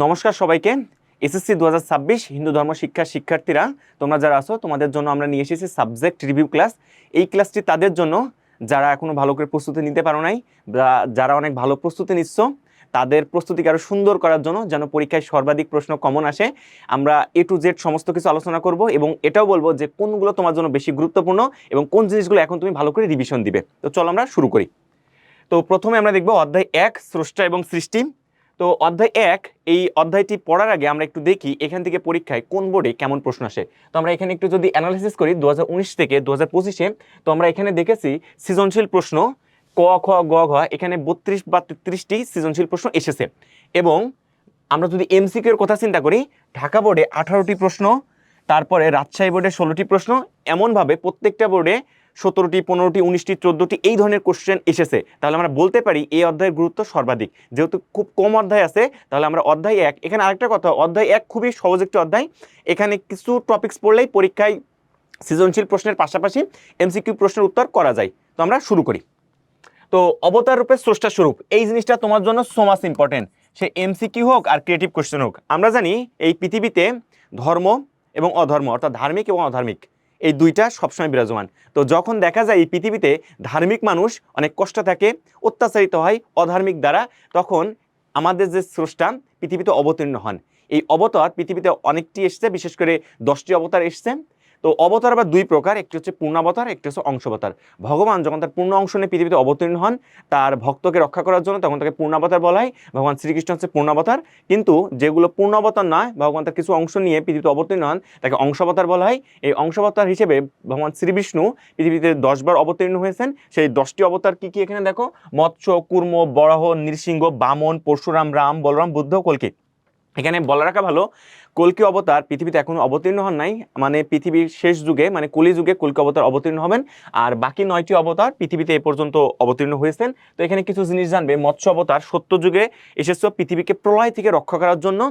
নমস্কার সবাইকে। এসএসসি 2026 হিন্দু ধর্ম শিক্ষার শিক্ষার্থীরা তোমরা যারা আছো তোমাদের জন্য আমরা নিয়ে এসেছি সাবজেক্ট রিভিউ ক্লাস। এই ক্লাসটি তাদের জন্য যারা এখনো ভালো করে প্রস্তুতি নিতে পারো নাই, যারা অনেক ভালো প্রস্তুতি নিচ্ছ তাদের প্রস্তুতিকে আরো সুন্দর করার জন্য, যেন পরীক্ষায় সর্বাধিক প্রশ্ন কমন আসে। আমরা A to Z সমস্ত কিছু আলোচনা করব এবং এটাও বলবো যে কোনগুলো তোমার জন্য বেশি গুরুত্বপূর্ণ এবং কোন জিনিসগুলো এখন তুমি ভালো করে রিভিশন দিবে। তো চলো আমরা শুরু করি। তো প্রথমে আমরা দেখব অধ্যায় 1 স্রষ্টা এবং সৃষ্টি। তো অধ্যায় 1 এই অধ্যায়টি পড়ার আগে আমরা একটু দেখি এখান থেকে পরীক্ষায় কোন বোর্ডে কেমন প্রশ্ন আসে। তো আমরা এখানে একটু যদি অ্যানালাইসিস করি 2019 থেকে 2025-এ, তো আমরা এখানে দেখেছি সৃজনশীল প্রশ্ন ক খ গ ঘ এখানে 32 বা 33টি সৃজনশীল প্রশ্ন এসেছে। এবং আমরা যদি এমসিকিউ এর কথা চিন্তা করি, ঢাকা বোর্ডে 18টি প্রশ্ন, তারপরে রাজশাহী বোর্ডে 16টি প্রশ্ন, এমনভাবে প্রত্যেকটা বোর্ডে 17টি 15টি 19টি 14টি এই ধরনের কোশ্চেন এসেছে। তাহলে আমরা বলতে পারি এই অধ্যায়ের গুরুত্ব সর্বাধিক। যেহেতু খুব কম অধ্যায় আছে, তাহলে আমরা অধ্যায় 1, এখানে আরেকটা কথা, অধ্যায় 1 খুবই সহজ একটি অধ্যায়। এখানে কিছু টপিকস পড়লেই পরীক্ষায় সৃজনশীল প্রশ্নের পাশাপাশি এমসিকিউ প্রশ্নের উত্তর করা যায়। তো আমরা শুরু করি। তো অবতার রূপে স্রষ্টা স্বরূপ, এই জিনিসটা তোমার জন্য সো মাচ ইম্পর্টেন্ট। সে এমসিকিউ হোক আর ক্রিয়েটিভ কোশ্চেন হোক, আমরা জানি এই পৃথিবীতে ধর্ম এবং অধর্ম, অর্থাৎ ধার্মিক এবং অধার্মিক, এই দুইটা সবসময় বিরাজমান। তো যখন দেখা যায় এই পৃথিবীতে ধার্মিক মানুষ অনেক কষ্ট থাকে, অত্যাচারিত হয় অধার্মিক দ্বারা, তখন আমাদের যে স্রষ্টা পৃথিবীতে অবতীর্ণ হন। এই অবতার পৃথিবীতে অনেকটি এসছে, বিশেষ করে 10টি অবতার এসছে। তো অবতার আবার দুই প্রকার, একটি হচ্ছে পূর্ণাবতার, একটি হচ্ছে অংশাবতার। ভগবান যখন তার পূর্ণ অংশ নিয়ে পৃথিবীতে অবতীর্ণ হন তার ভক্তকে রক্ষা করার জন্য, তখন তাকে পূর্ণাবতার বলা হয়। ভগবান শ্রীকৃষ্ণ হচ্ছে পূর্ণাবতার। কিন্তু যেগুলো পূর্ণাবতার নয়, ভগবান তার কিছু অংশ নিয়ে পৃথিবীতে অবতীর্ণ হন, তাকে অংশাবতার বলা হয়। এই অংশাবতার হিসেবে ভগবান শ্রী বিষ্ণু পৃথিবীতে 10 বার অবতীর্ণ হয়েছেন। সেই 10টি অবতার কি কি এখানে দেখো: মৎস্য, কুর্ম, বরাহ, নৃসিংহ, বামন, পরশুরাম, রাম, বলরাম, বুদ্ধ, কল্কি। এখানে বলা রাখা ভালো, কল্কি অবতার পৃথিবীতে এখনো অবতীর্ণ হন নাই, মানে পৃথিবীর শেষ যুগে, মানে কলি যুগে কল্কি অবতার অবতীর্ণ হবেন। আর বাকি 9টি অবতার পৃথিবীতে এ পর্যন্ত অবতীর্ণ হয়েছেন। তো এখানে কিছু জিনিস জানবে। মৎস্য অবতার সত্য যুগে এসেছে পৃথিবীকে প্রলয় থেকে রক্ষা করার জন্য।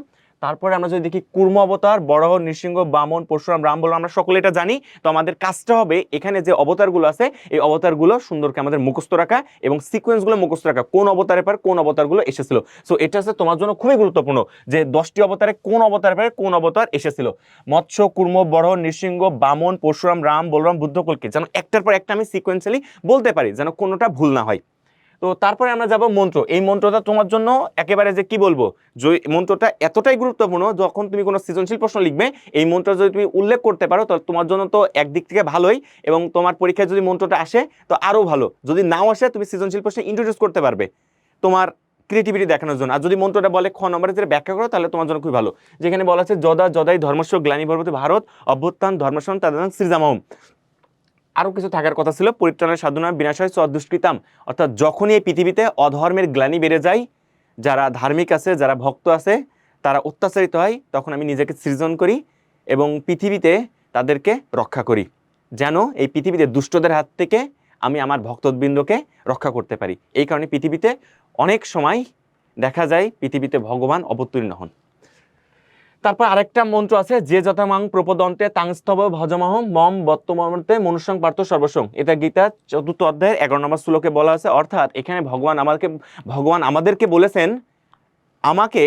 তারপরে আমরা যদি দেখি কুর্ম অবতার, বরাহ, নৃসিংহ, বামন, পরশুরাম, রাম, বলরাম, আমরা সকলে এটা জানি। তো আমাদের কাজটা হবে এখানে যে অবতারগুলো আছে এই অবতারগুলো সুন্দরকে আমাদের মুখস্থ রাখা এবং সিকোয়েন্সগুলো মুখস্থ রাখা, কোন অবতারের পর কোন অবতারগুলো এসেছিল। সো এটা হচ্ছে তোমার জন্য খুবই গুরুত্বপূর্ণ যে 10টি অবতারে কোন অবতারের পর কোন অবতার এসেছিল। মৎস্য, কুর্ম, বরাহ, নৃসিংহ, বামন, পরশুরাম, রাম, বলরাম, বুদ্ধ, কল্কি, যেন একটার পর একটা আমি সিকোয়েন্সিয়ালি বলতে পারি, যেন কোনোটা ভুল না হয়। তো তারপরে আমরা যাব মন্ত্র। এই মন্ত্রটা তোমার জন্য একেবারে যে কি বলবো, যে মন্ত্রটা এতটাই গুরুত্বপূর্ণ, যখন তুমি কোনো সৃজনশীল প্রশ্ন লিখবে এই মন্ত্র যদি তুমি উল্লেখ করতে পারো তাহলে তোমার জন্য তো একদিক থেকে ভালোই, এবং তোমার পরীক্ষায় যদি মন্ত্রটা আসে তো আরও ভালো। যদি নাও আসে তুমি সৃজনশীল প্রশ্নে ইন্ট্রোডিউস করতে পারবে তোমার ক্রিয়েটিভিটি দেখানোর জন্য। আর যদি মন্ত্রটা বলে খ নম্বরে যেটা ব্যাখ্যা করো তাহলে তোমার জন্য খুবই ভালো। যেখানে বলা আছে যদা যদাই ধর্মস্য গ্লানি ভবতি ভারত অভ্যুত্থান ধর্মসন তদানীং সৃজামহম। আরও কিছু থাকার কথা ছিল, পরিত্রাণের সাধনা বিনাশয় দুষ্কৃতাম, অর্থাৎ যখনই এই পৃথিবীতে অধর্মের গ্লানি বেড়ে যায়, যারা ধার্মিক আছে, যারা ভক্ত আছে, তারা অত্যাচারিত হয়, তখন আমি নিজেকে সৃজন করি এবং পৃথিবীতে তাদেরকে রক্ষা করি, যেন এই পৃথিবীতে দুষ্টদের হাত থেকে আমি আমার ভক্তবৃন্দকে রক্ষা করতে পারি। এই কারণে পৃথিবীতে অনেক সময় দেখা যায় পৃথিবীতে ভগবান অবতীর্ণ হন। তারপর আরেকটা মন্ত্র আছে, যে যথামাং প্রপদন্তে তাংস্তব ভজমহম মম বর্তমানতে মনুষ্যং পার্থ সর্বসং। এটা গীতা 4th অধ্যায়ের 11 নম্বর শ্লোকে বলা আছে। অর্থাৎ এখানে ভগবান আমাদেরকে বলেছেন, আমাকে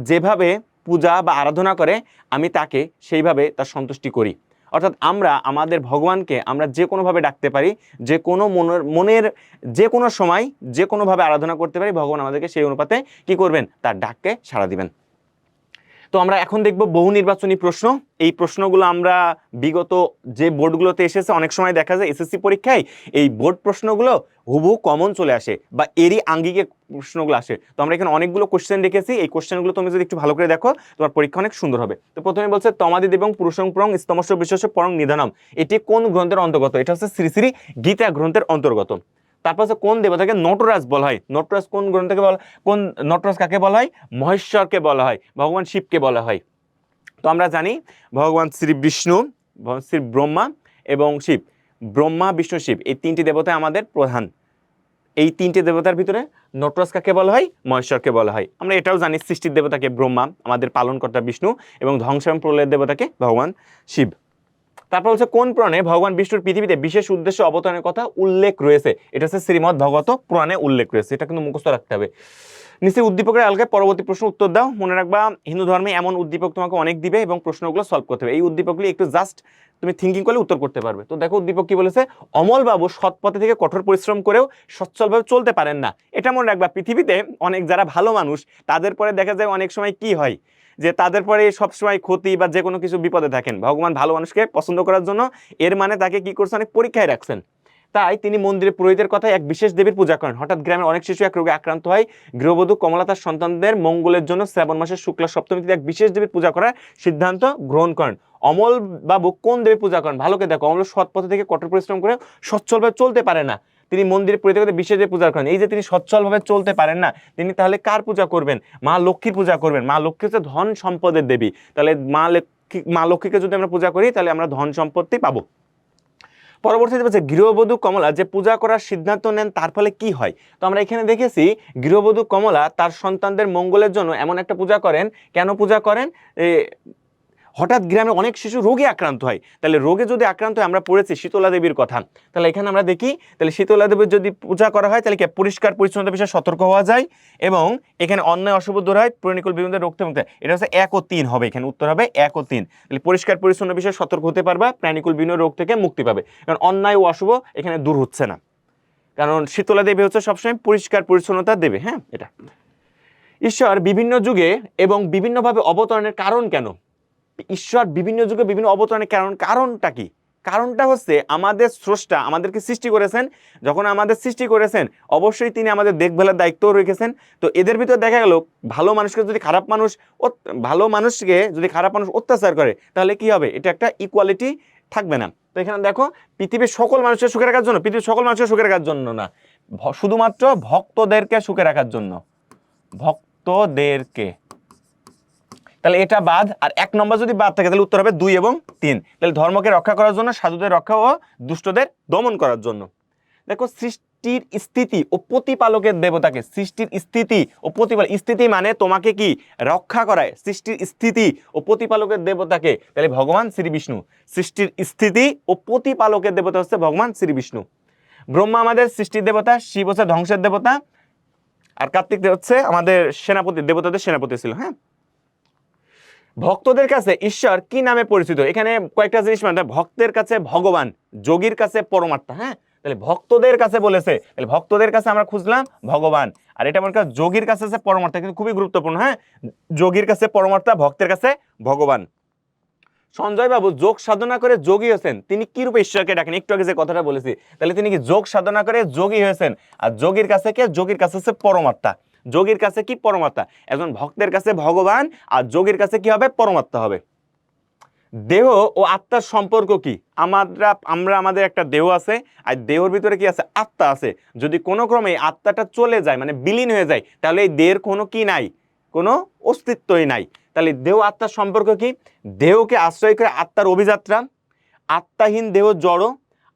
যেভাবে পূজা বা আরাধনা করে আমি তাকে সেইভাবে তার সন্তুষ্টি করি। অর্থাৎ আমরা আমাদের ভগবানকে আমরা যে কোনোভাবে ডাকতে পারি, যে কোনো মনের যে কোনো সময় যে কোনোভাবে আরাধনা করতে পারি, ভগবান আমাদেরকে সেই অনুপাতে কি করবেন, তার ডাককে সাড়া দিবেন। তো আমরা এখন দেখব বহু নির্বাচনী প্রশ্ন। এই প্রশ্নগুলো আমরা বিগত যে বোর্ডগুলোতে এসেছে, অনেক সময় দেখা যায় এসএসসি পরীক্ষায় এই বোর্ড প্রশ্নগুলো হুবহু কমন চলে আসে বা এরই আঙ্গিকে প্রশ্নগুলো আসে। তো আমরা এখানে অনেকগুলো কোশ্চেন রেখেছি, এই কোশ্চেনগুলো তুমি যদি একটু ভালো করে দেখো তোমার পরীক্ষা অনেক সুন্দর হবে। তো প্রথমে বলছে তমাদি দেবং পুরুষং পরং স্তমস্য বিশ্বস্য পরং নিধানম। এটি কোন গ্রন্থের অন্তর্গত? এটা হচ্ছে শ্রী শ্রী গীতা গ্রন্থের অন্তর্গত। তারপর হচ্ছে কোন দেবতাকে নটরাজ বলা হয়? নটরাজ কোন গ্রন্থকে বলা, কোন নটরাজ কাকে বলা হয়? মহেশ্বরকে বলা হয়, ভগবান শিবকে বলা হয়। তো আমরা জানি ভগবান শ্রী বিষ্ণু, শ্রী ব্রহ্মা এবং শিব, ব্রহ্মা বিষ্ণু শিব এই 3টি দেবতা আমাদের প্রধান। এই 3টে দেবতার ভিতরে নটরাজ কাকে বলা হয়? মহেশ্বরকে বলা হয়। আমরা এটাও জানি সৃষ্টির দেবতাকে ব্রহ্মা, আমাদের পালনকর্তা বিষ্ণু, এবং ধ্বংস এবং প্রলয়ের দেবতাকে ভগবান শিব। তারপর হচ্ছে কোন পুরাণে ভগবান বিষ্ণুর পৃথিবীতে বিশেষ উদ্দেশ্যে অবতরণের কথা উল্লেখ রয়েছে? এটা হচ্ছে শ্রীমদ্ ভাগবত পুরাণে উল্লেখ রয়েছে। এটা কিন্তু মুখস্থ রাখতে হবে। নিচে উদ্দীপকের আলোকে পরবর্তী প্রশ্ন উত্তর দাও। মনে রাখবা হিন্দু ধর্মে এমন উদ্দীপক তোমাকে অনেক দিবে এবং প্রশ্নগুলো সলভ করতে হবে। এই উদ্দীপকগুলি একটু জাস্ট তুমি থিঙ্কিং করলে উত্তর করতে পারবে। তো দেখো উদ্দীপক কি বলেছে, অমলবাবু সৎ পথে থেকে কঠোর পরিশ্রম করেও সচ্ছলভাবে চলতে পারেন না। এটা মনে রাখবা, পৃথিবীতে অনেক যারা ভালো মানুষ তাদের পরে দেখা যায় অনেক সময় কি হয় যে তাদের পরে সবসময় ক্ষতি বা যে কোনো কিছু বিপদে থাকেন। ভগবান ভালো মানুষকে পছন্দ করার জন্য এর মানে তাকে কি করছে, অনেক পরীক্ষায় রাখছেন। তাই তিনি মন্দিরে পুরোহিতের কথায় এক বিশেষ দেবীর পূজা করেন। হঠাৎ গ্রামের অনেক শিশু এক রোগে আক্রান্ত হয়। গৃহবধূ কমলা তার সন্তানদের মঙ্গলের জন্য শ্রাবণ মাসের শুক্লা সপ্তমীতে এক বিশেষ দেবীর পূজা করার সিদ্ধান্ত গ্রহণ করেন। অমল বাবু কোন দেবীর পূজা করেন? ভালোকে দেখো, অমল সৎ পথে থেকে কঠোর পরিশ্রম করে সচ্ছলভাবে চলতে পারে না। তিনি মন্দিরে পুরোহিতের বিশেষ দেবীর পূজা করেন। এই যে তিনি সচ্ছলভাবে চলতে পারেন না, তিনি তাহলে কার পূজা করবেন? মা লক্ষ্মীর পূজা করবেন। মা লক্ষ্মী হচ্ছে ধন সম্পদের দেবী। তাহলে মা লক্ষ্মীকে যদি আমরা পূজা করি তাহলে আমরা ধন সম্পত্তি পাবো। পরবর্তীতে বলছে গৃহবধূ কমলা যে পূজা করার সিদ্ধান্ত নেন তার ফলে কি হয়। তো আমরা এখানে দেখেছি গৃহবধূ কমলা তার সন্তানদের মঙ্গলের জন্য এমন একটা পূজা করেন। কেন পূজা করেন? হঠাৎ গ্রামে অনেক শিশু রোগে আক্রান্ত হয়। তাহলে রোগে যদি আক্রান্ত হয়, আমরা পড়েছি শীতলা দেবীর কথা, তাহলে এখানে আমরা দেখি তাহলে শীতলা দেবীর যদি পূজা করা হয় তাহলে কি পরিষ্কার পরিচ্ছন্নতা বিষয়ে সতর্ক হওয়া যায় এবং এখানে অন্যায় অশুভ দূর হয়, প্রণিকুল বিভিন্ন রোগ থেকে মুক্তি। এটা হচ্ছে 1 ও 3 হবে, এখানে উত্তর হবে 1 ও 3। তাহলে পরিষ্কার পরিচ্ছন্ন বিষয়ে সতর্ক হতে পারবা, প্রাণিকুল বিভিন্ন রোগ থেকে মুক্তি পাবে, কারণ অন্যায় ও অশুভ এখানে দূর হচ্ছে না, কারণ শীতলা দেবী হচ্ছে সবসময় পরিষ্কার পরিচ্ছন্নতা দেবে। হ্যাঁ, এটা ঈশ্বর বিভিন্ন যুগে এবং বিভিন্নভাবে অবতরণের কারণ কেন? ঈশ্বর বিভিন্ন যুগে বিভিন্ন অবতরণের কারণটা কি? কারণটা হচ্ছে আমাদের স্রষ্টা আমাদেরকে সৃষ্টি করেছেন। যখন আমাদের সৃষ্টি করেছেন অবশ্যই তিনি আমাদের দেখভালের দায়িত্বও রেখেছেন। তো এদের ভিতর দেখা গেল ভালো মানুষকে যদি খারাপ মানুষ অত্যাচার করে তাহলে কি হবে? এটা একটা ইকুয়ালিটি থাকবে না। তো এখানে দেখো পৃথিবীর সকল মানুষের সুখে রাখার জন্য, পৃথিবীর সকল মানুষের সুখে রাখার জন্য না, শুধুমাত্র ভক্তদেরকে সুখে রাখার জন্য, ভক্তদেরকে। তাহলে এটা বাদ, আর 1 নম্বর যদি বাদ থাকে তাহলে উত্তর হবে 2 এবং 3। তাহলে ধর্মকে রক্ষা করার জন্য, সাধুদের রক্ষা ও দুষ্টদের দমন করার জন্য। দেখো সৃষ্টির স্থিতি ও প্রতিপালকের দেবতাকে, সৃষ্টির স্থিতি ও প্রতিপালক, স্থিতি মানে তোমাকে কি রক্ষা করায়, সৃষ্টির স্থিতি ও প্রতিপালকের দেবতাকে তাহলে ভগবান শ্রী বিষ্ণু। সৃষ্টির স্থিতি ও প্রতিপালকের দেবতা হচ্ছে ভগবান শ্রী বিষ্ণু। ব্রহ্মা আমাদের সৃষ্টির দেবতা, শিব হচ্ছে ধ্বংসের দেবতা, আর কার্তিক হচ্ছে আমাদের সেনাপতি, দেবতাদের সেনাপতি ছিল। হ্যাঁ, ভক্তদের কাছে ঈশ্বর কি নামে পরিচিত? এখানে কয়েকটা জিনিস মানে, ভক্তের কাছে ভগবান, যোগীর কাছে পরমাত্মা। হ্যাঁ, তাহলে ভক্তদের কাছে বলেছে, তাহলে ভক্তদের কাছে আমরা খুঁজলাম ভগবান, আর এটা মনে করি যোগীর কাছে আছে পরমাত্মা, কিন্তু খুবই গুরুত্বপূর্ণ। হ্যাঁ, যোগীর কাছে পরমাত্মা, ভক্তের কাছে ভগবান। সঞ্জয় বাবু যোগ সাধনা করে যোগী হয়েছেন, তিনি কি রূপে ঈশ্বরকে ডাকেন? একটু আগে যে কথাটা বলেছি, তাহলে তিনি কি যোগ সাধনা করে যোগী হয়েছেন, আর যোগীর কাছে কে? যোগীর কাছে হচ্ছে পরমাত্মা। যোগীর কাছে কি? পরমাত্মা। একজন ভক্তের কাছে ভগবান আর যোগীর কাছে কি হবে? পরমাত্মা হবে। দেহ ও আত্মার সম্পর্ক কি? আমরা আমাদের একটা দেহ আছে, আর দেহর ভিতরে কি আছে? আত্মা আছে। যদি কোনো ক্রমে আত্মাটা চলে যায়, মানে বিলীন হয়ে যায়, তাহলে এই দেহের কোনো কি নাই, কোনো অস্তিত্বই নাই। তাহলে দেহ আত্মার সম্পর্ক কি? দেহকে আশ্রয় করে আত্মার অভিযাত্রা, আত্মাহীন দেহ জড়,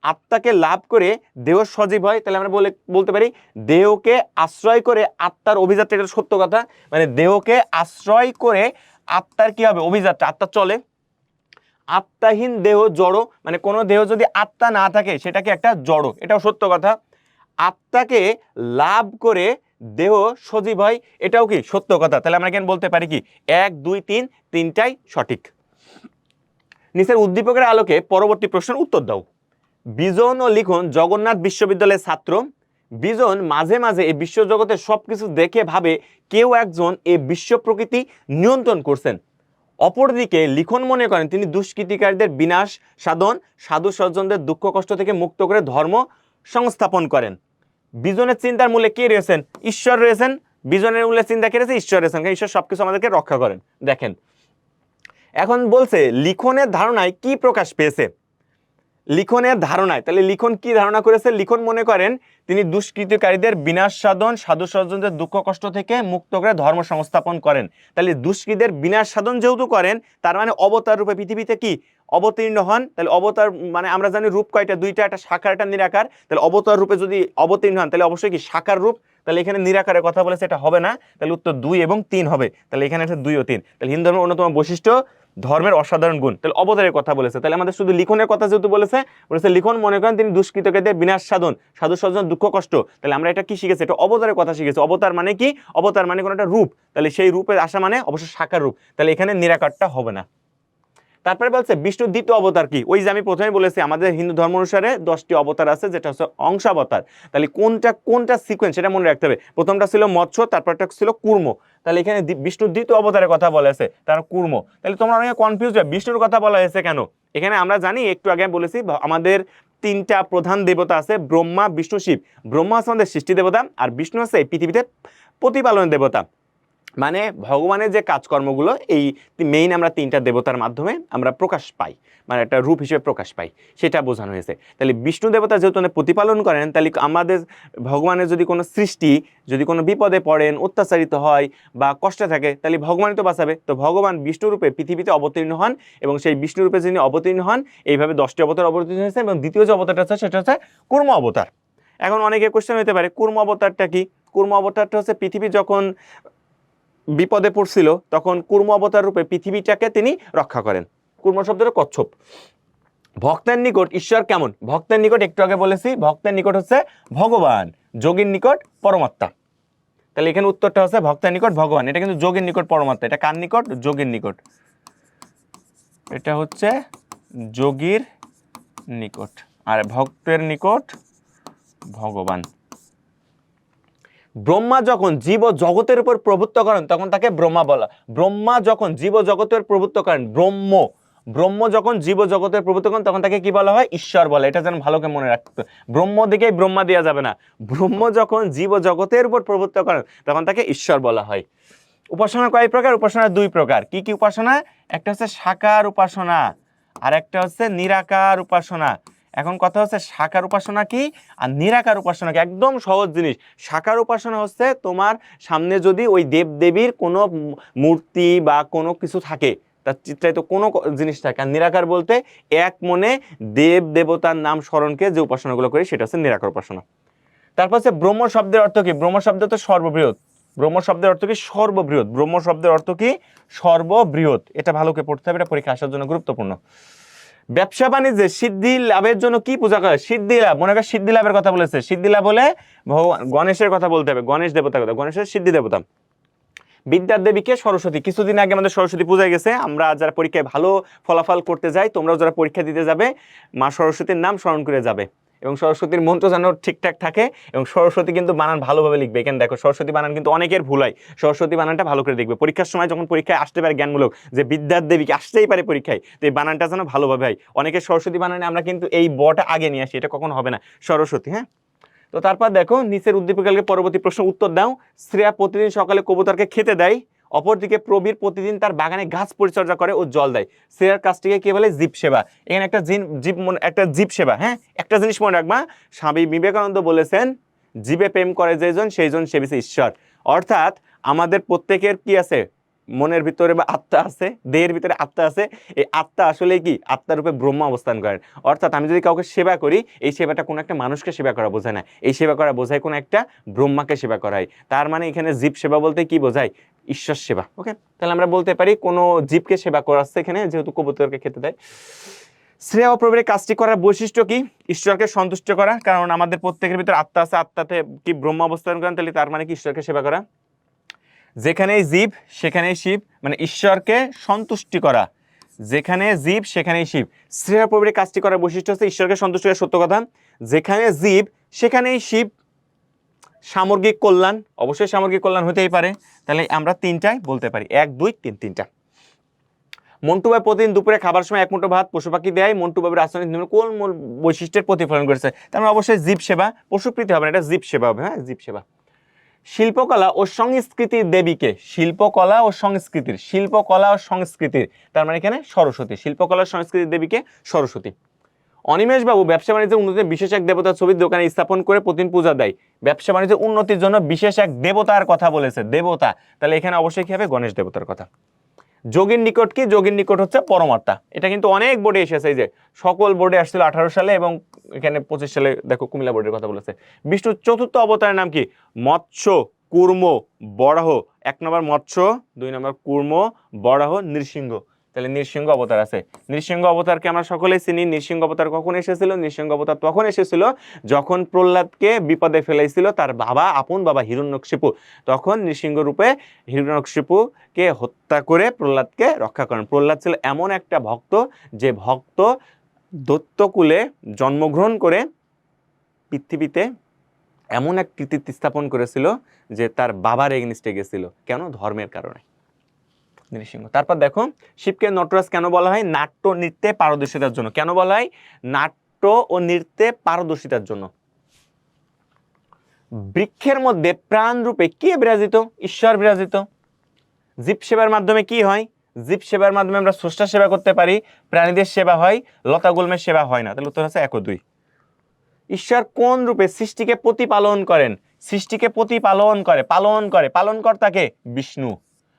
আত্মাকে লাভ করে দেহ সজীব হয়। তাহলে আমরা বলতে পারি দেহকে আশ্রয় করে আত্মার অভিযাত্রা, এটা সত্য কথা। মানে দেহকে আশ্রয় করে আত্মার কি হবে? অভিযাত্রা, আত্মা চলে। আত্মাহীন দেহ জড়, মানে কোনো দেহ যদি আত্মা না থাকে সেটাকে একটা জড়, এটাও সত্য কথা। আত্মাকে লাভ করে দেহ সজীব হয়, এটাও কি সত্য কথা। তাহলে আমরা কেন বলতে পারি কি 1, 2, 3 তিনটাই সঠিক। নিচের উদ্দীপকের আলোকে পরবর্তী প্রশ্নের উত্তর দাও। বিজন ও লিখন জগন্নাথ বিশ্ববিদ্যালয়ের ছাত্র। বিজন মাঝে মাঝে এই বিশ্বজগতের সবকিছু দেখে ভাবে কেউ একজন এই বিশ্ব প্রকৃতি নিয়ন্ত্রণ করছেন। অপরদিকে লিখন মনে করেন তিনি দুষ্কৃতিকারীদের বিনাশ সাধন, সাধু সজ্জনদের দুঃখ কষ্ট থেকে মুক্ত করে ধর্ম সংস্থাপন করেন। বিজনের চিন্তার মূলে কে রয়েছেন? ঈশ্বর রয়েছেন। বিজনের মূলে চিন্তা কে রয়েছে? ঈশ্বর রয়েছেন, কারণ ঈশ্বর সবকিছু আমাদেরকে রক্ষা করেন। দেখেন এখন বলছে লিখনের ধারণায় কি প্রকাশ পেয়েছে? লিখনের ধারণায়, তাহলে লিখন কি ধারণা করেছে? লিখন মনে করেন তিনি দুষ্কৃতিকারীদের বিনাশ সাধন, সাধু সজ্জনদের দুঃখ কষ্ট থেকে মুক্ত করে ধর্ম সংস্থাপন করেন। তাহলে দুষ্কৃতীদের বিনাশ সাধন যেহেতু করেন, তার মানে অবতার রূপে পৃথিবীতে কি অবতীর্ণ হন। তাহলে অবতার মানে আমরা জানি রূপ কয়টা? 2টা, একটা সাকার একটা নিরাকার। তাহলে অবতার রূপে যদি অবতীর্ণ হন তাহলে অবশ্যই কি সাকার রূপ। তাহলে এখানে নিরাকারের কথা বলেছে, এটা হবে না। তাহলে উত্তর 2 এবং 3 হবে। তাহলে এখানে আছে 2 ও 3। তাহলে হিন্দু ধর্মের অন্যতম বৈশিষ্ট্য ধর্মের অসাধারণ গুণ, তাহলে অবতারের কথা বলেছে। তাহলে আমাদের শুধু লিখনের কথা যেহেতু বলেছে লিখন মনে করেন তিনি দুষ্কৃতকারীদের বিনাশ সাধন, সাধু স্বজন দুঃখ কষ্ট। তাহলে আমরা এটা কি শিখেছি? এটা অবতারের কথা শিখেছি। অবতার মানে কি? অবতার মানে কোনো একটা রূপ, তাহলে সেই রূপে আসা মানে অবশ্যই সাকার রূপ, তাহলে এখানে নিরাকারটা হবে না। তারপরে বলছে বিষ্ণুর দ্বিতীয় অবতার কি? ওই যে আমি প্রথমে বলেছি আমাদের হিন্দু ধর্ম অনুসারে 10টি অবতার আছে, যেটা হচ্ছে অংশাবতার। তাহলে কোনটা সিকোয়েন্স সেটা মনে রাখতে হবে। প্রথমটা ছিল মৎস্য, তারপরটা ছিল কুর্ম। তাহলে এখানে বিষ্ণুর দ্বিতীয় অবতারের কথা বলা হয়েছে, তার কুর্ম। তাহলে তোমরা অনেকে কনফিউজ হয় বিষ্ণুর কথা বলা হয়েছে কেন। এখানে আমরা জানি, একটু আগে বলেছি, আমাদের 3টা প্রধান দেবতা আছে, ব্রহ্মা বিষ্ণু শিব। ব্রহ্মা হচ্ছে আমাদের সৃষ্টি দেবতা, আর বিষ্ণু হচ্ছে এই পৃথিবীতে প্রতিপালনের দেবতা। মানে ভগবানের যে কাজকর্মগুলো এই মেইন আমরা 3টা দেবতার মাধ্যমে আমরা প্রকাশ পাই, মানে একটা রূপ হিসেবে প্রকাশ পাই, সেটা বোঝানো হয়েছে। তাহলে বিষ্ণু দেবতা যেহেতু প্রতিপালন করেন, তাহলে আমাদের ভগবানের যদি কোনো সৃষ্টি যদি কোনো বিপদে পড়েন, অত্যাচারিত হয় বা কষ্টে থাকে, তাহলে ভগবানই তো বাঁচাবে। তো ভগবান বিষ্ণু রূপে পৃথিবীতে অবতীর্ণ হন, এবং সেই বিষ্ণু রূপে যিনি অবতীর্ণ হন, এইভাবে 10টি অবতার অবতীর্ণ হয়েছে। এবং দ্বিতীয় যে অবতারটা আছে সেটা হচ্ছে কুর্ম অবতার। এখন অনেকে কোশ্চেন হতে পারে কুর্ম অবতারটা কি? কুর্ম অবতারটা হচ্ছে পৃথিবী যখন বিপদে পড়ছিল তখন কুর্ম অবতার রূপে পৃথিবীটাকে তিনি রক্ষা করেন। কুর্ম শব্দের কচ্ছপ। ভক্তের নিকট ঈশ্বর কেমন? ভক্তের নিকট একটু আগে বলেছি, ভক্তের নিকট হচ্ছে ভগবান, যোগীর নিকট পরমাত্মা। তাহলে এখানে উত্তরটা হচ্ছে ভক্তের নিকট ভগবান। এটা কিন্তু যোগীর নিকট পরমাত্মা। এটা কার নিকট? যোগীর নিকট। এটা হচ্ছে যোগীর নিকট, আর ভক্তের নিকট ভগবান। ব্রহ্মা যখন জীব জগতের উপর প্রভুত্ব করেন তখন তাকে ব্রহ্মা বলা। ব্রহ্মা যখন জীব জগতের প্রভুত্ব করেন, ব্রহ্ম যখন জীব জগতের প্রভুত্ব করেন তখন তাকে কি বলা হয়? ঈশ্বর বলে। এটা যেন ভালো করে মনে রাখতে। ব্রহ্ম দিকেই ব্রহ্মা দেওয়া যাবে না। ব্রহ্ম যখন জীব জগতের উপর প্রভুত্ব করেন তখন তাকে ঈশ্বর বলা হয়। উপাসনা কয় প্রকার? উপাসনা 2 প্রকার। কি কি উপাসনা? একটা হচ্ছে সাকার উপাসনা, আর একটা হচ্ছে নিরাকার উপাসনা। এখন কথা হচ্ছে সাকার উপাসনা কি আর নিরাকার উপাসনা কি? একদম সহজ জিনিস। সাকার উপাসনা হচ্ছে তোমার সামনে যদি ওই দেব দেবীর কোনো মূর্তি বা কোনো কিছু থাকে, তার চিত্রায়িত কোনো জিনিস থাকে। আর নিরাকার বলতে এক মনে দেব দেবতার নাম স্মরণকে যে উপাসনাগুলো করি সেটা হচ্ছে নিরাকার উপাসনা। তারপর হচ্ছে ব্রহ্ম শব্দের অর্থ কি? ব্রহ্ম শব্দ তো সর্ববৃহৎ। ব্রহ্ম শব্দের অর্থ কি? সর্ববৃহৎ। ব্রহ্ম শব্দের অর্থ কি? সর্ববৃহৎ। এটা ভালো করে পড়তে হবে, এটা পরীক্ষা আসার জন্য গুরুত্বপূর্ণ। ব্যবসা বাণিজ্যে সিদ্ধি লাভের জন্য কি পূজা করে? সিদ্ধি লাভ। মনে কর সিদ্ধি লাভের কথা বলেছে। সিদ্ধি লাভ বলে ভগবান গণেশের কথা বলতে হবে, গণেশ দেবতার কথা। গণেশের সিদ্ধি দেবতা। বিদ্যার দেবীকে সরস্বতী। কিছুদিন আগে আমাদের সরস্বতী পূজা গেছে। আমরা যারা পরীক্ষায় ভালো ফলাফল করতে যাই, তোমরাও যারা পরীক্ষা দিতে যাবে, মা সরস্বতীর নাম স্মরণ করে যাবে, এবং সরস্বতীর মন্ত্র যেন ঠিকঠাক থাকে। এবং সরস্বতী কিন্তু বানান ভালোভাবে লিখবে। এখানে দেখো সরস্বতী বানান কিন্তু অনেকের ভুল হয়। সরস্বতী বানানটা ভালো করে দেখবে। পরীক্ষার সময় যখন পরীক্ষায় আসতে পারে জ্ঞানমূলক যে বিদ্যার দেবীকে আসতেই পারে পরীক্ষায়, তো এই বানানটা যেন ভালোভাবে হয়। অনেকের সরস্বতী বানানে আমরা কিন্তু এই বটা আগে নিয়ে আসি, এটা কখনো হবে না। সরস্বতী। হ্যাঁ, তো তারপর দেখো নিচের উদ্দীপকালকে পরবর্তী প্রশ্ন উত্তর দাও। শ্রেয়া প্রতিদিন সকালে কবুতরকে খেতে দেয়, অপরদিকে প্রবীর প্রতিদিন তার বাগানে গাছ পরিচর্যা করে ও জল দেয়। শ্রেয়ার কাজটিকে কি বলে? জীব সেবা। এখানে একটা জীব সেবা। হ্যাঁ, একটা জিনিস মনে রাখবা, স্বামী বিবেকানন্দ বলেছেন জীবে প্রেম করে যেজন সেইজন সেবিছে ঈশ্বর। অর্থাৎ আমাদের প্রত্যেকের কি আছে? মনের ভিতরে বা আত্মা আছে, দেহের ভিতরে আত্মা আছে। এই আত্মা আসলে কি? আত্মার রূপে ব্রহ্ম অবস্থান করেন। অর্থাৎ আমি যদি কাউকে সেবা করি, এই সেবাটা কোনো একটা মানুষকে সেবা করা বোঝায় না, এই সেবা করা বোঝায় কোনো একটা ব্রহ্মাকে সেবা করা হয়। তার মানে এখানে জীব সেবা বলতে কি বোঝায়? ঈশ্বর সেবা। ওকে, তাহলে আমরা বলতে পারি কোনো জীবকে সেবা করাচ্ছে এখানে, যেহেতু কবুতরকে খেতে দেয়। শ্রেয় প্রবীরের কাজটি করার বৈশিষ্ট্য কি? ঈশ্বরকে সন্তুষ্ট করা। কারণ আমাদের প্রত্যেকের ভিতরে আত্মা আছে, আত্মাতে কি ব্রহ্ম অবস্থান করেন, তাহলে তার মানে কি ঈশ্বরকে সেবা করা। যেখানেই জীব সেখানেই শিব, মানে ঈশ্বরকে সন্তুষ্টি করা। যেখানে জীব সেখানেই শিব। শ্রেয় প্রবীরের কাজটি করার বৈশিষ্ট্য হচ্ছে ঈশ্বরকে সন্তুষ্ট করা। সত্য কথা। যেখানে জীব সেখানেই শিব। সামগ্রিক কল্যাণ, অবশ্যই সামগ্রিক কল্যাণ হতেই পারে। তাহলে আমরা 3টাই বলতে পারি, 1 2 3, 3টা। মন্টু ভাই প্রতিদিন দুপুরে খাবার সময় 1 মুঠো ভাত পশু পাখি দেয়। মন্টু বাবুর আচরণে কোন মূল বৈশিষ্ট্যের প্রতিফলন করেছে? তার মানে অবশ্যই জীব সেবা। পশুপ্রীতি হবে না, এটা জীব সেবা হবে। হ্যাঁ, জীব সেবা। শিল্পকলা ও সংস্কৃতির দেবীকে? শিল্পকলা ও সংস্কৃতির, শিল্পকলা ও সংস্কৃতির, তার মানে এখানে সরস্বতী। শিল্পকলা ও সংস্কৃতির দেবীকে সরস্বতী। অনিমেষ বাবু ব্যবসা বাণিজ্যের উন্নতিতে বিশেষ এক দেবতার ছবি দোকানে স্থাপন করে প্রতিদিন পূজা দেয়। ব্যবসা বাণিজ্যের উন্নতির জন্য বিশেষ এক দেবতার কথা বলেছে। দেবতা, তাহলে এখানে অবশ্যই কি হবে? গণেশ দেবতার কথা। যোগীর নিকট কি? যোগীর নিকট হচ্ছে পরমাত্মা। এটা কিন্তু অনেক বোর্ডে এসেছে, এই যে সকল বোর্ডে আসছিল 18 সালে, এবং এখানে 25 সালে দেখো কুমিল্লা বোর্ডের কথা বলেছে। বিষ্ণুর চতুর্থ অবতারের নাম কি? মৎস্য, কুর্ম, বরাহ। 1 নম্বর মৎস্য, 2 নম্বর কুর্ম, বরাহ, নৃসিংহ। তাহলে নৃসিংহ অবতার আছে। নৃসিংহ অবতারকে আমরা সকলেই চিনি। নৃসিংহ অবতার কখন এসেছিল? নৃসিংহ অবতার তখন এসেছিল যখন প্রহ্লাদকে বিপদে ফেলেছিল তার বাবা, আপন বাবা হিরণ্যকশিপু। তখন নৃসিংহ রূপে হিরণ্যকশিপুকে হত্যা করে প্রহ্লাদকে রক্ষা করেন। প্রহ্লাদ ছিল এমন একটা ভক্ত, যে ভক্ত দৈত্যকুলে জন্মগ্রহণ করে পৃথিবীতে এমন এক কৃতিত্ব স্থাপন করেছিল যে তার বাবার এগেনিস্টে গেছিল। কেন? ধর্মের কারণে। নৃসিংহ। তারপর দেখো, শিবকে নটরাজ কেন বলা হয়? নাট্য নৃত্যে পারদর্শিতার জন্য। কেন বলা হয়? নাট্য ও নৃত্যে পারদর্শিতার জন্য। বৃক্ষের মধ্যে প্রাণ রূপে কে বিরাজিত? ঈশ্বর বিরাজিত। জীব সেবার মাধ্যমে কি হয়? জীব সেবার মাধ্যমে আমরা স্রষ্টার সেবা করতে পারি, প্রাণীদের সেবা হয়, লতা গুল্মের সেবা হয় না। তাহলে উত্তর হচ্ছে 1 ও 2। ঈশ্বর কোন রূপে সৃষ্টিকে প্রতিপালন করেন? সৃষ্টিকে প্রতিপালন করে, পালনকর্তাকে বিষ্ণু।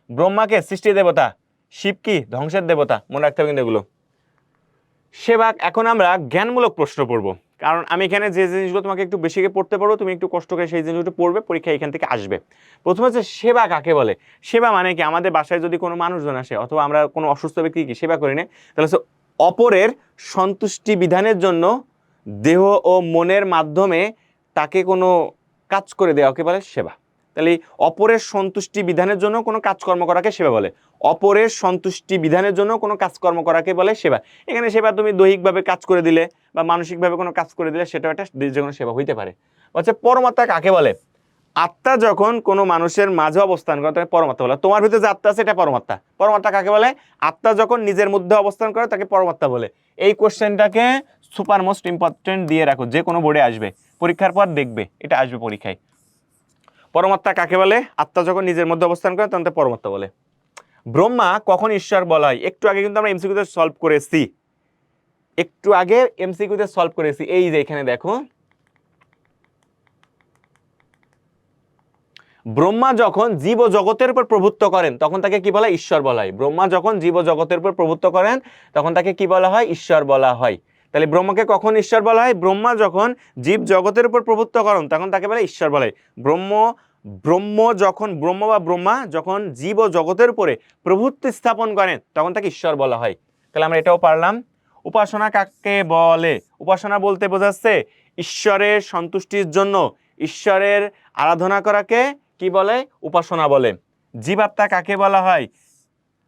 ব্রহ্মাকে সৃষ্টি দেবতা, শিব কি? ধ্বংসের দেবতা। মনে রাখতে হবে কিন্তু এগুলো। সেবা। এখন আমরা জ্ঞানমূলক প্রশ্ন পড়বো, কারণ আমি এখানে যে জিনিসগুলো তোমাকে একটু বেশি পড়তে পারবো, তুমি একটু কষ্ট করে সেই জিনিসগুলো পড়বে, পরীক্ষা এখান থেকে আসবে। প্রথমে হচ্ছে সেবা কাকে বলে? সেবা মানে কি? আমাদের বাসায় যদি কোনো মানুষজন আসে অথবা আমরা কোনো অসুস্থ ব্যক্তি কি সেবা করি না, তাহলে হচ্ছে অপরের সন্তুষ্টি বিধানের জন্য দেহ ও মনের মাধ্যমে তাকে কোনো কাজ করে দেওয়াকে বলে সেবা। তাহলে অপরের সন্তুষ্টি বিধানের জন্য কোনো কাজকর্ম করাকে সেবা বলে। অপরের সন্তুষ্টি বিধানের জন্য কোনো কাজকর্ম করাকে বলে সেবা। এখানে সেবা তুমি দৈহিকভাবে কাজ করে দিলে বা মানসিকভাবে কোনো কাজ করে দিলে সেটাও একটা যে কোনো সেবা হইতে পারে। হচ্ছে পরমাত্মা কাকে বলে? আত্মা যখন কোনো মানুষের মাঝে অবস্থান করে তাকে পরমাত্মা বলে। তোমার ভিতরে যে আত্মা আছে এটা পরমাত্মা। পরমাত্মা কাকে বলে? আত্মা যখন নিজের মধ্যে অবস্থান করে তাকে পরমাত্মা বলে। এই কোশ্চেনটাকে সুপার মোস্ট ইম্পর্টেন্ট দিয়ে রাখো, যে কোনো বোর্ডে আসবে, পরীক্ষার পর দেখবে, এটা আসবে পরীক্ষায়। পরমাত্মা কাকে বলে? আত্মা যখন নিজের মধ্যে অবস্থান করে তখন তাকে পরমাত্মা বলে। ব্রহ্মা কখন ঈশ্বর বলা হয়? একটু আগে কিন্তু আমরা এমসিকিউতে সলভ করেছি, এই যে এখানে দেখো, ব্রহ্মা যখন জীব ও জগতের উপর প্রভুত্ব করেন তখন তাকে কি বলা হয়? ঈশ্বর বলা হয়। ব্রহ্মা যখন জীব ও জগতের উপর প্রভুত্ব করেন তখন তাকে কি বলা হয়? ঈশ্বর বলা হয়। তাহলে ব্রহ্মাকে কখন ঈশ্বর বলা হয়? ব্রহ্মা যখন জীব জগতের উপর প্রভুত্ব করেন তখন তাকে বলে ঈশ্বর বলা হয়। ব্রহ্মা যখন জীব ও জগতের উপরে প্রভুত্ব স্থাপন করেন তখন তাকে ঈশ্বর বলা হয়। তাহলে আমরা এটাও পারলাম। উপাসনা কাকে বলে? উপাসনা বলতে বোঝাচ্ছে ঈশ্বরের সন্তুষ্টির জন্য ঈশ্বরের আরাধনা করাকে কি বলে? উপাসনা বলে। জীবাত্মা কাকে বলা হয়?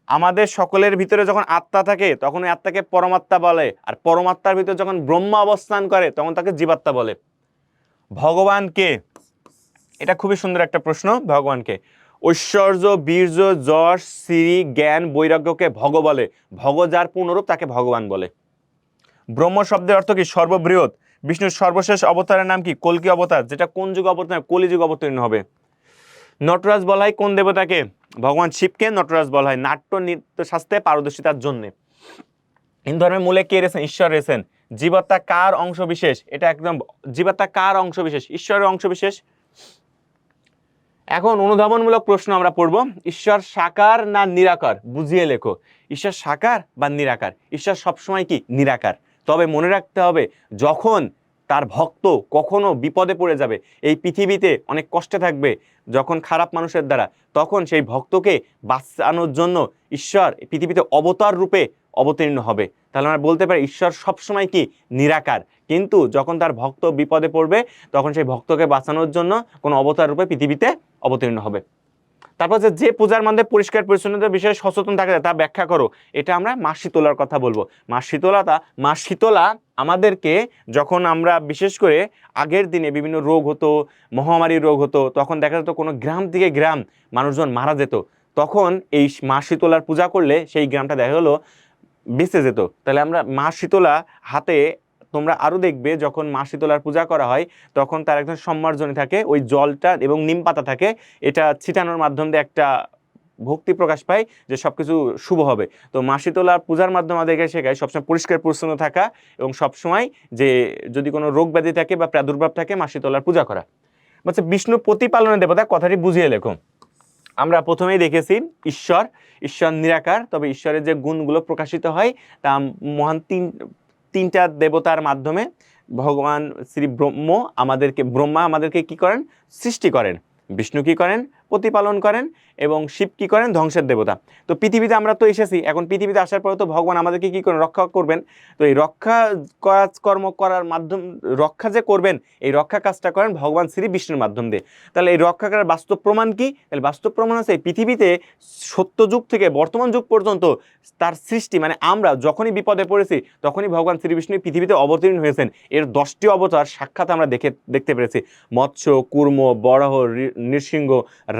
আমাদের সকলের ভিতরে যখন আত্মা থাকে তখন ওই আত্মাকে পরমাত্মা বলে, আর পরমাত্মার ভিতরে যখন ব্রহ্মা অবস্থান করে তখন তাকে জীবাত্মা বলে। ভগবানকে, এটা খুবই সুন্দর একটা প্রশ্ন, ভগবানকে ঐশ্বর্য, বীর্য, যশ, শ্রী, জ্ঞান, বৈরাগ্যকে ভগ বলে। ভগ যার পূর্ণরূপ তাকে ভগবান বলে। ব্রহ্ম শব্দের অর্থ কি? সর্ববৃহৎ। বিষ্ণুর সর্বশেষ অবতারের নাম কি? কল্কি অবতার, যেটা কোন যুগে অবতীর্ণ? কলিযুগে অবতীর্ণ হবে। নটরাজ বলা হয় কোন দেবতাকে? ভগবান শিবকে নটরাজ বলা হয় নাট্য নৃত্য শাস্ত্রে পারদর্শিতার জন্য। হিন্দু ধর্মের মূলে কে রয়েছেন? ঈশ্বর রয়েছেন। জীবাত্মা কার অংশ বিশেষ? এটা একদম, জীবাত্মা কার অংশ বিশেষ? ঈশ্বরের অংশ বিশেষ। এখন অনুধাবনমূলক প্রশ্ন আমরা পড়ব। ঈশ্বর সাকার না নিরাকার? বুঝিয়ে লেখো। ঈশ্বর সাকার বা নিরাকার? ঈশ্বর সবসময় কি? নিরাকার। তবে মনে রাখতে হবে, যখন তার ভক্ত কখনো বিপদে পড়ে যাবে, এই পৃথিবীতে অনেক কষ্টে থাকবে যখন খারাপ মানুষের দ্বারা, তখন সেই ভক্তকে বাঁচানোর জন্য ঈশ্বর পৃথিবীতে অবতার রূপে অবতীর্ণ হবে। তাহলে আমরা বলতে পারি ঈশ্বর সবসময় কি? নিরাকার। কিন্তু যখন তার ভক্ত বিপদে পড়বে তখন সেই ভক্তকে বাঁচানোর জন্য কোনো অবতার রূপে পৃথিবীতে অবতীর্ণ হবে। তারপর যে পূজার মধ্যে পরিষ্কার পরিচ্ছন্নতার বিষয়ে সচেতন থাকে তা ব্যাখ্যা করো। এটা আমরা মা শীতলার কথা বলবো। মা শীতলা আমাদেরকে, যখন আমরা বিশেষ করে আগের দিনে বিভিন্ন রোগ হতো, মহামারী রোগ হতো, তখন দেখা যেত কোনো গ্রাম থেকে গ্রাম মানুষজন মারা যেত, তখন এই মা শীতলার পূজা করলে সেই গ্রামটা দেখা হলো বেঁচে যেত। তাহলে আমরা মা শীতলা হাতে, তোমরা আরো দেখবে যখন মা শীতলার পূজা করা হয় তখন তার একজন সম্মার্জনী থাকে, ওই জলটা এবং নিম পাতা থাকে, এটা ছিটানোর মাধ্যম দিয়ে একটা ভক্তি প্রকাশ পায় যে সবকিছু শুভ হবে। তো মা শীতলার পূজার মাধ্যমে আমাদেরকে শেখায় সবসময় পরিষ্কার পরিচ্ছন্ন থাকা এবং সবসময় যে যদি কোনো রোগ ব্যাধি থাকে বা প্রাদুর্ভাব থাকে মা শীতলার পূজা করা। বলছে বিষ্ণু প্রতিপালনের দেবতা, কথাটি বুঝিয়ে লেখো। আমরা প্রথমেই দেখেছি ঈশ্বর নিরাকার, তবে ঈশ্বরের যে গুণগুলো প্রকাশিত হয় তা মহান তিনটা দেবতার মাধ্যমে। ভগবান শ্রী ব্রহ্মা আমাদেরকে কি করেন? সৃষ্টি করেন। বিষ্ণু কি করেন? প্রতিপালন করেন এবং শিব কি করেন ধ্বংসের দেবতা। তো পৃথিবীতে আমরা তো এসেছি, এখন পৃথিবীতে আসার পরে তো ভগবান আমাদেরকে কি করেন রক্ষা করবেন। তো এই রক্ষা কাজকর্ম করার মাধ্যম রক্ষা যে করবেন এই রক্ষা কাজটা করেন ভগবান শ্রী বিষ্ণুর মাধ্যম দিয়ে। তাহলে এই রক্ষা করার বাস্তব প্রমাণ কি? তাহলে বাস্তব প্রমাণ আছে এই পৃথিবীতে সত্য যুগ থেকে বর্তমান যুগ পর্যন্ত তার সৃষ্টি মানে আমরা যখনই বিপদে পড়েছি তখনই ভগবান শ্রী বিষ্ণু পৃথিবীতে অবতীর্ণ হয়েছেন। এর 10টি অবতার সাক্ষাৎ আমরা দেখতে পেরেছি, মৎস্য, কুর্ম, বরাহ, নৃসিংহ,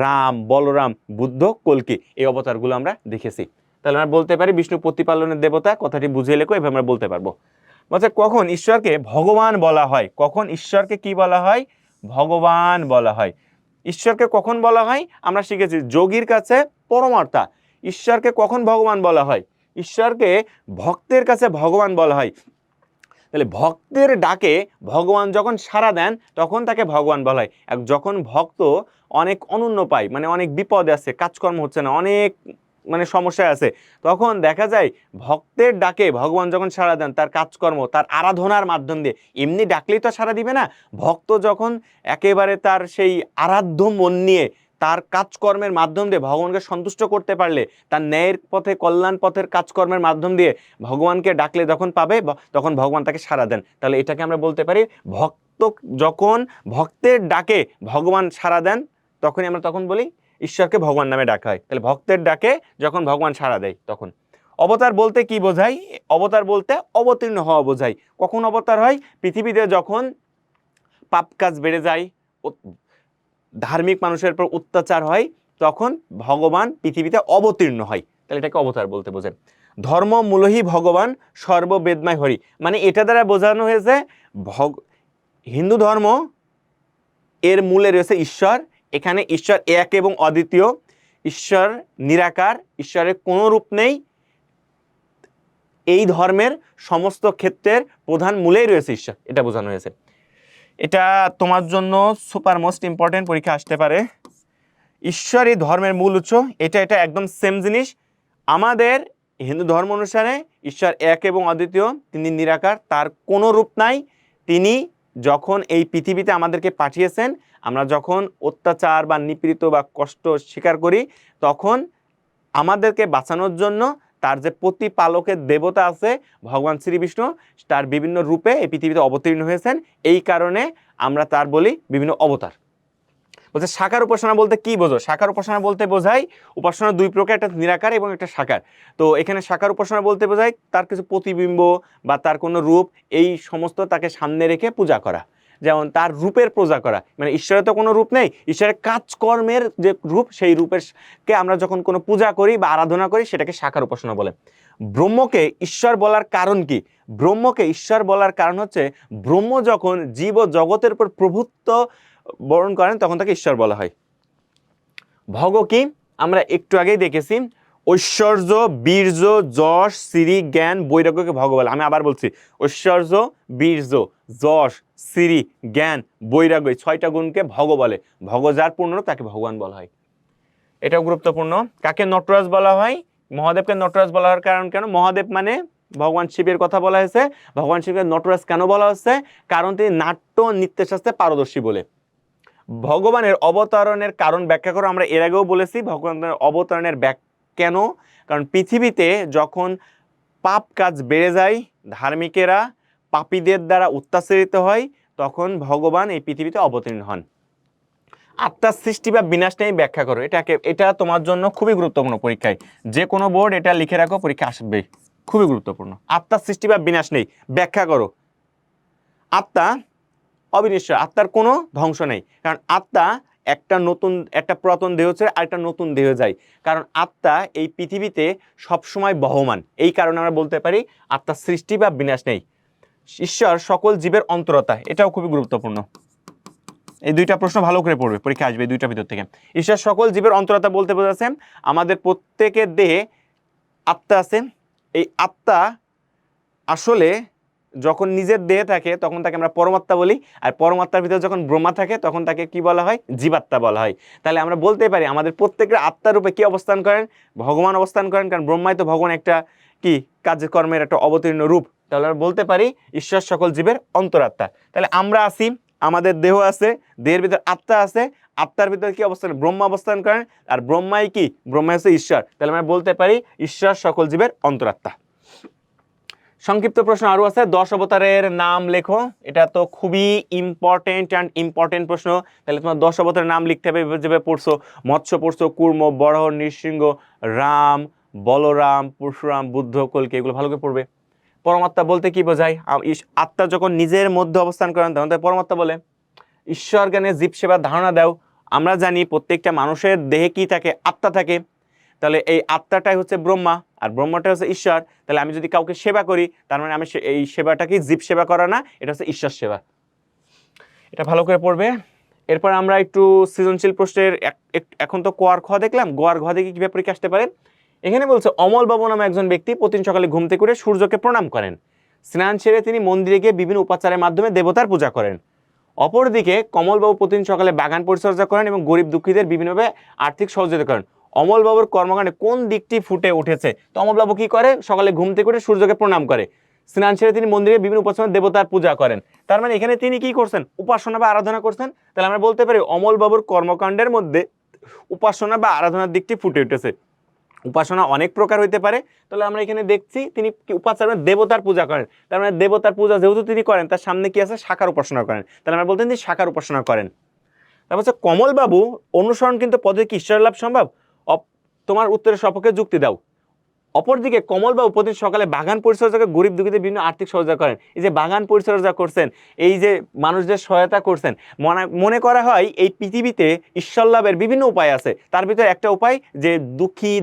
রাম, বলরাম, বুদ্ধ, কল্কি, এই অবতারগুলো আমরা দেখেছি। তাহলে আমরা বলতে পারি বিষ্ণু প্রতিপালনের দেবতা, কথাটি বুঝিয়ে লেখো, এভাবে আমরা বলতে পারবো। বলছে কখন ঈশ্বরকে ভগবান বলা হয়, কখন ঈশ্বরকে কি বলা হয়? ভগবান বলা হয়। ঈশ্বরকে কখন বলা হয়? আমরা শিখেছি যোগীর কাছে পরমার্থা। ঈশ্বরকে কখন ভগবান বলা হয়? ঈশ্বরকে ভক্তের কাছে ভগবান বলা হয়। তাহলে ভক্তের ডাকে ভগবান যখন সাড়া দেন তখন তাকে ভগবান বলা হয়। যখন ভক্ত অনেক অনুন্ন পায়, মানে অনেক বিপদে আছে, কাজকর্ম হচ্ছে না, অনেক মানে সমস্যায় আছে, তখন দেখা যায় ভক্তের ডাকে ভগবান যখন সাড়া দেন তার কাজকর্ম তার আরাধনার মাধ্যম দিয়ে, এমনি ডাকলেই তো সাড়া দিবে না, ভক্ত যখন একেবারে তার সেই আরাধ্য মন নিয়ে তার কাজকর্মের মাধ্যম দিয়ে ভগবানকে সন্তুষ্ট করতে পারলে, তার ন্যায়ের পথে কল্যাণ পথের কাজকর্মের মাধ্যম দিয়ে ভগবানকে ডাকলে যখন পাবে তখন ভগবান তাকে সাড়া দেন। তাহলে এটাকে আমরা বলতে পারি ভক্ত যখন ভক্তের ডাকে ভগবান সাড়া দেন তখনই আমরা তখন বলি ঈশ্বরকে ভগবান নামে ডাকা হয়। তাহলে ভক্তের ডাকে যখন ভগবান সাড়া দেয় তখন। অবতার বলতে কি বোঝায়? অবতার বলতে অবতীর্ণ হওয়া বোঝায়। কখন অবতার হয়? পৃথিবীতে যখন পাপ কাজ বেড়ে যায়, ধার্মিক মানুষের উপর অত্যাচার হয়, তখন ভগবান পৃথিবীতে অবতীর্ণ হয়। তাহলে এটাকে অবতার বলতে বোঝায়। ধর্ম মূলহি ভগবান সর্ববেদময় হরি, মানে এটা দ্বারা বোঝানো হয়েছে হিন্দু ধর্ম এর মূলে রয়েছে ঈশ্বর। এখানে ঈশ্বর এক এবং অদ্বিতীয়, ঈশ্বর নিরাকার, ঈশ্বরের কোনো রূপ নেই। এই ধর্মের সমস্ত ক্ষেত্রের প্রধান মূলেই রয়েছে ঈশ্বর, এটা বোঝানো হয়েছে। এটা তোমার জন্য সুপার মোস্ট ইম্পর্টেন্ট, পরীক্ষা আসতে পারে। ঈশ্বর এই ধর্মের মূল উৎস, এটা একদম সেম জিনিস। আমাদের হিন্দু ধর্ম অনুসারে ঈশ্বর এক এবং অদ্বিতীয়, তিনি নিরাকার, তার কোনো রূপ নাই। তিনি যখন এই পৃথিবীতে আমাদেরকে পাঠিয়েছেন, আমরা যখন অত্যাচার বা নিপীড়িত বা কষ্ট স্বীকার করি, তখন আমাদেরকে বাঁচানোর জন্য তার যে প্রতিপালকের দেবতা আছে ভগবান শ্রী বিষ্ণু, তার বিভিন্ন রূপে এই পৃথিবীতে অবতীর্ণ হয়েছেন। এই কারণে আমরা তার বলি বিভিন্ন অবতার। বলছে সাকার উপাসনা বলতে কি বোঝো? সাকার উপাসনা বলতে বোঝায় উপাসনা দুই প্রকার, একটা নিরাকার এবং একটা সাকার। তো এখানে সাকার উপাসনা বলতে বোঝায় তার কিছু প্রতিবিম্ব বা তার কোনো রূপ, এই সমস্ত তাকে সামনে রেখে পূজা করা, যেমন তার রূপের পূজা করা। মানে ঈশ্বরের তো কোনো রূপ নেই, ঈশ্বরের কাজকর্মের যে রূপ, সেই রূপেরকে আমরা যখন কোনো পূজা করি বা আরাধনা করি সেটাকে সাকার উপাসনা বলে। ব্রহ্মকে ঈশ্বর বলার কারণ কি? ব্রহ্মকে ঈশ্বর বলার কারণ হচ্ছে ব্রহ্ম যখন জীব ও জগতের উপর প্রভুত্ব বরণ করেন তখন তাকে ঈশ্বর বলা হয়। ভগ কি? আমরা একটু আগেই দেখেছি, ঐশ্বর্য, বীর্য, যশ, শ্রী, জ্ঞান, বৈরাগ্যকে ভগ বলে। আমি আবার বলছি, ঐশ্বর্য, বীর্য, যশ, শ্রী, জ্ঞান, বৈরাগ্য, 6টা গুণকে ভগ বলে। ভগ যার পূর্ণরূপ তাকে ভগবান বলা হয়। এটাও গুরুত্বপূর্ণ। কাকে নটরাজ বলা হয়? মহাদেবকে নটরাজ বলা হওয়ার কারণ কেন? মহাদেব মানে ভগবান শিবের কথা বলা হয়েছে। ভগবান শিবকে নটরাজ কেন বলা হচ্ছে? কারণ তিনি নাট্য নৃত্যশাস্ত্রে পারদর্শী বলে। ভগবানের অবতরণের কারণ ব্যাখ্যা করো। আমরা এর আগেও বলেছি ভগবানের অবতরণের কেন, কারণ পৃথিবীতে যখন পাপ কাজ বেড়ে যায়, ধার্মিকেরা পাপীদের দ্বারা অত্যাচারিত হয়, তখন ভগবান এই পৃথিবীতে অবতীর্ণ হন। আত্মার সৃষ্টি বা বিনাশ নিয়ে ব্যাখ্যা করো। এটা তোমার জন্য খুবই গুরুত্বপূর্ণ, পরীক্ষায় যে কোনো বোর্ড এটা লিখে রাখো, পরীক্ষা আসবে, খুবই গুরুত্বপূর্ণ। আত্মার সৃষ্টি বা বিনাশ নেই, ব্যাখ্যা করো। আত্মা অবিনশ্বর, আত্মার কোনো ধ্বংস নেই, কারণ আত্মা একটা পুরাতন দেহ ছেড়ে আরেকটা নতুন দেহ যায়, কারণ আত্মা এই পৃথিবীতে সবসময় বহমান। এই কারণে আমরা বলতে পারি আত্মার সৃষ্টি বা বিনাশ নেই। ঈশ্বর সকল জীবের অন্তরতা, এটাও খুবই গুরুত্বপূর্ণ। এই দুইটা প্রশ্ন ভালো করে পড়বে, পরীক্ষা আসবে এই দুইটা ভিতর থেকে। ঈশ্বর সকল জীবের অন্তরতা বলতে বোঝাচ্ছে আমাদের প্রত্যেকের দেহে আত্মা আছে। এই আত্মা আসলে যখন নিজের দেহে থাকে তখন তাকে আমরা পরমাত্মা বলি, আর পরমাত্মার ভিতরে যখন ব্রহ্মা থাকে তখন তাকে কি বলা হয়? জীবাত্মা বলা হয়। তাহলে আমরা বলতে পারি আমাদের প্রত্যেকের আত্মার রূপে কি অবস্থান করেন? ভগবান অবস্থান করেন, কারণ ব্রহ্মাই তো ভগবান একটা কি কাজকর্মের একটা অবতীর্ণ রূপ। তাহলে আমরা বলতে পারি ঈশ্বর সকল জীবের অন্তরাত্মা। তাহলে আমরা আছি আমাদের দেহ আছে, দেহের ভিতর আত্মা আছে, আত্মার ভিতরে কি অবস্থান, ব্রহ্মা অবস্থান করেন, আর ব্রহ্মাই কি, ব্রহ্মা হচ্ছে ঈশ্বর। তাহলে আমরা বলতে পারি ঈশ্বর সকল জীবের অন্তরাত্মা। সংক্ষিপ্ত প্রশ্ন আরো আছে, 10 অবতারের নাম লেখো। এটা তো খুবই ইম্পর্টেন্ট প্রশ্ন। তাহলে তোমার 10 অবতারের নাম লিখতে হবে। যেভাবে পড়ছো, মৎস্য পড়ছো, কুর্ম, বরাহ, নৃসিংহ, রাম, বলরাম, পরশুরাম, বুদ্ধ, কল্কি, এগুলো ভালো করে পড়বে। পরমাত্মা বলতে কি বোঝায়? আত্মা যখন নিজের মধ্যে অবস্থান করেন তখন তাকে পরমাত্মা বলে। ঈশ্বর জ্ঞানে জীব সেবার ধারণা দাও। আমরা জানি প্রত্যেকটা মানুষের দেহে কি থাকে, আত্মা থাকে। তাহলে এই আত্মাটাই হচ্ছে ব্রহ্মা, আর ব্রহ্মাটাই হচ্ছে ঈশ্বর। তাহলে আমি যদি কাউকে সেবা করি, তার মানে আমি এই সেবাটা কি জীব সেবা করা না, এটা হচ্ছে ঈশ্বর সেবা। এটা ভালো করে পড়বে। এরপর আমরা একটু সৃজনশীল প্রশ্নের, এখন তো ক আর খ দেখলাম, গ আর ঘ দেখে কিভাবে পরীক্ষা আসতে পারে। এখানে বলছে অমল বাবু নামে একজন ব্যক্তি প্রতিদিন সকালে ঘুম থেকে উঠে সূর্যকে প্রণাম করেন। স্নান সেরে তিনি মন্দিরে গিয়ে বিভিন্ন উপাচারের মাধ্যমে দেবতার পূজা করেন। অপরদিকে কমলবাবু প্রতিদিন সকালে বাগান পরিচর্যা করেন এবং গরিব দুঃখীদের বিভিন্নভাবে আর্থিক সহযোগিতা করেন। অমলবাবুর কর্মকাণ্ডে কোন দিকটি ফুটে উঠেছে? তো অমলবাবু কি করে? সকালে ঘুম থেকে উঠে সূর্যকে প্রণাম করে, স্নান সেরে তিনি মন্দিরে বিভিন্ন উপাসনা দেবতার পূজা করেন। তার মানে এখানে তিনি কি করছেন? উপাসনা বা আরাধনা করছেন। তাহলে আমরা বলতে পারি অমলবাবুর কর্মকাণ্ডের মধ্যে উপাসনা বা আরাধনার দিকটি ফুটে উঠেছে। উপাসনা অনেক প্রকার হইতে পারে। তাহলে আমরা এখানে দেখছি তিনি উপাচার দেবতার পূজা করেন। তার মানে দেবতার পূজা যেহেতু তিনি করেন, তার সামনে কি আছে? শাখার উপাসনা করেন। তাহলে আমরা বলতেন তিনি শাখার উপাসনা করেন। তারপর হচ্ছে কমলবাবু অনুসরণ কিন্তু পদ্ধতি কি ঈশ্বর লাভ সম্ভব? তোমার উত্তরের সপক্ষে যুক্তি দাও। অপরদিকে কমলবাবু প্রতিদিন সকালে বাগান পরিচর্যা করে গরিব দুঃখীদের বিভিন্ন আর্থিক সহযোগিতা করেন। এই যে বাগান পরিচর্যা করছেন, এই যে মানুষদের সহায়তা করছেন, মনে করা হয় এই পৃথিবীতে ঈশ্বর লাভের বিভিন্ন উপায় আছে। তার ভিতরে একটা উপায় যে দুঃখী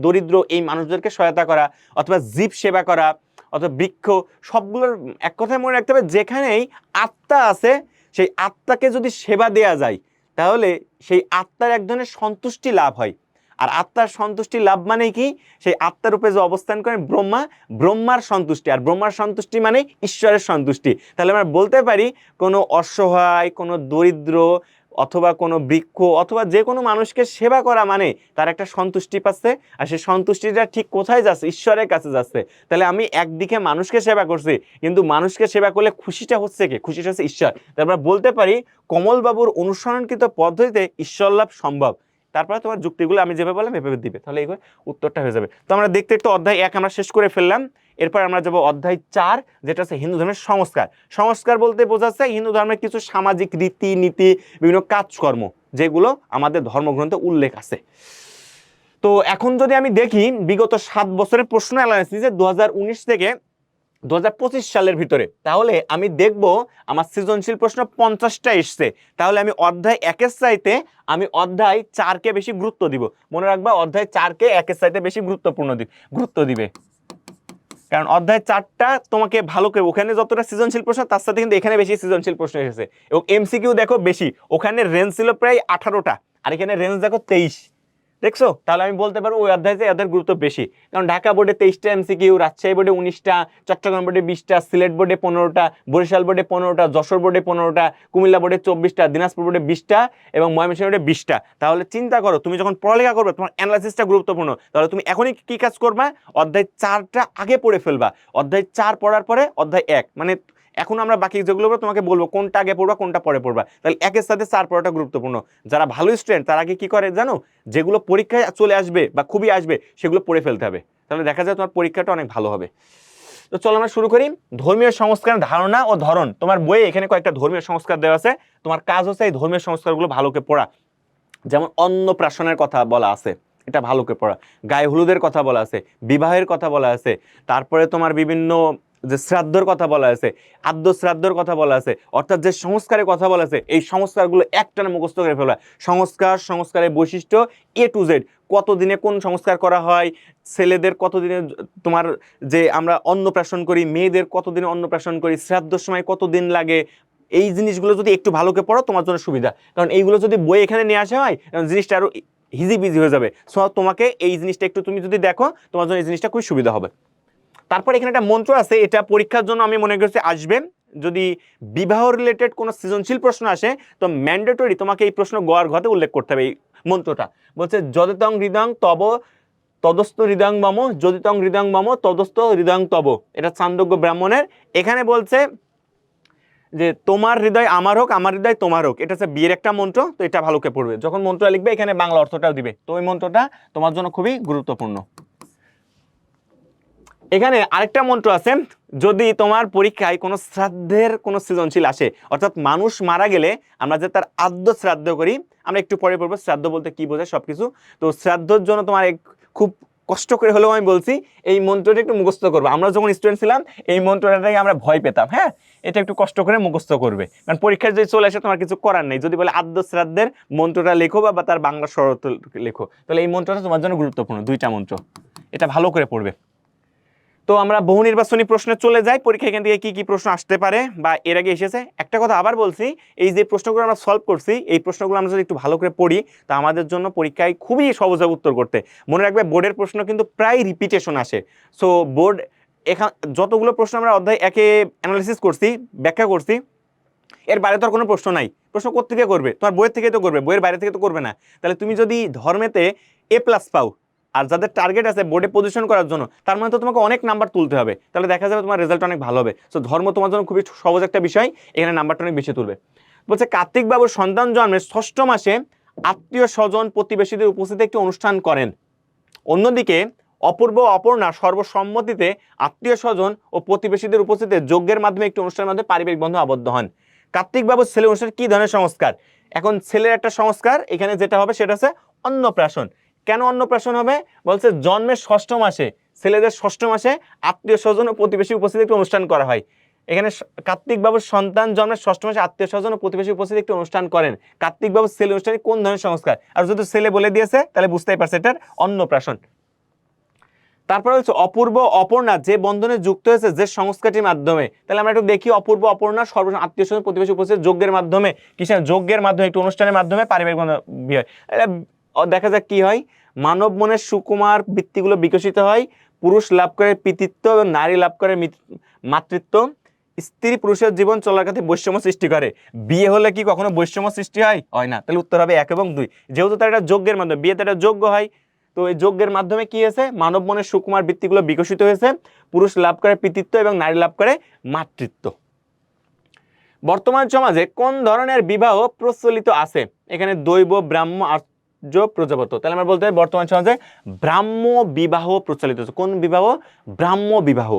দরিদ্র এই মানুষদেরকে সহায়তা করা, অথবা জীব সেবা করা, অথবা বৃক্ষ, সবগুলোর এক কথায় মনে রাখতে হবে, যেখানেই আত্মা আছে সেই আত্মাকে যদি সেবা দেয়া যায় তাহলে সেই আত্মার এক ধরনের সন্তুষ্টি লাভ হয়। আর আত্মার সন্তুষ্টি লাভ মানে কি? সেই আত্মার রূপে যে অবস্থান করেন ব্রহ্মা, ব্রহ্মার সন্তুষ্টি, আর ব্রহ্মার সন্তুষ্টি মানে ঈশ্বরের সন্তুষ্টি। তাহলে আমরা বলতে পারি কোনো অসহায়, কোনো দরিদ্র, অথবা কোনো বৃক্ষ, অথবা যে কোনো মানুষকে সেবা করা মানে তার একটা সন্তুষ্টি পাচ্ছে, আর সেই সন্তুষ্টিটা ঠিক কোথায় যাচ্ছে? ঈশ্বরের কাছে যাচ্ছে। তাহলে আমি একদিকে মানুষকে সেবা করছি, কিন্তু মানুষকে সেবা করলে খুশিটা হচ্ছে কে? খুশিটা হচ্ছে ঈশ্বর। তাহলে আমরা বলতে পারি কমলবাবুর অনুসরণকৃত পদ্ধতিতে ঈশ্বর লাভ সম্ভব। তারপরে তোমার যুক্তিগুলো আমি যেভাবে বললাম এভাবে দিবে, তাহলে এইভাবে উত্তরটা হয়ে যাবে। তো আমরা দেখতে একটু অধ্যায় 1 আমরা শেষ করে ফেললাম। এরপর আমরা যাবো অধ্যায় 4, যেটা হচ্ছে হিন্দু ধর্মের সংস্কার। সংস্কার বলতে বোঝাচ্ছে হিন্দু ধর্মের কিছু সামাজিক রীতি নীতি, বিভিন্ন কাজকর্ম, যেগুলো আমাদের ধর্মগ্রন্থে উল্লেখ আছে। তো এখন যদি আমি দেখি বিগত 7 বছরের প্রশ্ন অ্যানালাইসিস 2019 থেকে 2025 সালের ভিতরে, তাহলে আমি দেখব আমার সৃজনশীল প্রশ্ন 50টা এসছে। তাহলে আমি অধ্যায় 1-এর চাইতে আমি অধ্যায় 4-কে বেশি গুরুত্ব দিব। মনে রাখবা, অধ্যায় 4-কে 1-এর চাইতে বেশি গুরুত্ব দিবে, কারণ অধ্যায় 4টা তোমাকে ভালো করে, ওখানে যতটা সৃজনশীল প্রশ্ন তার সাথে কিন্তু এখানে বেশি সৃজনশীল প্রশ্ন এসেছে, এবং এমসিকিউ দেখো বেশি। ওখানে রেঞ্জ ছিল প্রায় 18টা, আর এখানে রেঞ্জ দেখো 23। দেখছো? তাহলে আমি বলতে পারবো ওই অধ্যায়ে এদের গুরুত্ব বেশি। কারণ ঢাকা বোর্ডে 23টা এমসিকিউ, রাজশাহী বোর্ডে 19টা, চট্টগ্রাম বোর্ডে 20টা, সিলেট বোর্ডে 15টা, বরিশাল বোর্ডে 15টা, যশোর বোর্ডে 15টা, কুমিল্লা বোর্ডে 24টা, দিনাজপুর বোর্ডে 20টা এবং ময়মনসিংহ বোর্ডে 20টা। তাহলে চিন্তা করো, তুমি যখন পড়ালেখা করবে তোমার অ্যানালাইসিসটা গুরুত্বপূর্ণ। তাহলে তুমি এখনই কি কাজ করবা? অধ্যায় 4টা আগে পড়ে ফেলবা। অধ্যায় 4 পড়ার পরে অধ্যায় 1, মানে এখন আমরা বাকি যেগুলো তোমাকে বলবো কোনটা আগে পড়বা কোনটা পরে পড়বা। তাহলে 1-এর সাথে 4 পড়াটা গুরুত্বপূর্ণ। যারা ভালো স্টুডেন্ট তারা আগে কি করে জানো? যেগুলো পরীক্ষায় চলে আসবে বা খুবই আসবে সেগুলো পড়ে ফেলতে হবে, তাহলে দেখা যায় তোমার পরীক্ষাটা অনেক ভালো হবে। তো চলো আমরা শুরু করি। ধর্মীয় সংস্কারের ধারণা ও ধরন। তোমার বইয়ে এখানে কয়েকটা ধর্মীয় সংস্কার দেওয়া আছে, তোমার কাজ হচ্ছে এই ধর্মীয় সংস্কারগুলো ভালো করে পড়া। যেমন অন্নপ্রাশনের কথা বলা আছে, এটা ভালো করে পড়া। গায়ে হলুদের কথা বলা আছে, বিবাহের কথা বলা আছে, তারপরে তোমার বিভিন্ন যে শ্রাদ্ধর কথা বলা আছে, আদ্য শ্রাদ্ধর কথা বলা আছে, অর্থাৎ যে সংস্কারের কথা বলা আছে এই সংস্কারগুলো একটানা মুখস্থ করে ফেলা। সংস্কারের বৈশিষ্ট্য A to Z, কতদিনে কোন সংস্কার করা হয়, ছেলেদের কতদিনে তোমার যে আমরা অন্নপ্রাশন করি, মেয়েদের কতদিনে অন্নপ্রাশন করি, শ্রাদ্ধর সময় কতদিন লাগে, এই জিনিসগুলো যদি একটু ভালো করে পড়ো তোমার জন্য সুবিধা। কারণ এইগুলো যদি বই এখানে নিয়ে আসা হয় জিনিসটা আরো হিজিবিজি হয়ে যাবে। সো তোমাকে এই জিনিসটা একটু তুমি যদি দেখো তোমার জন্য এই জিনিসটা খুবই সুবিধা হবে। তারপর এখানে একটা মন্ত্র আছে, এটা পরীক্ষার জন্য আমি মনে করছি আসবে। যদি বিবাহ রিলেটেড কোনো সৃজনশীল প্রশ্ন আসে তো ম্যান্ডেটরি তোমাকে এই প্রশ্ন গ আর ঘতে উল্লেখ করতে হবে। এই মন্ত্রটা বলছে যদিতং হৃদং তব তদস্থ হৃদং মম, যদিতং হৃদং মম তদস্থ হৃদং তব। এটা চান্দোগ্য ব্রাহ্মণের। এখানে বলছে যে তোমার হৃদয় আমার হোক, আমার হৃদয় তোমার হোক, এটা হচ্ছে বিয়ের একটা মন্ত্র। তো এটা ভালো করে পড়বে, যখন মন্ত্রটা লিখবে এখানে বাংলা অর্থটাও দিবে, তো ওই মন্ত্রটা তোমার জন্য খুবই গুরুত্বপূর্ণ। এখানে আরেকটা মন্ত্র আছে, যদি তোমার পরীক্ষায় কোনো শ্রাদ্ধের কোনো সৃজনশীল আসে, অর্থাৎ মানুষ মারা গেলে আমরা যে তার আদ্য শ্রাদ্ধ করি, আমরা একটু পরে পড়বো শ্রাদ্ধ বলতে কি বোঝায় সবকিছু। তো শ্রাদ্ধর জন্য তোমার খুব কষ্ট করে হলেও আমি বলছি এই মন্ত্রটা একটু মুখস্থ করবে। আমরা যখন স্টুডেন্ট ছিলাম এই মন্ত্রটাকে আমরা ভয় পেতাম, হ্যাঁ, এটা একটু কষ্ট করে মুখস্থ করবে, কারণ পরীক্ষায় যদি চলে আসে তোমার কিছু করার নেই। যদি বলে আদ্য শ্রাদ্ধের মন্ত্রটা লেখো বা তার বাংলা শরৎ লেখো, তাহলে এই মন্ত্রটা তোমার জন্য গুরুত্বপূর্ণ, দুইটা মন্ত্র, এটা ভালো করে পড়বে। তো আমরা বহু নির্বাচনী প্রশ্নে চলে যাই, পরীক্ষা এখান থেকে কি কি প্রশ্ন আসতে পারে বা এর আগে এসেছে। একটা কথা আবার বলছি, এই যে প্রশ্নগুলো আমরা সলভ করছি, এই প্রশ্নগুলো আমরা যদি একটু ভালো করে পড়ি তা আমাদের জন্য পরীক্ষায় খুবই সহজ হবে উত্তর করতে। মনে রাখবে বোর্ডের প্রশ্ন কিন্তু প্রায় রিপিটেশন আসে। সো বোর্ড এখান যতগুলো প্রশ্ন আমরা অধ্যায় একে অ্যানালিসিস করছি, ব্যাখ্যা করছি, এর বাইরে তো আর কোনো প্রশ্ন নাই। প্রশ্ন কোত্থেকে করবে? তোমার বইয়ের থেকে তো করবে, বইয়ের বাইরে থেকে তো করবে না। তাহলে তুমি যদি ধর্মেতে A+ পাও, আর যাদের টার্গেট আছে বোর্ডে পজিশন করার জন্য, তার মানে তো তোমাকে অনেক নাম্বার তুলতে হবে, তাহলে দেখা যাবে তোমার রেজাল্ট অনেক ভালো হবে। সো ধর্ম তোমার জন্য খুবই সহজ একটা বিষয়, এখানে নাম্বারটা অনেক বেশি তুলবে। বলছে কার্তিক বাবুর সন্তান জন্মের 6ষ্ঠ মাসে আত্মীয় স্বজন প্রতিবেশীদের উপস্থিতি একটি অনুষ্ঠান করেন। অন্যদিকে অপূর্ব অপর্ণা সর্বসম্মতিতে আত্মীয় স্বজন ও প্রতিবেশীদের উপস্থিতিতে যজ্ঞের মাধ্যমে একটি অনুষ্ঠানের মধ্যে পারিবারিক বন্ধন আবদ্ধ হন। কার্তিক বাবুর ছেলে অনুষ্ঠান কি ধরনের সংস্কার? এখন ছেলের একটা সংস্কার এখানে যেটা হবে সেটা হচ্ছে অন্নপ্রাশন। কেন অন্নপ্রাশন হবে? বলছে জন্মের 6ষ্ঠ মাসে, ছেলেদের 6ষ্ঠ মাসে আত্মীয় স্বজন ও প্রতিবেশী উপস্থিতি একটি অনুষ্ঠান করা হয়। এখানে কার্তিক বাবুর সন্তান জন্মের 6ষ্ঠ মাসে আত্মীয় স্বজন ও প্রতিবেশী উপস্থিতি একটি অনুষ্ঠান করেন। কার্তিক বাবুর ছেলে অনুষ্ঠানে কোন ধরনের সংস্কার? আর যদি ছেলে বলে দিয়েছে তাহলে বুঝতেই পারছে এটার অন্নপ্রাশন। তারপরে হচ্ছে অপূর্ব অপর্ণা যে বন্ধনে যুক্ত হয়েছে যে সংস্কারটির মাধ্যমে। তাহলে আমরা একটু দেখি অপূর্ব অপর্ণা সর্বজন আত্মীয় স্বজন প্রতিবেশী উপস্থিত যজ্ঞের মাধ্যমে, কিসের যজ্ঞের মাধ্যমে, একটি অনুষ্ঠানের মাধ্যমে পারিবারিক বন্ধন হয়। দেখা যাক কি হয়। মানব মনের সুকুমার বৃত্তিগুলো বিকশিত হয়, পুরুষ লাভ করে পিতৃত্ব এবং নারী লাভ করে মাতৃত্ব, স্ত্রী পুরুষের জীবন চলার কাছে বৈষম্য সৃষ্টি করে। বিয়ে হলে কি কখনো বৈষম্য সৃষ্টি হয়? হয় না। তাহলে উত্তর হবে 1 এবং 2। যেহেতু তার একটা যজ্ঞের মাধ্যমে, বিয়েতে একটা যজ্ঞ হয়, তো এই যজ্ঞের মাধ্যমে কি হয়েছে? মানব মনের সুকুমার বৃত্তিগুলো বিকশিত হয়েছে, পুরুষ লাভ করে পিতৃত্ব এবং নারী লাভ করে মাতৃত্ব। বর্তমান সমাজে কোন ধরনের বিবাহ প্রচলিত আছে? এখানে দৈব, ব্রাহ্ম, আর্য, প্রজাপত্য। তাহলে আমরা বলতে পারি বর্তমান সমাজে ব্রাহ্ম বিবাহ প্রচলিত আছে। কোন বিবাহ? ব্রাহ্ম বিবাহ।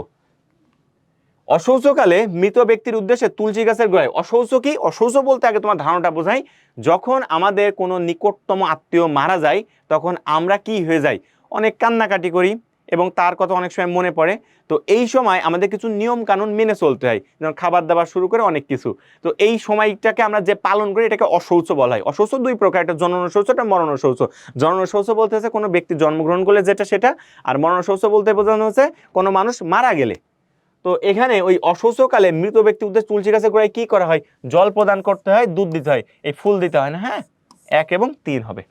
অশৌচকালে মৃত ব্যক্তির উদ্দেশ্যে তুলসী গাছের গোড়ায়। অশৌচ কি? অশৌচ বলতে আগে তোমার ধারণাটা বোঝাই। যখন আমাদের কোনো নিকটতম আত্মীয় মারা যায় তখন আমরা কি হয়ে যাই? অনেক কান্নাকাটি করি এবং তার কথা অনেক সময় মনে পড়ে। তো এই সময় আমাদের কিছু নিয়ম কানুন মেনে চলতে হয়, যেমন খাবার দাবার শুরু করে অনেক কিছু। তো এই সময়টাকে আমরা যে পালন করি এটাকে অশৌচ বলা হয়। অশৌচ 2 প্রকার, একটা জনন শৌচ, একটা মরণ শৌচ। জনন শৌচ বলতে হচ্ছে কোনো ব্যক্তি জন্মগ্রহণ করলে যেটা সেটা, আর মরণ শৌচ বলতে বোঝানো হচ্ছে কোনো মানুষ মারা গেলে। তো এখানে ওই অশৌচকালে মৃত ব্যক্তির উদ্দেশ্যে তুলসী গাছের গোড়ায় কি করা হয়? জল প্রদান করতে হয়, দুধ দিতে হয়, এই ফুল দিতে হয় না। হ্যাঁ, 1 এবং 3 হবে।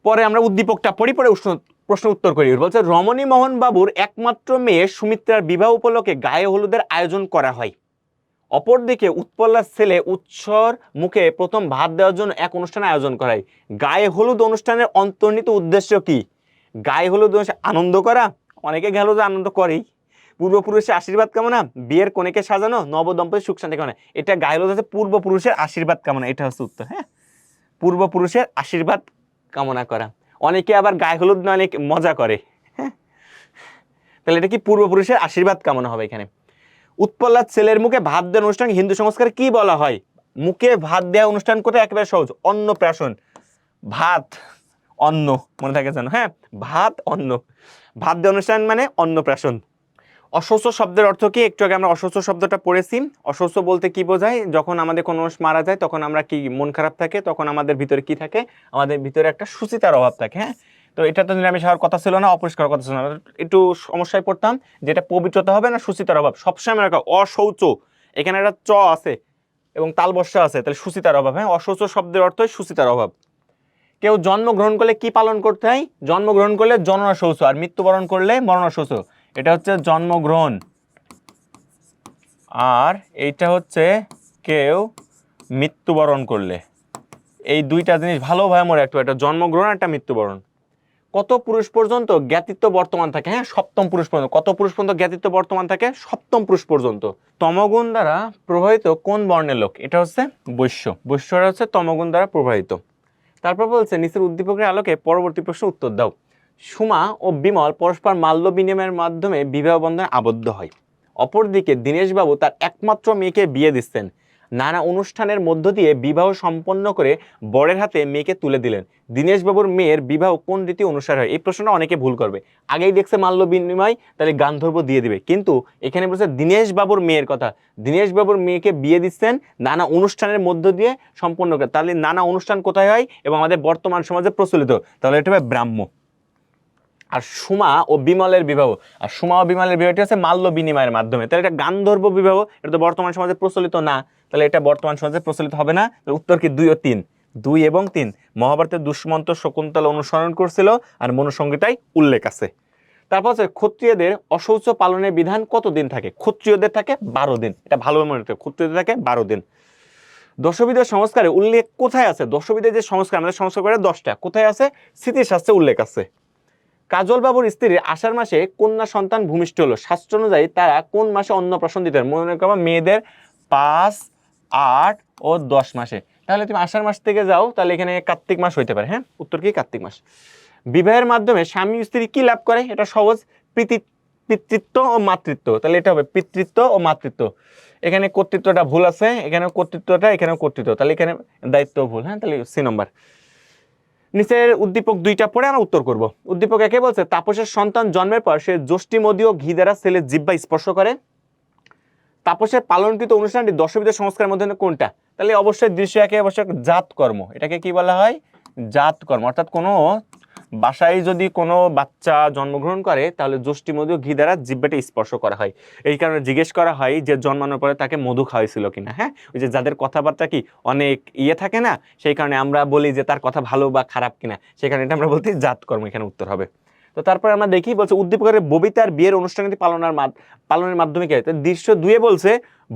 পরে আমরা উদ্দীপকটা পড়ি, পরে প্রশ্ন উত্তর করি। বলছে রমণী মোহন বাবুর একমাত্র মেয়ে সুমিত্রার বিবাহ উপলক্ষে গায়ে হলুদের আয়োজন করা হয়। অপরদিকে উৎপলার ছেলে উৎসর মুখে প্রথম ভাত দেওয়ার জন্য এক অনুষ্ঠানের আয়োজন করা হয়। গায়ে হলুদ অনুষ্ঠানের অন্তর্নিহিত উদ্দেশ্য কি? গায়ে হলুদ আনন্দ করা, অনেকে গেল যে আনন্দ করেই, পূর্বপুরুষের আশীর্বাদ কামনা, বিয়ের কনেকে সাজানো, নবদম্পতির সুখ শান্তি কামনা। এটা গায়ে হলুদ হচ্ছে পূর্বপুরুষের আশীর্বাদ কামনা, এটা হচ্ছে উত্তর। হ্যাঁ, পূর্বপুরুষের আশীর্বাদ কামনা করা। অনেকে আবার গায়ে হলুদ না অনেক মজা করে। হ্যাঁ, তাহলে এটা কি? পূর্বপুরুষের আশীর্বাদ কামনা হবে এখানে। উৎপলার ছেলের মুখে ভাত দেওয়ার অনুষ্ঠান হিন্দু সংস্কারে কি বলা হয়? মুখে ভাত দেওয়া অনুষ্ঠান করতে একেবারে সহজ, অন্নপ্রাশন। ভাত অন্ন, মনে থাকে জানো? হ্যাঁ, ভাত অন্ন, ভাত দেওয়া অনুষ্ঠান মানে অন্নপ্রাশন। অশৌচ শব্দের অর্থ কি? একটু আগে আমরা অশৌচ শব্দটা পড়েছি। অশৌচ বলতে কি বোঝায়? যখন আমাদের কোনো মানুষ মারা যায় তখন আমরা কি, মন খারাপ থাকে, তখন আমাদের ভিতরে কি থাকে? আমাদের ভিতরে একটা সুচিতার অভাব থাকে। হ্যাঁ, তো এটা তো নিরামিষ হওয়ার কথা ছিল না, অপরিষ্কার কথা ছিল না, একটু সমস্যায় পড়তাম, যেটা পবিত্রতা হবে না সুচিতার অভাব। সবসময় রাখা অশৌচ, এখানে একটা চ আছে এবং তালবস্যা আছে, তাহলে সুচিতার অভাব। হ্যাঁ, অশৌচ শব্দের অর্থ সুচিতার অভাব। কেউ জন্মগ্রহণ করলে কি পালন করতে হয়? জন্মগ্রহণ করলে জননা শৌচ, আর মৃত্যুবরণ করলে মরণ শৌচ। এটা হচ্ছে জন্মগ্রহণ, আর এইটা হচ্ছে কেউ মৃত্যুবরণ করলে। এই দুইটা জিনিস ভালোভাবে মনে রাখতে হবে, একটা জন্মগ্রহণ, একটা মৃত্যুবরণ। কত পুরুষ পর্যন্ত জ্ঞাতিত্ব বর্তমান থাকে? হ্যাঁ, সপ্তম পুরুষ পর্যন্ত। কত পুরুষ পর্যন্ত জ্ঞাতিত্ব বর্তমান থাকে? সপ্তম পুরুষ পর্যন্ত। তমগুণ দ্বারা প্রভাবিত কোন বর্ণের লোক? এটা হচ্ছে বৈশ্য। বৈশ্যরা হচ্ছে তমগুণ দ্বারা প্রভাবিত। তারপর বলছে নিচের উদ্দীপকের আলোকে পরবর্তী প্রশ্ন উত্তর দাও। সুমা ও বিমল পরস্পর মাল্য বিনিময়ের মাধ্যমে বিবাহ বন্ধনে আবদ্ধ হয়। অপরদিকে দীনেশবাবু তার একমাত্র মেয়েকে বিয়ে দিচ্ছেন। নানা অনুষ্ঠানের মধ্য দিয়ে বিবাহ সম্পন্ন করে বরের হাতে মেয়েকে তুলে দিলেন। দীনেশবাবুর মেয়ের বিবাহ কোন রীতি অনুসারে হয়? এই প্রশ্নটা অনেকে ভুল করবে। আগেই দেখছে মাল্য বিনিময়, তাহলে গান্ধর্ব দিয়ে দিবে, কিন্তু এখানে বলছে দীনেশবাবুর মেয়ের কথা। দীনেশবাবুর মেয়েকে বিয়ে দিচ্ছেন নানা অনুষ্ঠানের মধ্য দিয়ে সম্পন্ন করে। তাহলে নানা অনুষ্ঠান কোথায় হয় এবং আমাদের বর্তমান সমাজে প্রচলিত, তাহলে এটা হবে ব্রাহ্ম। আর সুমা ও বিমলের বিবাহ, আর সুমা ও বিমলের বিবাহটি হচ্ছে মাল্য বিনিময়ের মাধ্যমে। তাহলে এটা গান্ধর্ব বিবাহ, এটা তো বর্তমান সমাজে প্রচলিত না, তাহলে এটা বর্তমান সমাজে প্রচলিত হবে না। উত্তর কি 2 ও 3? 2 এবং 3। মহাভারতের দুষ্মন্ত শকুন্তলা অনুসরণ করছিল আর মনুসংহিতায় উল্লেখ আছে। তারপর হচ্ছে ক্ষত্রিয়দের অশৌচ পালনের বিধান কতদিন থাকে? ক্ষত্রিয়দের থাকে 12 দিন। এটা ভালো মনে রাখতে হবে, ক্ষত্রিয়দের থাকে 12 দিন। দশবিধের সংস্কারে উল্লেখ কোথায় আছে? দশবিধের যে সংস্কার, আমাদের সংস্কার করে 10টা, কোথায় আছে? স্মৃতিশাস্ত্রে উল্লেখ আছে। কাজল বাবুর স্ত্রীর আষাঢ় মাসে কন্যা সন্তান ভূমিষ্ঠ হলো। শাস্ত্র অনুযায়ী তারা কোন মাসে অন্নপ্রাশন দিতেন? মনে করবা মেয়েদের 5, 8 ও 10 মাসে। তাহলে তুমি আষাঢ় মাস থেকে যাও, তাহলে এখানে কার্তিক মাস হইতে পারে। হ্যাঁ, উত্তর কি কার্তিক মাস। বিবাহের মাধ্যমে স্বামী স্ত্রী কি লাভ করে? এটা সহজ, পিতৃত্ব ও মাতৃত্ব। তাহলে এটা হবে পিতৃত্ব ও মাতৃত্ব। এখানে কর্তৃত্বটা ভুল আছে, এখানেও কর্তৃত্বটা, এখানেও কর্তৃত্ব, তাহলে এখানে দায়িত্ব ভুল। হ্যাঁ, তাহলে সি নম্বর। নিচের উদ্দীপক 2টা পড়ে আমরা উত্তর করব। উদ্দীপক 1 বলছে তাপসের সন্তান জন্মের পর সে যষ্টিমদীয় ঘি দ্বারা ছেলের জিহ্বা স্পর্শ করে। তাপসের পালনকৃত অনুষ্ঠানটি দশবিধের সংস্কারের মধ্যে কোনটা? তাহলে অবশ্যই দৃশ্য 1 অবশ্যই জাতকর্ম। এটাকে কি বলা হয়? জাতকর্ম। অর্থাৎ কোনো বাসায় যদি কোনো বাচ্চা জন্মগ্রহণ করে তাহলে যষ্টিমদীয় ঘি দ্বারা জিহ্বাটা স্পর্শ করা হয়। এই কারণে জিজ্ঞেস করা হয় যে জন্মানোর পরে তাকে মধু খাওয়াইছিল কিনা। হ্যাঁ, ওই যে যাদের কথাবার্তা কি অনেক থাকে না, সেই কারণে আমরা বলি যে তার কথা ভালো বা খারাপ কিনা, সেই কারণে এটা আমরা বলতে জাতকর্ম এখানে উত্তর হবে। তো তারপরে আমরা দেখি বলছে উদ্দীপকের ববিতার বিয়ের অনুষ্ঠানটি পালনের মাধ্যমে কি হয়? দৃশ্য 2 বলছে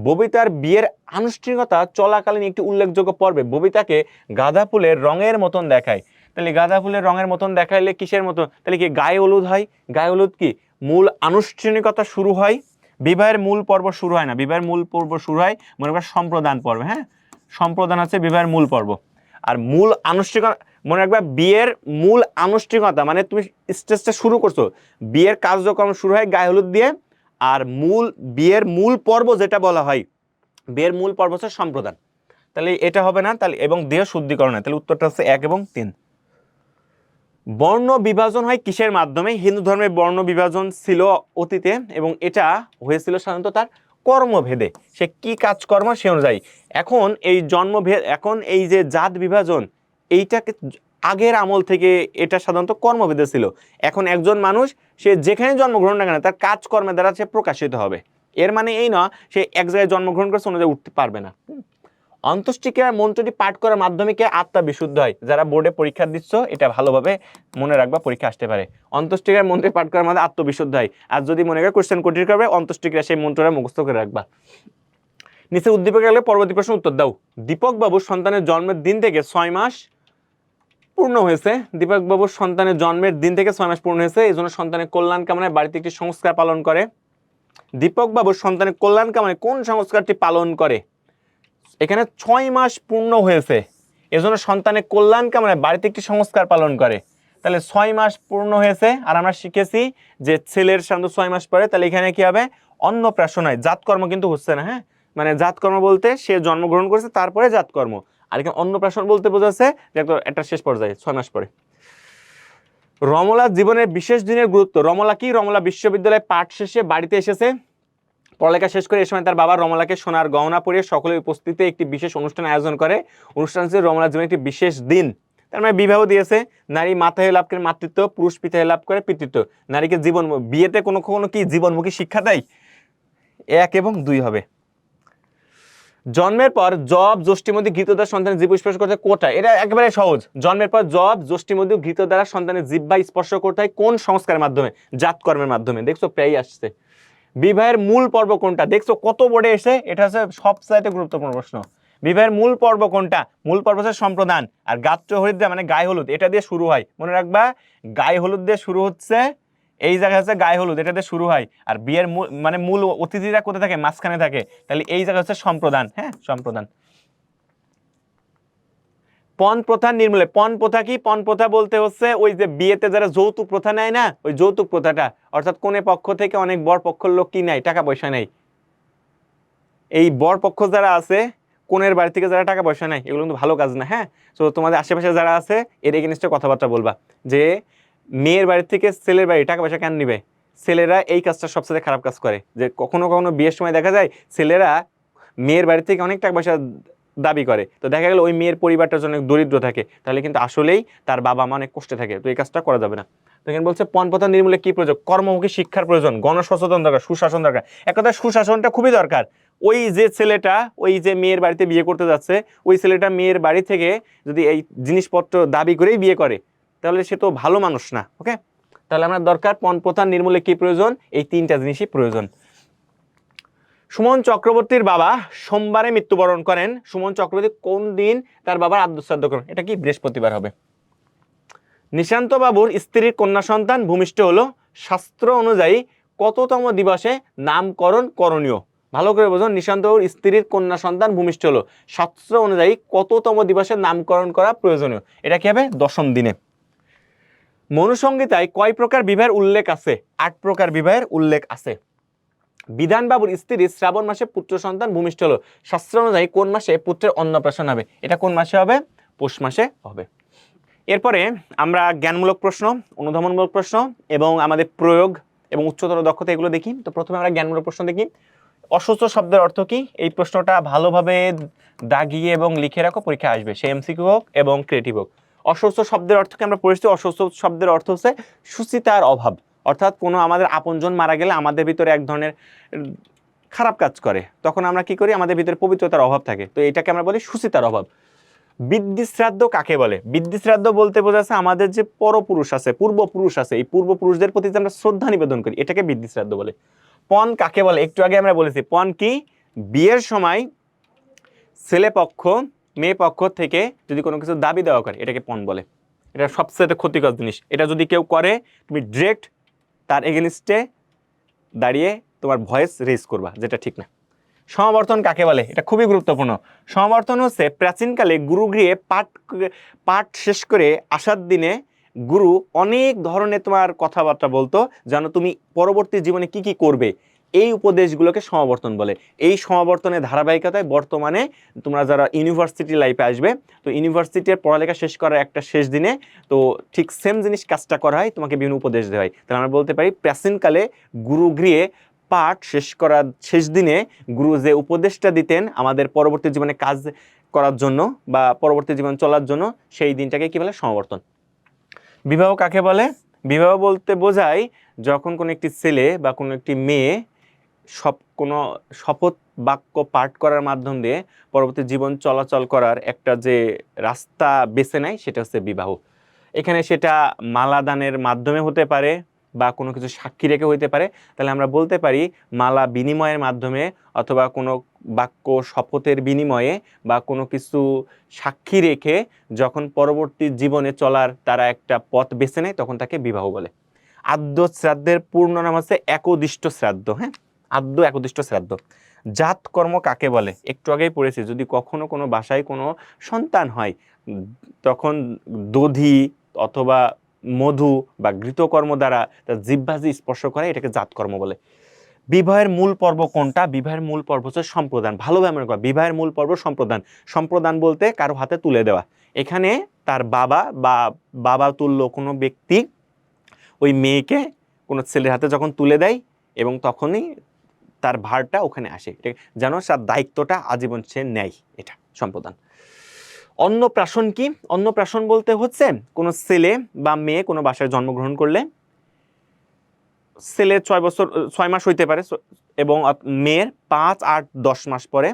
ববিতার বিয়ের আনুষ্ঠানিকতা চলাকালীন একটি উল্লেখযোগ্য পর্বে ববিতাকে গাঁদা ফুলের রঙের মতন দেখায়। তাহলে গাঁদা ফুলের রঙের মতন দেখাইলে কিসের মতো? তাহলে কি গায়ে হলুদ হয়? গায়ে হলুদ কি মূল আনুষ্ঠানিকতা শুরু হয়, বিবাহের মূল পর্ব শুরু হয় না। বিবাহের মূল পর্ব শুরু হয় মনে কর সম্প্রদান পর্বে। হ্যাঁ, সম্প্রদান আছে বিবাহের মূল পর্ব। আর মূল আনুষ্ঠানিকতা মনে রাখবা, বিয়ের মূল আনুষ্ঠানিকতা মানে তুমি স্টেজটা শুরু করছো, বিয়ের কার্যক্রম শুরু হয় গায়ে হলুদ দিয়ে। আর বিয়ের মূল পর্ব যেটা বলা হয়, বিয়ের মূল পর্ব হচ্ছে সম্প্রদান। তাহলে এটা হবে না, তাহলে এবং দেহ শুদ্ধিকরণ হয়। তাহলে উত্তরটা হচ্ছে 1 এবং 3। বর্ণ বিভাজন হয় কিসের মাধ্যমে? হিন্দু ধর্মের বর্ণ বিভাজন ছিল অতীতে এবং এটা হয়েছিল সাধারণত তার কর্মভেদে, সে কি কাজকর্ম সে অনুযায়ী। এখন এই জন্মভেদ, এখন এই যে জাত বিভাজন, এইটাকে আগের আমল থেকে এটা সাধারণত কর্মভেদে ছিল। এখন একজন মানুষ সে যেখানে জন্মগ্রহণ না কেন তার কাজকর্মের দ্বারা সে প্রকাশিত হবে। এর মানে এই না সে এক জায়গায় জন্মগ্রহণ করছে অন্য জায়গায় উঠতে পারবে না। অন্ত্যেষ্টিক্রিয়ার মন্ত্রটি পাঠ করার মাধ্যমে কি আত্মা বিশুদ্ধ হয়? যারা বোর্ডে পরীক্ষা দিচ্ছ এটা ভালোভাবে মনে রাখবা, পরীক্ষা আসতে পারে। অন্ত্যেষ্টিক্রিয়ার মন্ত্রটি পাঠ করার মাধ্যমে আত্মবিশুদ্ধ হয়। আর যদি মনে করে কোশ্চেন কঠিন করবে, অন্ত্যেষ্টিক্রিয়া সেই মন্ত্রটা মুখস্থ করে রাখবা। নিচে উদ্দীপক গেলে পরবর্তী প্রশ্ন উত্তর দাও। দীপক বাবুর সন্তানের জন্মের দিন থেকে 6 মাস পূর্ণ হয়েছে। দীপক বাবুর সন্তানের জন্মের দিন থেকে 6 মাস পূর্ণ হয়েছে, এই জন্য সন্তানের কল্যাণ কামনায় বাড়িতে একটি সংস্কার পালন করে। দীপক বাবুর সন্তানের কল্যাণ কামনায় কোন সংস্কারটি পালন করে? এখানে 6 মাস পূর্ণ হয়েছে, এজন্য সন্তানের কল্যাণ কামনায় বাড়িতে একটি সংস্কার পালন করে। তাহলে 6 মাস পূর্ণ হয়েছে, আর আমরা শিখেছি যে ছেলের সাধারণত 6 মাস পরে, তাহলে এখানে কি হবে? অন্নপ্রাশন হয়। জাতকর্ম কিন্তু হচ্ছে না। হ্যাঁ, মানে জাতকর্ম বলতে সে জন্মগ্রহণ করেছে তারপরে জাতকর্ম, আর এখানে অন্নপ্রাশন বলতে বোঝাচ্ছে যে একটা শেষ পর্যায়ে 6 মাস পরে। রমলা জীবনের বিশেষ দিনের গুরুত্ব। রমলা কি? রমলা বিশ্ববিদ্যালয়ে পাঠ শেষে বাড়িতে এসেছে, পড়ালেখা শেষ করে। এ সময় তার বাবা রমলাকে সোনার গহনা পরিয়ে সকলের উপস্থিতিতে একটি বিশেষ অনুষ্ঠান আয়োজন করে। অনুষ্ঠান ছিল রমলার জীবনের একটি বিশেষ দিন। তার মানে বিবাহ দিয়েছে। নারী মাথায় লাভ করে মাতৃত্ব, পুরুষ পিতায় লাভ করে পিতৃত্ব। নারীকে জীবন, বিয়েতে কোনো কোনো কি জীবনমুখী শিক্ষা দেয়? 1 এবং 2 হবে। জন্মের পর জব জ্যোষ্ঠীমধ্যে ঘৃত দ্বারা সন্তানের জিহ্বা স্পর্শ করতে কোটা? এটা একেবারে সহজ। জন্মের পর জব জ্যোষ্ঠীমধ্যে ঘৃত দ্বারা সন্তানের জিহ্বা স্পর্শ করতে হয় কোন সংস্কারের মাধ্যমে? জাতকর্মের মাধ্যমে। দেখছো প্রায়ই আসছে। বিবাহের মূল পর্ব কোনটা? দেখছো কত বোর্ডে এসে, এটা হচ্ছে সবচাইতে গুরুত্বপূর্ণ প্রশ্ন। বিবাহের মূল পর্ব কোনটা? মূল পর্ব হচ্ছে সম্প্রদান। আর গাত্র হরিদ্রা মানে গায়ে হলুদ, এটা দিয়ে শুরু হয়, মনে রাখবা গায়ে হলুদ দিয়ে শুরু হচ্ছে, এই জায়গায় হচ্ছে গায়ে হলুদ, এটা দিয়ে শুরু হয়। আর বিয়ের মানে মূল অতিথিরা কোথায় থাকে? মাঝখানে থাকে, তাহলে এই জায়গা হচ্ছে সম্প্রদান। হ্যাঁ, সম্প্রদান। পণ প্রথা নির্মূলে, পণ প্রথা কি? পণ প্রথা বলতে হচ্ছে ওই যে বিয়েতে যারা যৌতুক প্রথা নেয় না, ওই যৌতুক প্রথাটা, অর্থাৎ কনে পক্ষ থেকে অনেক বর পক্ষের লোক কি নেয়? টাকা পয়সা নেয়। এই বর পক্ষ যারা আছে, কোনের বাড়ি থেকে যারা টাকা পয়সা নেয়, এগুলো কিন্তু ভালো কাজ না। হ্যাঁ, তো তোমাদের আশেপাশে যারা আছে এর এগেনস্টে কথাবার্তা বলবা যে মেয়ের বাড়ি থেকে ছেলের বাড়ি টাকা পয়সা কেন নিবে? ছেলেরা এই কাজটা সবচেয়ে খারাপ কাজ করে, যে কখনো কখনো বিয়ের সময় দেখা যায় ছেলেরা মেয়ের বাড়ি থেকে অনেক টাকা পয়সা দাবি করে, তো দেখা গেল ওই মেয়ের পরিবারটার জন্য দরিদ্র থাকে, তাহলে কিন্তু আসলেই তার বাবা মা অনেক কষ্টে থাকে, তো এই কাজটা করা যাবে না। তো এখানে বলছে পণ প্রথা নির্মূলে কি প্রয়োজন? কর্মমুখী শিক্ষার প্রয়োজন, গণসচেতন দরকার, সুশাসন দরকার। এক কথায় সুশাসনটা খুবই দরকার। ওই যে ছেলেটা ওই যে মেয়ের বাড়িতে বিয়ে করতে যাচ্ছে, ওই ছেলেটা মেয়ের বাড়ি থেকে যদি এই জিনিসপত্র দাবি করেই বিয়ে করে, তাহলে সে তো ভালো মানুষ না। ওকে, তাহলে আমরা দরকার পণ প্রথা নির্মূলে কি প্রয়োজন? এই তিনটা জিনিসই প্রয়োজন। সুমন চক্রবর্তীর বাবা সোমবারে মৃত্যুবরণ করেন। সুমন চক্রবর্তী কোন দিন তার বাবার আদ্যশ্রাদ্ধ করেন? এটা কি? বৃহস্পতিবার হবে। নিশান্ত বাবুর স্ত্রীর কন্যা সন্তান ভূমিষ্ঠ হলো, শাস্ত্র অনুযায়ী কততম দিবসে নামকরণ করণীয়? ভালো করে বোঝো, নিশান্ত বাবুর স্ত্রীর কন্যা সন্তান ভূমিষ্ঠ হলো, শাস্ত্র অনুযায়ী কততম দিবসে নামকরণ করা প্রয়োজনীয়? এটা কি হবে? 10ম দিনে। মনুসংহিতায় কয় প্রকার বিবাহের উল্লেখ আছে? 8 প্রকার বিবাহের উল্লেখ আছে। বিধানবাবুর স্ত্রী শ্রাবণ মাসে পুত্র সন্তান ভূমিষ্ঠ হলো, শাস্ত্র অনুযায়ী কোন মাসে পুত্রের অন্নপ্রাশন হবে? এটা কোন মাসে হবে? পৌষ মাসে হবে। এরপরে আমরা জ্ঞানমূলক প্রশ্ন, অনুধাবনমূলক প্রশ্ন এবং আমাদের প্রয়োগ এবং উচ্চতর দক্ষতা এগুলো দেখি। তো প্রথমে আমরা জ্ঞানমূলক প্রশ্ন দেখি। অসুস্থ শব্দের অর্থ কি? এই প্রশ্নটা ভালোভাবে দাগিয়ে এবং লিখে রাখো, পরীক্ষা আসবে, সে এমসিকিউ হোক এবং ক্রিয়েটিভ হোক। অসুস্থ শব্দের অর্থ কি আমরা পড়েছি? অসুস্থ শব্দের অর্থ হচ্ছে সুচিতার অভাব, অর্থাৎ কোনো আমাদের আপনজন মারা গেলে আমাদের ভিতরে এক ধরনের খারাপ কাজ করে, তখন আমরা কি করি? আমাদের ভিতরে পবিত্রতার অভাব থাকে, তো এটাকে আমরা বলি সুচিতার অভাব। বৃদ্ধিশ্রাদ্ধ কাকে বলে? বৃদ্ধিশ্রাদ্ধ বলতে বোঝাচ্ছে আমাদের যে পরপুরুষ আছে, পূর্বপুরুষ আছে, এই পূর্বপুরুষদের প্রতি যে আমরা শ্রদ্ধা নিবেদন করি, এটাকে বৃদ্ধিশ্রাদ্ধ বলে। পণ কাকে বলে? একটু আগে আমরা বলেছি পণ কি? বিয়ের সময় ছেলে পক্ষ মেয়ে পক্ষ থেকে যদি কোনো কিছু দাবি দেওয়া করে, এটাকে পণ বলে। এটা সবচেয়ে ক্ষতিকর জিনিস, এটা যদি কেউ করে তুমি ডিরেক্ট তার এগেনস্টে দাঁড়িয়ে তোমার ভয়েস রেজ করবা, যেটা ঠিক না। সমাবর্তন কাকে বলে? এটা খুবই গুরুত্বপূর্ণ। সমাবর্তন হচ্ছে প্রাচীনকালে গুরুগৃহে পাঠ শেষ করে আসার দিনে গুরু অনেক ধরনের তোমার কথাবার্তা বলতো, যেন তুমি পরবর্তী জীবনে কি কি করবে, এই উপদেশগুলোকে সমাবর্তন বলে। এই সমাবর্তনের ধারাবাহিকতায় বর্তমানে তোমরা যারা ইউনিভার্সিটি লাইফে আসবে, তো ইউনিভার্সিটির পড়ালেখা শেষ করার একটা শেষ দিনে তো ঠিক সেম জিনিস কাজটা করা হয়, তোমাকে বিভিন্ন উপদেশ দেওয়া হয়। তাহলে আমরা বলতে পারি প্রাচীনকালে গুরুগৃহে পাঠ শেষ করার শেষ দিনে গুরু যে উপদেশটা দিতেন আমাদের পরবর্তী জীবনে কাজ করার জন্য বা পরবর্তী জীবন চলার জন্য, সেই দিনটাকে কি বলে? সমাবর্তন। বিবাহ কাকে বলে? বিবাহ বলতে বোঝায় যখন কোনো একটি ছেলে বা কোনো একটি মেয়ে কোনো শপথ বাক্য পাঠ করার মাধ্যম দিয়ে পরবর্তী জীবন চলাচল করার একটা যে রাস্তা বেছে নেয়, সেটা হচ্ছে বিবাহ। এখানে সেটা মালা দানের মাধ্যমে হতে পারে বা কোনো কিছু সাক্ষী রেখে হইতে পারে। তাহলে আমরা বলতে পারি মালা বিনিময়ের মাধ্যমে অথবা কোনো বাক্য শপথের বিনিময়ে বা কোনো কিছু সাক্ষী রেখে যখন পরবর্তী জীবনে চলার তারা একটা পথ বেছে নেয়, তখন তাকে বিবাহ বলে। আদ্য শ্রাদ্ধের পূর্ণ নাম হচ্ছে একদিষ্ট শ্রাদ্ধ। হ্যাঁ, আদ্য একদিষ্ট শ্রাদ্ধ। জাত কর্ম কাকে বলে? একটু আগেই পড়েছি, যদি কখনো কোনো বাসায় কোনো সন্তান হয়, তখন দধি অথবা মধু বা ঘৃতকর্ম দ্বারা তার জিহ্বাজি স্পর্শ করে, এটাকে জাতকর্ম বলে। বিবাহের মূল পর্ব কোনটা? বিবাহের মূল পর্ব হচ্ছে সম্প্রদান। ভালোভাবে মনে করো, বিবাহের মূল পর্ব সম্প্রদান। সম্প্রদান বলতে কারো হাতে তুলে দেওয়া। এখানে তার বাবা বা বাবা তুল্য কোনো ব্যক্তি ওই মেয়েকে কোনো ছেলের হাতে যখন তুলে দেয় এবং তখনই তার ভারটা ওখানে আসে, যেন তার দায়িত্বটা আজীবন সে নেয়, এটা সম্প্রদান। অন্নপ্রাশন কি? অন্নপ্রাশন বলতে হচ্ছে কোনো ছেলে বা মেয়ে কোনো বাসায় জন্মগ্রহণ করলে, ছেলে 6 মাস হইতে পারে এবং মেয়ের 5, 8, 10 মাস পরে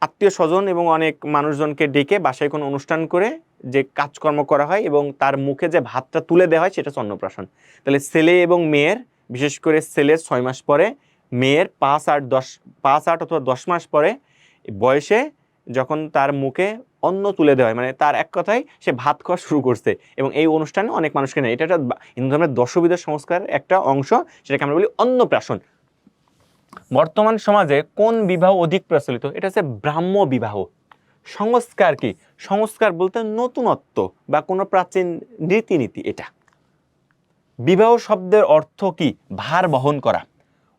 আত্মীয় স্বজন এবং অনেক মানুষজনকে ডেকে বাসায় কোনো অনুষ্ঠান করে যে কাজকর্ম করা হয় এবং তার মুখে যে ভাতটা তুলে দেওয়া হয়, সেটা হচ্ছে অন্নপ্রাশন। তাহলে ছেলে এবং মেয়ের, বিশেষ করে ছেলের 6 মাস পরে, মেয়ের 5, 8 অথবা 10 মাস পরে বয়সে যখন তার মুখে অন্ন তুলে দেওয়া হয়, মানে তার এক কথায় সে ভাত খাওয়া শুরু করছে, এবং এই অনুষ্ঠানে অনেক মানুষকে নেয়। এটা একটা হিন্দু ধর্মের দশবিধ সংস্কার একটা অংশ, সেটাকে আমরা বলি অন্নপ্রাশন। বর্তমান সমাজে কোন বিবাহ অধিক প্রচলিত? এটা হচ্ছে ব্রাহ্ম বিবাহ। সংস্কার কি? সংস্কার বলতে নতুনত্ব বা কোনো প্রাচীন রীতিনীতি। এটা বিবাহ শব্দের অর্থ কি? ভার বহন করা।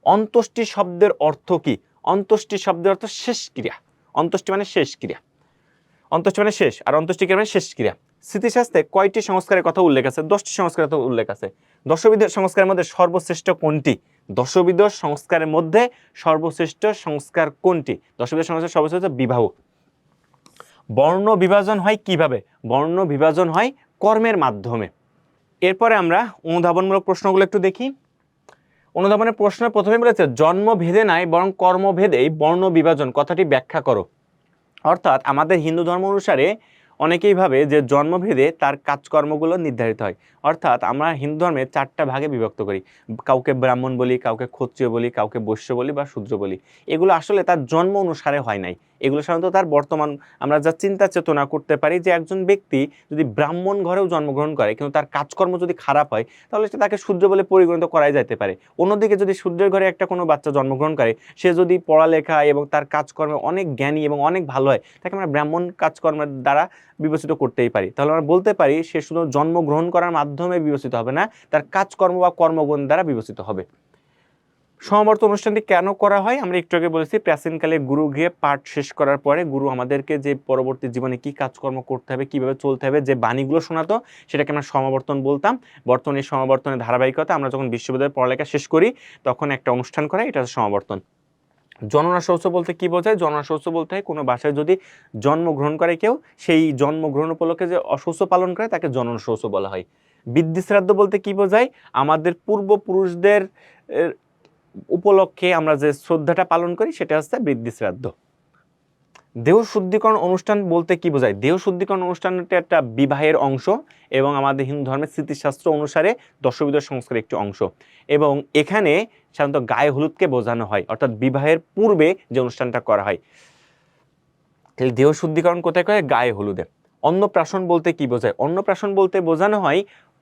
অন্ত্যেষ্টি শব্দের অর্থ কি? অন্ত্যেষ্টি শব্দের অর্থ শেষ ক্রিয়া। অন্ত্যেষ্টি মানে শেষ ক্রিয়া, অন্ত্যেষ্টি মানে শেষ, আর অন্ত্যেষ্টি ক্রিয়া মানে শেষ ক্রিয়া। স্মৃতিশাস্ত্রে কয়টি সংস্কারের কথা উল্লেখ আছে? 10টি সংস্কারের কথা উল্লেখ আছে। দশবিধ সংস্কারের মধ্যে সর্বশ্রেষ্ঠ কোনটি? দশবিধ সংস্কারের মধ্যে সর্বশ্রেষ্ঠ সংস্কার কোনটি? দশবিধ সংস্কার সর্বশ্রেষ্ঠ বিবাহ। বর্ণ বিভাজন হয় কিভাবে? বর্ণ বিভাজন হয় কর্মের মাধ্যমে। এরপরে আমরা অনুধাবনমূলক প্রশ্নগুলো একটু দেখি। অনুধাবনের প্রশ্ন প্রথমে বলেছে জন্মভেদে নাই বরং কর্মভেদেই বর্ণ বিভাজন, কথাটি ব্যাখ্যা করো। অর্থাৎ আমাদের হিন্দু ধর্ম অনুসারে অনেকেই ভাবে যে জন্মভেদে তার কাজকর্মগুলো নির্ধারিত হয়। অর্থাৎ আমরা হিন্দু ধর্মে 4টা ভাগে বিভক্ত করি, কাউকে ব্রাহ্মণ বলি, কাউকে ক্ষত্রিয় বলি, কাউকে বৈশ্য বলি বা শূদ্র বলি। এগুলো আসলে তার জন্ম অনুসারে হয় নাই, এগুলো সাধারণত তার বর্তমান আমরা যা চিন্তা চেতনা করতে পারি যে একজন ব্যক্তি যদি ব্রাহ্মণ ঘরেও জন্মগ্রহণ করে কিন্তু তার কাজকর্ম যদি খারাপ হয় তাহলে সে তাকে শূদ্র বলে পরিগণিত করাই যেতে পারে। অন্যদিকে যদি শূদ্রের ঘরে একটা কোনো বাচ্চা জন্মগ্রহণ করে, সে যদি পড়ালেখা এবং তার কাজকর্মে অনেক জ্ঞানী এবং অনেক ভালো হয়, তাকে আমরা ব্রাহ্মণ কাজকর্মের দ্বারা বিবেচিত করতেই পারি। তাহলে আমরা বলতে পারি সে শুধু জন্মগ্রহণ করার মাধ্যমে বিবেচিত হবে না, তার কাজকর্ম বা কর্মগুণ দ্বারা বিবেচিত হবে। সমাবর্তন অনুষ্ঠানটি কেন করা হয়? আমরা একটু আগে বলেছি, প্রাচীনকালে গুরু গিয়ে পাঠ শেষ করার পরে গুরু আমাদেরকে যে পরবর্তী জীবনে কি কাজকর্ম করতে হবে, কিভাবে চলতে হবে, যে বাণীগুলো শোনাতো সেটাকে আমরা সমাবর্তন বলতাম। বর্তমানে সমাবর্তনের ধারাবাহিকতা আমরা যখন বিশ্ববিদ্যালয়ে পড়ালেখা শেষ করি তখন একটা অনুষ্ঠান করে, এটা হচ্ছে সমাবর্তন। জননা শৌচ বলতে কি বোঝায়? জননা শৌচ বলতে হয় কোনো বাসায় যদি জন্মগ্রহণ করে কেউ, সেই জন্মগ্রহণ উপলক্ষে যে অশৌচ পালন করে তাকে জননা শৌচ বলা হয়। বৃদ্ধি শ্রাদ্ধ বলতে কি বোঝায়? আমাদের পূর্বপুরুষদের উপলক্ষে আমরা যে শ্রদ্ধাটা পালন করি সেটা হচ্ছে বৃদ্ধি শ্রাদ্ধ। দেহ শুদ্ধিকরণ অনুষ্ঠান বলতে কি বোঝায়? দেহ শুদ্ধিকরণ অনুষ্ঠানটা একটা বিবাহের অংশ এবং আমাদের হিন্দু ধর্মের স্মৃতিশাস্ত্র অনুসারে দশবিধ সংস্কারের একটি অংশ, এবং এখানে সাধারণত গায়ে হলুদকে বোঝানো হয়, অর্থাৎ বিবাহের পূর্বে যে অনুষ্ঠানটা করা হয়। তাহলে দেহ শুদ্ধিকরণ কোথায় করে? গায়ে হলুদে। অন্নপ্রাশন বলতে কি বোঝায়? অন্নপ্রাশন বলতে বোঝানো হয়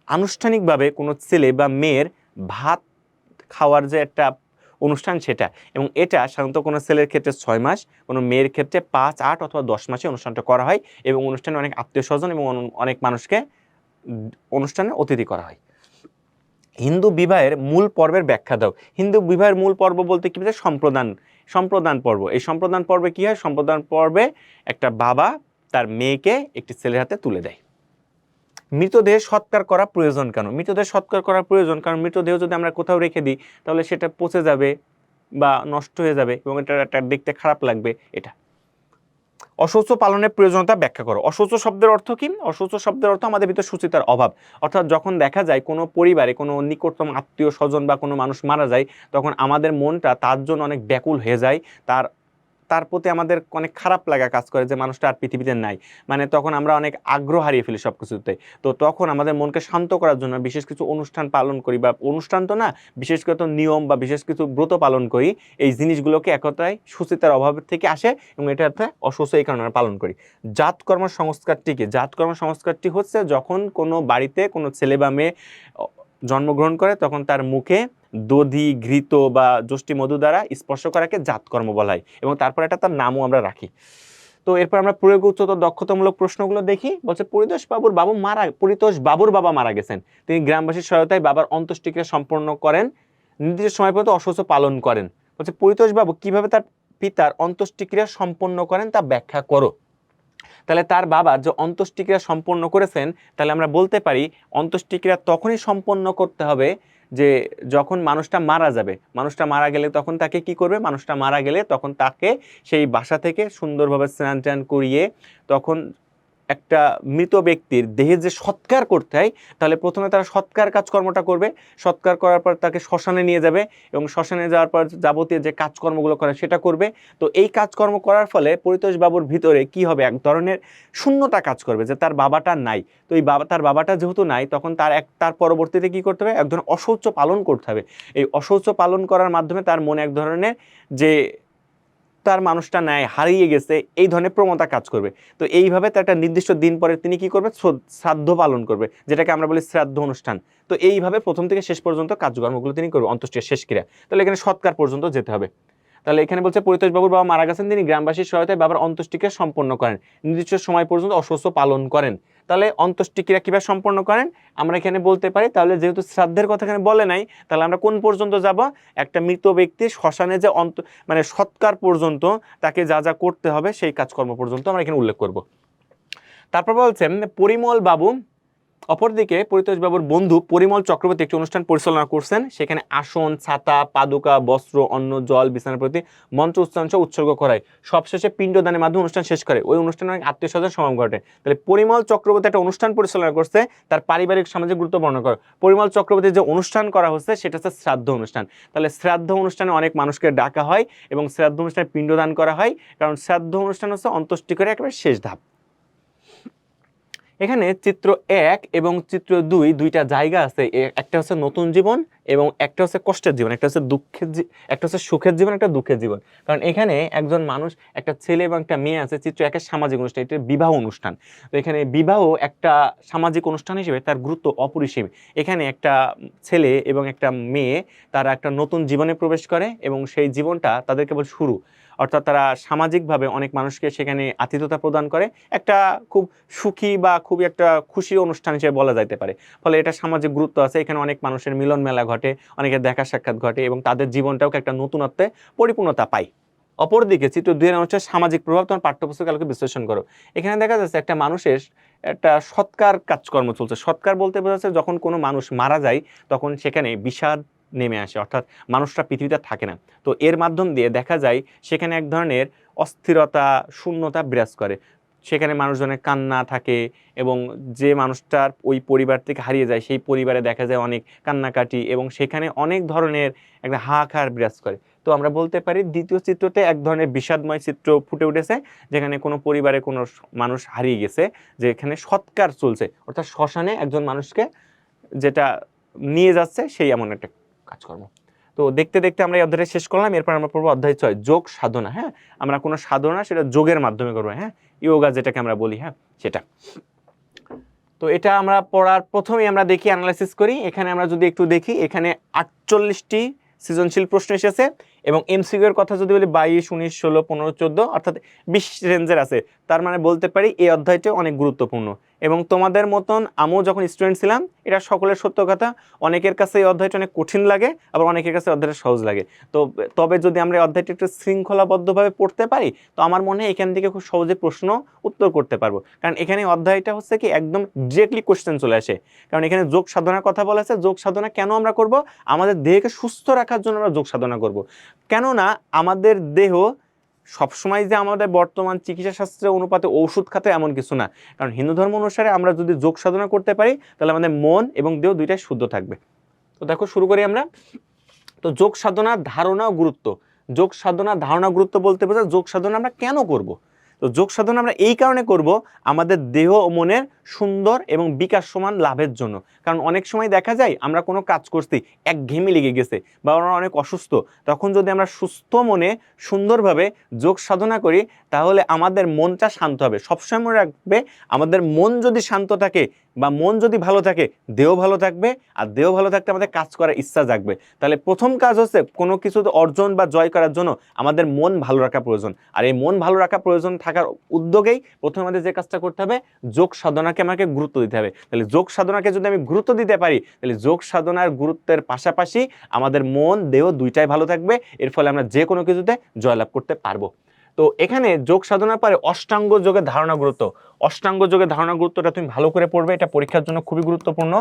আনুষ্ঠানিকভাবে কোনো ছেলে বা মেয়ের ভাত খাওয়ার যে একটা অনুষ্ঠান সেটা, এবং এটা সাধারণত কোনো ছেলের ক্ষেত্রে 6 মাস, কোনো মেয়ের ক্ষেত্রে 5, 8 অথবা 10 মাসে অনুষ্ঠানটা করা হয়, এবং অনুষ্ঠানে অনেক আত্মীয় স্বজন এবং অনেক মানুষকে অনুষ্ঠানে অতিথি করা হয়। হিন্দু বিবাহের মূল পর্বের ব্যাখ্যা দাও। হিন্দু বিবাহের মূল পর্ব বলতে কি বোঝায়? সম্প্রদান পর্ব। এই সম্প্রদান পর্বে কি হয়? সম্প্রদান পর্বে একটা বাবা তার মেয়েকে একটি ছেলের হাতে তুলে দেয়। মৃতদেহ সৎকার করা প্রয়োজন কেন? মৃতদেহ সৎকার করা প্রয়োজন কারণ মৃতদেহ যদি আমরা কোথাও রেখে দিই তাহলে সেটা পচে যাবে বা নষ্ট হয়ে যাবে এবং এটা একটা দেখতে খারাপ লাগবে। এটা অশৌচ পালনের প্রয়োজনীয়তা ব্যাখ্যা করো। অশৌচ শব্দের অর্থ কি? অশৌচ শব্দের অর্থ আমাদের ভিতরে শুচিতার অভাব। অর্থাৎ যখন দেখা যায় কোনো পরিবারে কোনো নিকটতম আত্মীয় স্বজন বা কোনো মানুষ মারা যায় তখন আমাদের মনটা তার জন্য অনেক ব্যাকুল হয়ে যায়, তার প্রতি আমাদের অনেক খারাপ লাগা কাজ করে যে মানুষটা আর পৃথিবীতে নাই। মানে তখন আমরা অনেক আগ্রহ হারিয়ে ফেলি সব কিছুতে। তো তখন আমাদের মনকে শান্ত করার জন্য বিশেষ কিছু অনুষ্ঠান পালন করি, বা অনুষ্ঠান তো না, বিশেষ কিছু নিয়ম বা বিশেষ কিছু ব্রত পালন করি। এই জিনিসগুলোকে একতায় সুচিতার অভাবের থেকে আসে এবং এটা অসুস্থ, এই কারণে আমরা পালন করি। জাতকর্ম সংস্কারটি কি? জাতকর্ম সংস্কারটি হচ্ছে যখন কোনো বাড়িতে কোনো ছেলে বা মেয়ে জন্মগ্রহণ করে তখন তার মুখে দধি, ঘৃত বা যষ্টি মধু দ্বারা স্পর্শ করাকে জাতকর্ম বলা হয়, এবং তারপর এটা তার নামও আমরা রাখি। তো এরপর আমরা প্রয়োগ উচ্চতর দক্ষতামূলক প্রশ্নগুলো দেখি। বলছে পরিতোষ বাবুর বাবা মারা গেছেন, তিনি গ্রামবাসীর সহায়তায় বাবার অন্ত্যেষ্টিক্রিয়া সম্পন্ন করেন, নির্দিষ্ট সময় পর্যন্ত অশৌচ পালন করেন। বলছে পরিতোষ বাবু কিভাবে তার পিতার অন্ত্যেষ্টিক্রিয়া সম্পন্ন করেন তা ব্যাখ্যা করো। তাহলে তার বাবা যে অন্ত্যেষ্টিক্রিয়া সম্পন্ন করেছেন, তাহলে আমরা বলতে পারি অন্ত্যেষ্টিক্রিয়া তখনই সম্পন্ন করতে হবে যে যখন মানুষটা মারা যাবে। মানুষটা মারা গেলে তখন তাকে কি করবে? মানুষটা মারা গেলে তখন তাকে সেই বাসা থেকে সুন্দরভাবে স্নান টান করিয়ে তখন একটা মৃত ব্যক্তির দেহে যে সৎকার করতে হয়, তাহলে প্রথমে তারা সৎকার কাজকর্মটা করবে। সৎকার করার পর তাকে শ্মশানে নিয়ে যাবে এবং শ্মশানে যাওয়ার পর যাবতীয় যে কাজকর্মগুলো করে সেটা করবে। তো এই কাজকর্ম করার ফলে পরিতোষ বাবুর ভিতরে কি হবে? এক ধরনের শূন্যতা কাজ করবে যে তার বাবাটা নাই। তো এই তার বাবাটা যেহেতু নাই তখন তার পরবর্তীতে কি করতে হবে? এক ধরনের অশৌচ পালন করতে হবে। এই অশৌচ পালন করার মাধ্যমে তার মনে এক ধরনের যে তার মানুষটা নেয়, হারিয়ে গেছে, এই ধরনের প্রবণতা কাজ করবে। তো এইভাবে তার একটা নির্দিষ্ট দিন পরে তিনি কি করবে, শ্রাদ্ধ পালন করবে, যেটাকে আমরা বলি শ্রাদ্ধ অনুষ্ঠান। তো এইভাবে প্রথম থেকে শেষ পর্যন্ত কাজকর্মগুলো তিনি করবে, অন্ত্যেষ্টিক্রিয়া শেষ ক্রিয়া। তাহলে এখানে সৎকার পর্যন্ত যেতে হবে। তাহলে এখানে বলছে পরিতোষ বাবুর বাবা মারা গেছেন, তিনি গ্রামবাসীর সহায়তায় বাবার অন্ত্যেষ্টিক্রিয়া সম্পন্ন করেন, নির্দিষ্ট সময় পর্যন্ত অশ্বস্থ পালন করেন। তাহলে অন্ত্যেষ্টিক্রিয়া কিভাবে সম্পন্ন করেন আমরা এখানে বলতে পারি, তাহলে যেহেতু শ্রাদ্ধের কথা এখানে বলে নাই, তাহলে আমরা কোন পর্যন্ত যাব, একটা মৃত ব্যক্তির শ্মশানে যে মানে সৎকার পর্যন্ত তাকে যা যা করতে হবে সেই কাজকর্ম পর্যন্ত আমরা এখানে উল্লেখ করব। তারপর বলছেন পরিমল বাবু, অপরদিকে পরিতোষ বাবুর বন্ধু পরিমল চক্রবর্তী একটি অনুষ্ঠান পরিচালনা করছেন, সেখানে আসন, ছাতা, পাদুকা, বস্ত্র, অন্ন, জল, বিছানার প্রতি মন্ত্র উচ্চারণ উৎসর্গ করায় সবশেষে পিণ্ডদানের মাধ্যমে অনুষ্ঠান শেষ করে। ওই অনুষ্ঠানে অনেক আত্মীয় স্বজন সমাগম ঘটে। তাহলে পরিমল চক্রবর্তী একটা অনুষ্ঠান পরিচালনা করছে, তার পারিবারিক সামাজিক গুরুত্ব বর্ণনা করে। পরিমল চক্রবর্তীর যে অনুষ্ঠান করা হচ্ছে সেটা হচ্ছে শ্রাদ্ধ অনুষ্ঠান। তাহলে শ্রাদ্ধ অনুষ্ঠানে অনেক মানুষকে ডাকা হয় এবং শ্রাদ্ধ অনুষ্ঠানে পিণ্ডদান করা হয়, কারণ শ্রাদ্ধ অনুষ্ঠান হচ্ছে অন্ত্যেষ্টিক্রিয়ার একেবারে শেষ ধাপ। এখানে চিত্র 1 এবং চিত্র 2 দুইটা জায়গা আছে, একটা হচ্ছে নতুন জীবন এবং একটা হচ্ছে কষ্টের জীবন, একটা হচ্ছে একটা হচ্ছে সুখের জীবন, একটা দুঃখের জীবন। কারণ এখানে একজন মানুষ, একটা ছেলে এবং একটা মেয়ে আছে। চিত্র 1 সামাজিক অনুষ্ঠান, এটা বিবাহ অনুষ্ঠান। তো এখানে বিবাহ একটা সামাজিক অনুষ্ঠান হিসেবে তার গুরুত্ব অপরিসীম। এখানে একটা ছেলে এবং একটা মেয়ে তারা একটা নতুন জীবনে প্রবেশ করে এবং সেই জীবনটা তাদের কেবল শুরু, অর্থাৎ তারা সামাজিকভাবে অনেক মানুষকে সেখানে আতিথ্যতা প্রদান করে, একটা খুব সুখী বা খুবই একটা খুশির অনুষ্ঠান হিসেবে বলা যাইতে পারে। ফলে এটা সামাজিক গুরুত্ব আছে, এখানে অনেক মানুষের মিলন মেলা ঘটে, অনেকের দেখা সাক্ষাৎ ঘটে এবং তাদের জীবনটাও একটা নতুনত্বে পরিপূর্ণতা পায়। অপরদিকে চিত্র 2 হচ্ছে সামাজিক প্রভাব, তোমার পাঠ্যপুস্তক আলোকে বিশ্লেষণ করো। এখানে দেখা যাচ্ছে একটা মানুষের একটা সৎকার কাজকর্ম চলছে। সৎকার বলতে বোঝাচ্ছে যখন কোনো মানুষ মারা যায় তখন সেখানে বিষাদ নেমে আসে, অর্থাৎ মানুষটা পৃথিবীতে থাকে না। তো এর মাধ্যম দিয়ে দেখা যায় সেখানে এক ধরনের অস্থিরতা, শূন্যতা বিরাজ করে, সেখানে মানুষজনের কান্না থাকে এবং যে মানুষটার ওই পরিবার থেকে হারিয়ে যায় সেই পরিবারে দেখা যায় অনেক কান্নাকাটি এবং সেখানে অনেক ধরনের একটা হাহাকার বিরাজ করে। তো আমরা বলতে পারি দ্বিতীয় চিত্রতে এক ধরনের বিষাদময় চিত্র ফুটে উঠেছে, যেখানে কোনো পরিবারে কোনো মানুষ হারিয়ে গেছে, যেখানে সৎকার চলছে, অর্থাৎ শ্মশানে একজন মানুষকে যেটা নিয়ে যাচ্ছে সেই এমন একটা কাজকর্ম। তো দেখতে দেখতে আমরা এই অধ্যায়টা শেষ করলাম। এরপর আমরা পড়বো অধ্যায় 6, যোগ সাধনা। হ্যাঁ, আমরা কোনো সাধনা সেটা যোগের মাধ্যমে করবো, হ্যাঁ, ইয়োগা যেটাকে আমরা বলি, হ্যাঁ সেটা। তো এটা আমরা পড়ার প্রথমেই আমরা দেখি, অ্যানালাইসিস করি। এখানে আমরা যদি একটু দেখি, এখানে 48টি সৃজনশীল প্রশ্ন এসেছে এবং এমসিকিউ এর কথা যদি বলি 22, 19, 16, 15, 14 অর্থাৎ 20 রেঞ্জের আছে। তার মানে বলতে পারি এই অধ্যায়টা অনেক গুরুত্বপূর্ণ এবং তোমাদের মতন আমিও যখন স্টুডেন্ট ছিলাম, এটা সকলের সত্য কথা, অনেকের কাছে এই অধ্যায়টা অনেক কঠিন লাগে, আবার অনেকের কাছে অধ্যায়টা সহজ লাগে। তো তবে যদি আমরা এই অধ্যায়টা একটু শৃঙ্খলাবদ্ধভাবে পড়তে পারি তো আমার মনে হয় এখান থেকে খুব সহজে প্রশ্ন উত্তর করতে পারবো। কারণ এখানে অধ্যায়টা হচ্ছে কি একদম ডিরেক্টলি কোশ্চেন চলে আসে। কারণ এখানে যোগ সাধনার কথা বলা আছে। যোগ সাধনা কেন আমরা করব? আমাদের দেহকে সুস্থ রাখার জন্য আমরা যোগ সাধনা করব। কেননা আমাদের দেহ সবসময় যে আমাদের বর্তমান চিকিৎসা শাস্ত্রের অনুপাতে ওষুধ খাতে এমন কিছু না। কারণ হিন্দু ধর্ম অনুসারে আমরা যদি যোগ সাধনা করতে পারি তাহলে আমাদের মন এবং দেহ দুইটাই শুদ্ধ থাকবে। তো দেখো শুরু করি আমরা। তো যোগ সাধনা ধারণা ও গুরুত্ব। যোগ সাধনা ধারণা গুরুত্ব বলতে বোঝা যোগ সাধনা আমরা কেন করব। তো যোগ সাধনা আমরা এই কারণে করব আমাদের দেহ ও মনের সুন্দর এবং বিকাশ সমান লাভের জন্য। কারণ অনেক সময় দেখা যায় আমরা কোনো কাজ করছি, একঘেয়েমি লেগে গেছে বা আমরা অনেক অসুস্থ, তখন যদি আমরা সুস্থ মনে সুন্দরভাবে যোগ সাধনা করি তাহলে আমাদের মনটা শান্ত হবে। সবসময় মনে রাখবে, আমাদের মন যদি শান্ত থাকে বা মন যদি ভালো থাকে দেহ ভালো থাকবে, আর দেহ ভালো থাকতে আমাদের কাজ করার ইচ্ছা জাগবে। তাহলে প্রথম কাজ হচ্ছে কোনো কিছু অর্জন বা জয় করার জন্য আমাদের মন ভালো রাখা প্রয়োজন। আর এই মন ভালো রাখা প্রয়োজন থাকার উদ্যোগেই প্রথমে আমাদের যে কাজটা করতে হবে, যোগ সাধনাকে আমাকে গুরুত্ব দিতে হবে। তাহলে যোগ সাধনাকে যদি আমি গুরুত্ব দিতে পারি তাহলে যোগ সাধনার গুরুত্বের পাশাপাশি আমাদের মন দেহ দুইটাই ভালো থাকবে, এর ফলে আমরা যে কোনো কিছুতে জয়লাভ করতে পারবো। তো এখানে যোগ সাধনার পরে অষ্টাঙ্গ যোগের ধারণা গুরুত্ব। অষ্টাঙ্গ যোগের ধারণা গুরুত্বটা তুমি ভালো করে পড়বে, এটা পরীক্ষার জন্য খুবই গুরুত্বপূর্ণ।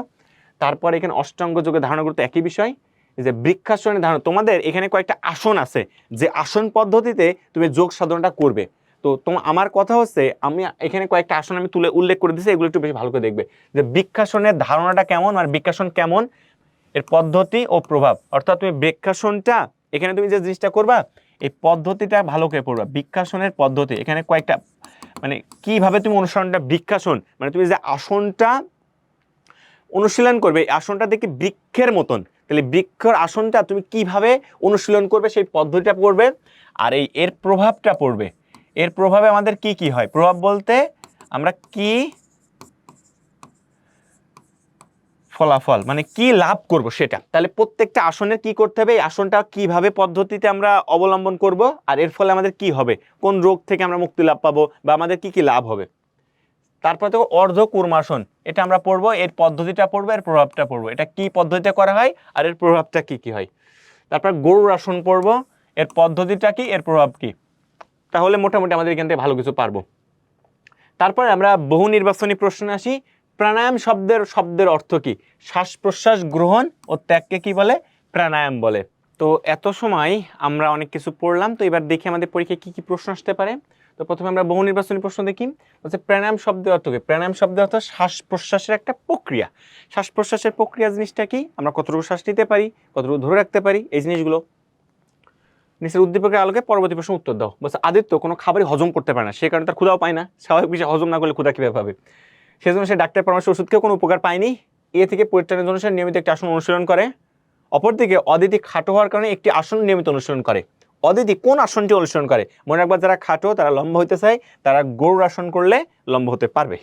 তারপর এখানে অষ্টাঙ্গ যোগের ধারণা গুরুত্ব একই বিষয়, যে বৃক্ষাসনের ধারণা। তোমাদের এখানে কয়েকটা আসন আছে, যে আসন পদ্ধতিতে তুমি যোগ সাধনাটা করবে। তো আমার কথা হচ্ছে, আমি এখানে কয়েকটা আসন আমি উল্লেখ করে দিচ্ছি, এগুলো একটু বেশি ভালো করে দেখবে, যে বৃক্ষাসনের ধারণাটা কেমন আর বৃক্ষাসন কেমন, এর পদ্ধতি ও প্রভাব। অর্থাৎ তুমি বৃক্ষাসনটা এখানে তুমি যে জিনিসটা করবা এই পদ্ধতিটা ভালো করে পড়বা। বৃক্ষাসনের পদ্ধতি এখানে কয়েকটা, মানে কিভাবে তুমি অনুসরণটা, বৃক্ষাসন মানে তুমি যে আসনটা অনুশীলন করবে। এই আসনটা দেখি বৃক্ষের মতন, তাহলে বৃক্ষের আসনটা তুমি কিভাবে অনুশীলন করবে সেই পদ্ধতিটা পড়বে। আর এর প্রভাবটা পড়বে। এর প্রভাবে আমাদের কি কি হয়, প্রভাব বলতে আমরা কি ফলাফল মানে কি লাভ করব সেটা। তাহলে প্রত্যেকটা আসনের কি করতে হবে, এই আসনটা কিভাবে পদ্ধতিতে আমরা অবলম্বন করব, আর এর ফলে আমাদের কি হবে, কোন রোগ থেকে আমরা মুক্তি লাভ পাবো বা আমাদের কি কি লাভ হবে। তারপর তো অর্ধ কূর্মাসন, এটা আমরা পড়বো, এর পদ্ধতিটা পড়বো, এর প্রভাবটা পড়বো, এটা কি পদ্ধতিতে করা হয় আর এর প্রভাবটা কি কি হয়। তারপর গরুর আসন পড়বো, এর পদ্ধতিটা কি, এর প্রভাব কি। তাহলে মোটামুটি আমাদের এখান থেকে ভালো কিছু পারবো। তারপর আমরা বহু নির্বাচনী প্রশ্নে আসি। প্রাণায়াম শব্দের অর্থ কি? শ্বাস প্রশ্বাস গ্রহণ ও ত্যাগকে কি বলে? প্রাণায়াম বলে। তো এত সময় আমরা অনেক কিছু পড়লাম, তো এবার দেখি আমাদের পরীক্ষায় কি কি প্রশ্ন আসতে পারে। তো প্রথমে আমরা বহু নির্বাচনী প্রশ্ন দেখি। হচ্ছে প্রাণায়াম শব্দের অর্থ কি? প্রাণায়াম শব্দের অর্থ শ্বাস প্রশ্বাসের একটা প্রক্রিয়া। শ্বাস প্রশ্বাসের প্রক্রিয়া জিনিসটা কি? আমরা কতটুকু শ্বাস নিতে পারি, কতটুকু ধরে রাখতে পারি, এই জিনিসগুলো। নিচের উদ্দীপকের আলোকে পরবর্তী প্রশ্ন উত্তর দাও। বলছে আদিত্য কোনো খাবারই হজম করতে পারে না, সে কারণে তার ক্ষুধাও পায় না। স্বাভাবিক বিষয়, হজম না করলে ক্ষুধা কিভাবে পাবে? সেজন্য সে ডাক্তার পরামর্শ ওষুধকেও কোনো উপকার পায়নি। এ থেকে পরিত্রাণের জন্য সে নিয়মিত একটি আসন অনুশীলন করে। অপরদিকে অদিতি খাটো হওয়ার কারণে একটি আসন নিয়মিত অনুশীলন করে। অদিতি কোন আসনটি অনুশীলন করে? মনে রাখবা, যারা খাটো তারা লম্বা হইতে চায়, তারা গরুর আসন করলে লম্বা হতে পারবে।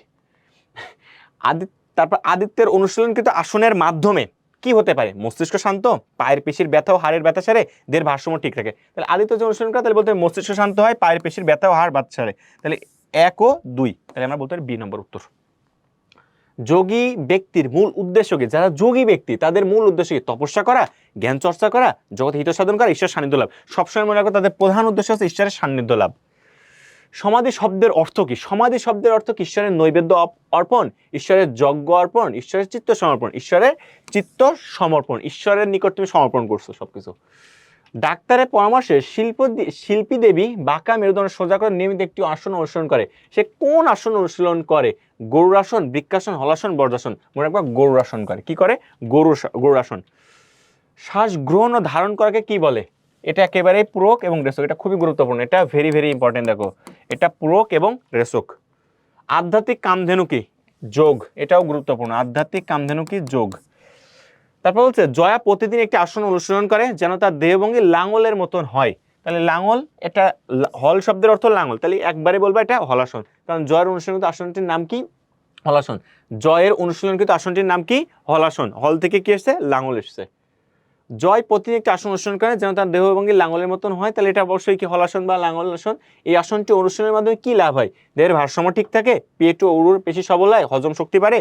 তারপর আদিত্যের অনুশীলনকৃত আসনের মাধ্যমে কি হতে পারে? মস্তিষ্ক শান্ত, পায়ের পেশির ব্যথা ও হাড়ের ব্যথা সারে, দেহের ভারসাম্য ঠিক থাকে। তাহলে আদিত্য যে অনুশীলন করে, তাহলে বলতে মস্তিষ্ক শান্ত হয়, পায়ের পেশির ব্যথা ও হাড় ব্যথা সারে। তাহলে 1 ও 2, তাহলে আমরা বলতে পারি বি নম্বর উত্তর। যোগী ব্যক্তির মূল উদ্দেশ্য কি? যারা যোগী ব্যক্তি তাদের মূল উদ্দেশ্য কি? তপস্যা করা, জ্ঞান চর্চা করা, জগৎ হিত সাধন করা, ঈশ্বর সান্নিধ্য লাভ। সবসময় মনে রাখো, তাদের প্রধান উদ্দেশ্য হচ্ছে ঈশ্বরের সান্নিধ্য লাভ। সমাধি শব্দের অর্থ কি? সমাধি শব্দের অর্থ কি? ঈশ্বরের নৈবেদ্য অর্পণ, ঈশ্বরের যজ্ঞ অর্পণ, ঈশ্বরের চিত্ত সমর্পণ, ঈশ্বরের চিত্ত সমর্পণ, ঈশ্বরের নিকট তুমি সমর্পণ করছো সবকিছু। ডাক্তারের পরামর্শে শিল্পী দেবী বাঁকা মেরুদণ্ড সোজা করে নিয়মিত একটি আসন অনুসরণ করে। সে কোন আসন অনুশীলন করে? গরুর আসন, বৃক্ষাসন, হলাসন, বজ্রাসন। মনে রাখবা, গরুর আসন করে। কি করে? গরুর আসন। শ্বাস গ্রহণ ও ধারণ করাকে কি বলে? এটা একেবারেই পূরক এবং রেচক। এটা খুবই গুরুত্বপূর্ণ, এটা ভেরি ভেরি ইম্পর্টেন্ট। দেখো, এটা পূরক এবং রেচক। আধ্যাত্মিক কামধেনু কি? যোগ। এটাও গুরুত্বপূর্ণ। আধ্যাত্মিক কামধেনু কি? যোগ। তারপর বলছে জয়া প্রতিদিন একটি আসন অনুশীলন করে যেন তার দেহভঙ্গি লাঙলের মতন হয়। তাহলে লাঙল, এটা হল শব্দের অর্থ লাঙল, তাহলে একবারে বলবো এটা হলাসন। কারণ জয়ের অনুশীলনকৃত আসনটির নাম কি? হলাসন। জয়ের অনুশীলনকৃত আসনটির নাম কি? হলাসন। হল থেকে কি এসছে? লাঙল এসছে। জয় প্রতিদিন একটি আসন অনুশীলন করে যেন তার দেহভঙ্গি লাঙলের মতন হয়, তাহলে এটা অবশ্যই কি? হলাসন বা লাঙল আসন। এই আসনটি অনুশীলনের মাধ্যমে কি লাভ হয়? দেহের ভারসাম্য ঠিক থাকে, পেট ও উরুর পেশি সবল হয়, হজম শক্তি বাড়ে,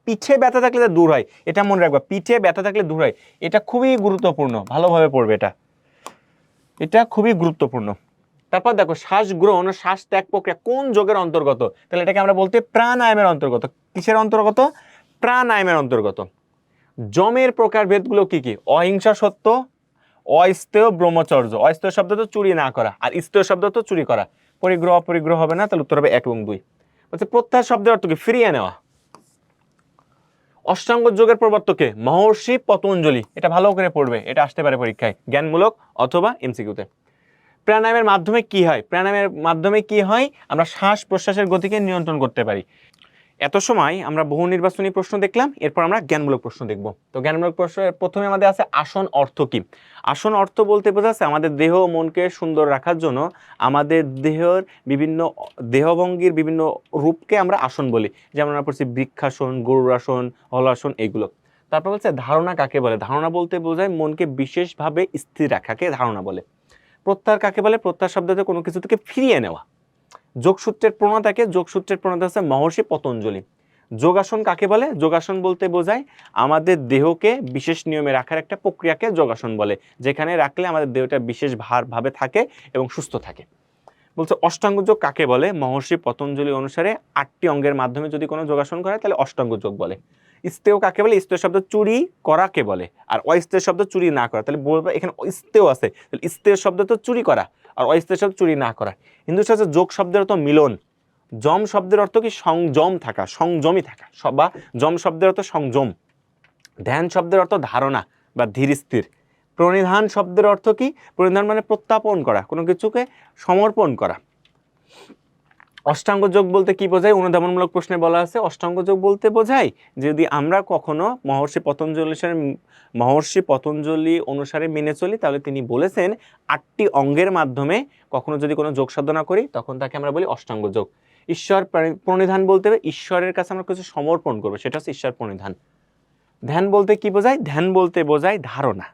পিঠে ব্যথা থাকলে তা দূর হয়। এটা মনে রাখবা, পিঠে ব্যথা থাকলে দূর হয়। এটা খুবই গুরুত্বপূর্ণ, ভালোভাবে পড়বে এটা, এটা খুবই গুরুত্বপূর্ণ। তারপর দেখো, শ্বাস গ্রহণ ও শ্বাস ত্যাগ প্রক্রিয়া কোন যোগের অন্তর্গত? তাহলে এটাকে আমরা বলতে প্রাণায়ামের অন্তর্গত। কিসের অন্তর্গত? প্রাণায়ামের অন্তর্গত। যমের প্রকারভেদগুলো কি কি? অহিংসা, সত্য, অস্তেয়, ব্রহ্মচর্য। অস্তেয় শব্দ তো চুরি না করা, আর স্তেয় শব্দ তো চুরি করা। পরিগ্রহ অপরিগ্রহ হবে না, তাহলে উত্তর হবে 1 এবং 2। বলছে প্রত্যাহার শব্দের অর্থ কি? ফিরিয়ে নেওয়া। অষ্টাঙ্গ যোগের প্রবর্তকে? মহর্ষি পতঞ্জলি। এটা ভালো করে পড়বে, এটা আসতে পারে পরীক্ষায়, জ্ঞানমূলক অথবা এমসিকিউতে। প্রাণায়ামের মাধ্যমে কি হয়? প্রাণায়ামের মাধ্যমে কি হয়? আমরা শ্বাস প্রশ্বাসের গতিকে নিয়ন্ত্রণ করতে পারি। এত সময় আমরা বহু নির্বাচনী প্রশ্ন দেখলাম, এরপর আমরা জ্ঞানমূলক প্রশ্ন দেখব। তো জ্ঞানমূলক প্রশ্নের প্রথমে আমাদের আছে আসন অর্থ কি? আসন অর্থ বলতে বোঝাচ্ছে আমাদের দেহ ও মনকে সুন্দর রাখার জন্য আমাদের দেহের বিভিন্ন দেহভঙ্গির বিভিন্ন রূপকে আমরা আসন বলি। যেমন আমরা পড়ছি বৃক্ষাসন, গরুর আসন, হলাসন, এগুলো। তারপর বলছে ধারণা কাকে বলে? ধারণা বলতে বোঝায় মনকে বিশেষভাবে স্থির রাখাকে ধারণা বলে। প্রত্যাহার কাকে বলে? প্রত্যাহার শব্দতে কোনো কিছু থেকে ফিরিয়ে নেওয়া। যোগসূত্রের প্রণেতা হচ্ছে মহর্ষি পতঞ্জলি। যোগাসন কাকে বলে? যোগাসন বলতে বোঝায় আমাদের দেহকে বিশেষ নিয়মে রাখার একটা প্রক্রিয়াকে যোগাসন বলে, যেখানে রাখলে আমাদের দেহটা বিশেষ ভাবে থাকে এবং সুস্থ থাকে। বলছে অষ্টাঙ্গ যোগ কাকে বলে? মহর্ষি পতঞ্জলি অনুসারে 8টি অঙ্গের মাধ্যমে যদি কোনো যোগাসন করে তাহলে অষ্টাঙ্গ যোগ বলে। স্তেয় কাকে বলে? স্তেয় শব্দ চুরি করাকে বলে, আর অস্তেয় শব্দ চুরি না করা। তাহলে বলবো এখানে স্তেয় আছে, তাহলে স্তেয় শব্দ তো চুরি করা, আর অস্তেয় শব্দ চুরি না করা। হিন্দু শাস্ত্রে যোগ শব্দের অর্থ মিলন। যম শব্দের অর্থ কি? সংযম থাকা, সংযমী থাকা, বা যম শব্দের অর্থ সংযম। ধ্যান শব্দের অর্থ ধারণা বা ধীর স্থির। প্রণিধান শব্দের অর্থ কি? প্রণিধান মানে প্রত্যাপন করা, কোনো কিছুকে সমর্পণ করা। অষ্টাঙ্গ যোগ বলতে কি বোঝায়? অনুধাবনমূলক প্রশ্নে বলা আছে অষ্টাঙ্গ যোগ বলতে বোঝায় যদি আমরা কখনো মহর্ষি পতঞ্জলি অনুসারে মেনে চলি, তাহলে তিনি বলেছেন 8টি অঙ্গের মাধ্যমে কখনো যদি কোনো যোগ সাধনা করি তখন তাকে আমরা বলি অষ্টাঙ্গ যোগ। ঈশ্বর প্রণিধান বলতে হবে ঈশ্বরের কাছে আমরা কিছু সমর্পণ করবো, সেটা হচ্ছে ঈশ্বর প্রণিধান। ধ্যান বলতে কি বোঝায়? ধ্যান বলতে বোঝায় ধারণা।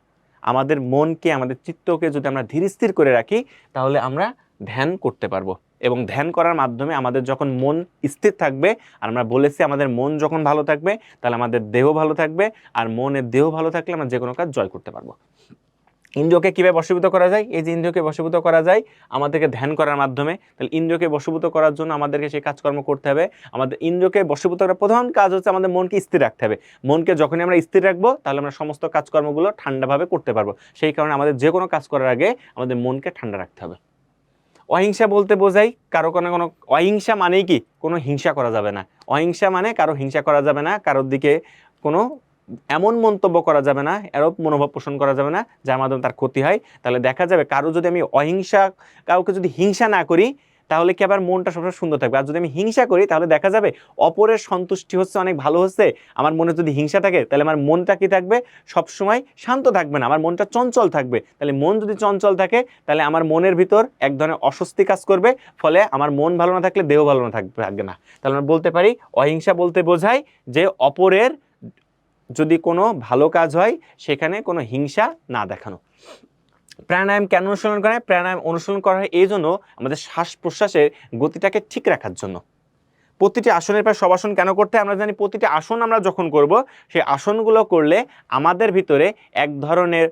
আমাদের মনকে, আমাদের চিত্তকে যদি আমরা ধীর স্থির করে রাখি তাহলে আমরা ধ্যান করতে পারবো, এবং ধ্যান করার মাধ্যমে আমাদের যখন মন স্থির থাকবে, আর আমরা বলেছি আমাদের মন যখন ভালো থাকবে তাহলে আমাদের দেহ ভালো থাকবে, আর মনের দেহ ভালো থাকলে আমরা যে কোনো কাজ জয় করতে পারবো। ইন্দ্রিয়কে কিভাবে বশীভূত করা যায়? এই যে ইন্দ্রিয়কে বশীভূত করা যায় আমাদেরকে ধ্যান করার মাধ্যমে। তাহলে ইন্দ্রিয়কে বশীভূত করার জন্য আমাদেরকে সেই কাজকর্ম করতে হবে। আমাদের ইন্দ্রিয়কে বশীভূত করার প্রধান কাজ হচ্ছে আমাদের মনকে স্থির রাখতে হবে। মনকে যখনই আমরা স্থির রাখবো তাহলে আমরা সমস্ত কাজকর্মগুলো ঠান্ডাভাবে করতে পারবো। সেই কারণে আমাদের যে কোনো কাজ করার আগে আমাদের মনকে ঠান্ডা রাখতে হবে। অহিংসা বলতে বোঝাই কারো কোনো অহিংসা মানেই কি? কোনো হিংসা করা যাবে না। অহিংসা মানে কারো হিংসা করা যাবে না, কারোর দিকে কোনো এমন মন্তব্য করা যাবে না, এরূপ মনোভাব পোষণ করা যাবে না যার মাধ্যমে তার ক্ষতি হয়। তাহলে দেখা যাবে কারো যদি আমি কাউকে যদি হিংসা না করি তাহলে কি আবার মনটা সবসময় সুন্দর থাকবে। আর যদি আমি হিংসা করি তাহলে দেখা যাবে অপরের সন্তুষ্টি হচ্ছে অনেক ভালো হচ্ছে, আমার মনে যদি হিংসা থাকে তাহলে আমার মনটা কি থাকবে? সবসময় শান্ত থাকবে না, আমার মনটা চঞ্চল থাকবে। তাহলে মন যদি চঞ্চল থাকে তাহলে আমার মনের ভিতর এক ধরনের অস্বস্তি কাজ করবে, ফলে আমার মন ভালো না থাকলে দেহ ভালো না থাকবে না। তাহলে আমরা বলতে পারি অহিংসা বলতে বোঝায় যে অপরের যদি কোনো ভালো কাজ হয় সেখানে কোনো হিংসা না দেখানো। প্রাণায়াম কেন অনুশীলন করা হয়? প্রাণায়াম অনুশীলন করা হয় এই জন্য আমাদের শ্বাস প্রশ্বাসের গতিটাকে ঠিক রাখার জন্য। প্রতিটি আসনের পর শবাসন কেন করতে হয়? আমরা জানি প্রতিটি আসন আমরা যখন করব সেই আসনগুলো করলে আমাদের ভিতরে এক ধরনের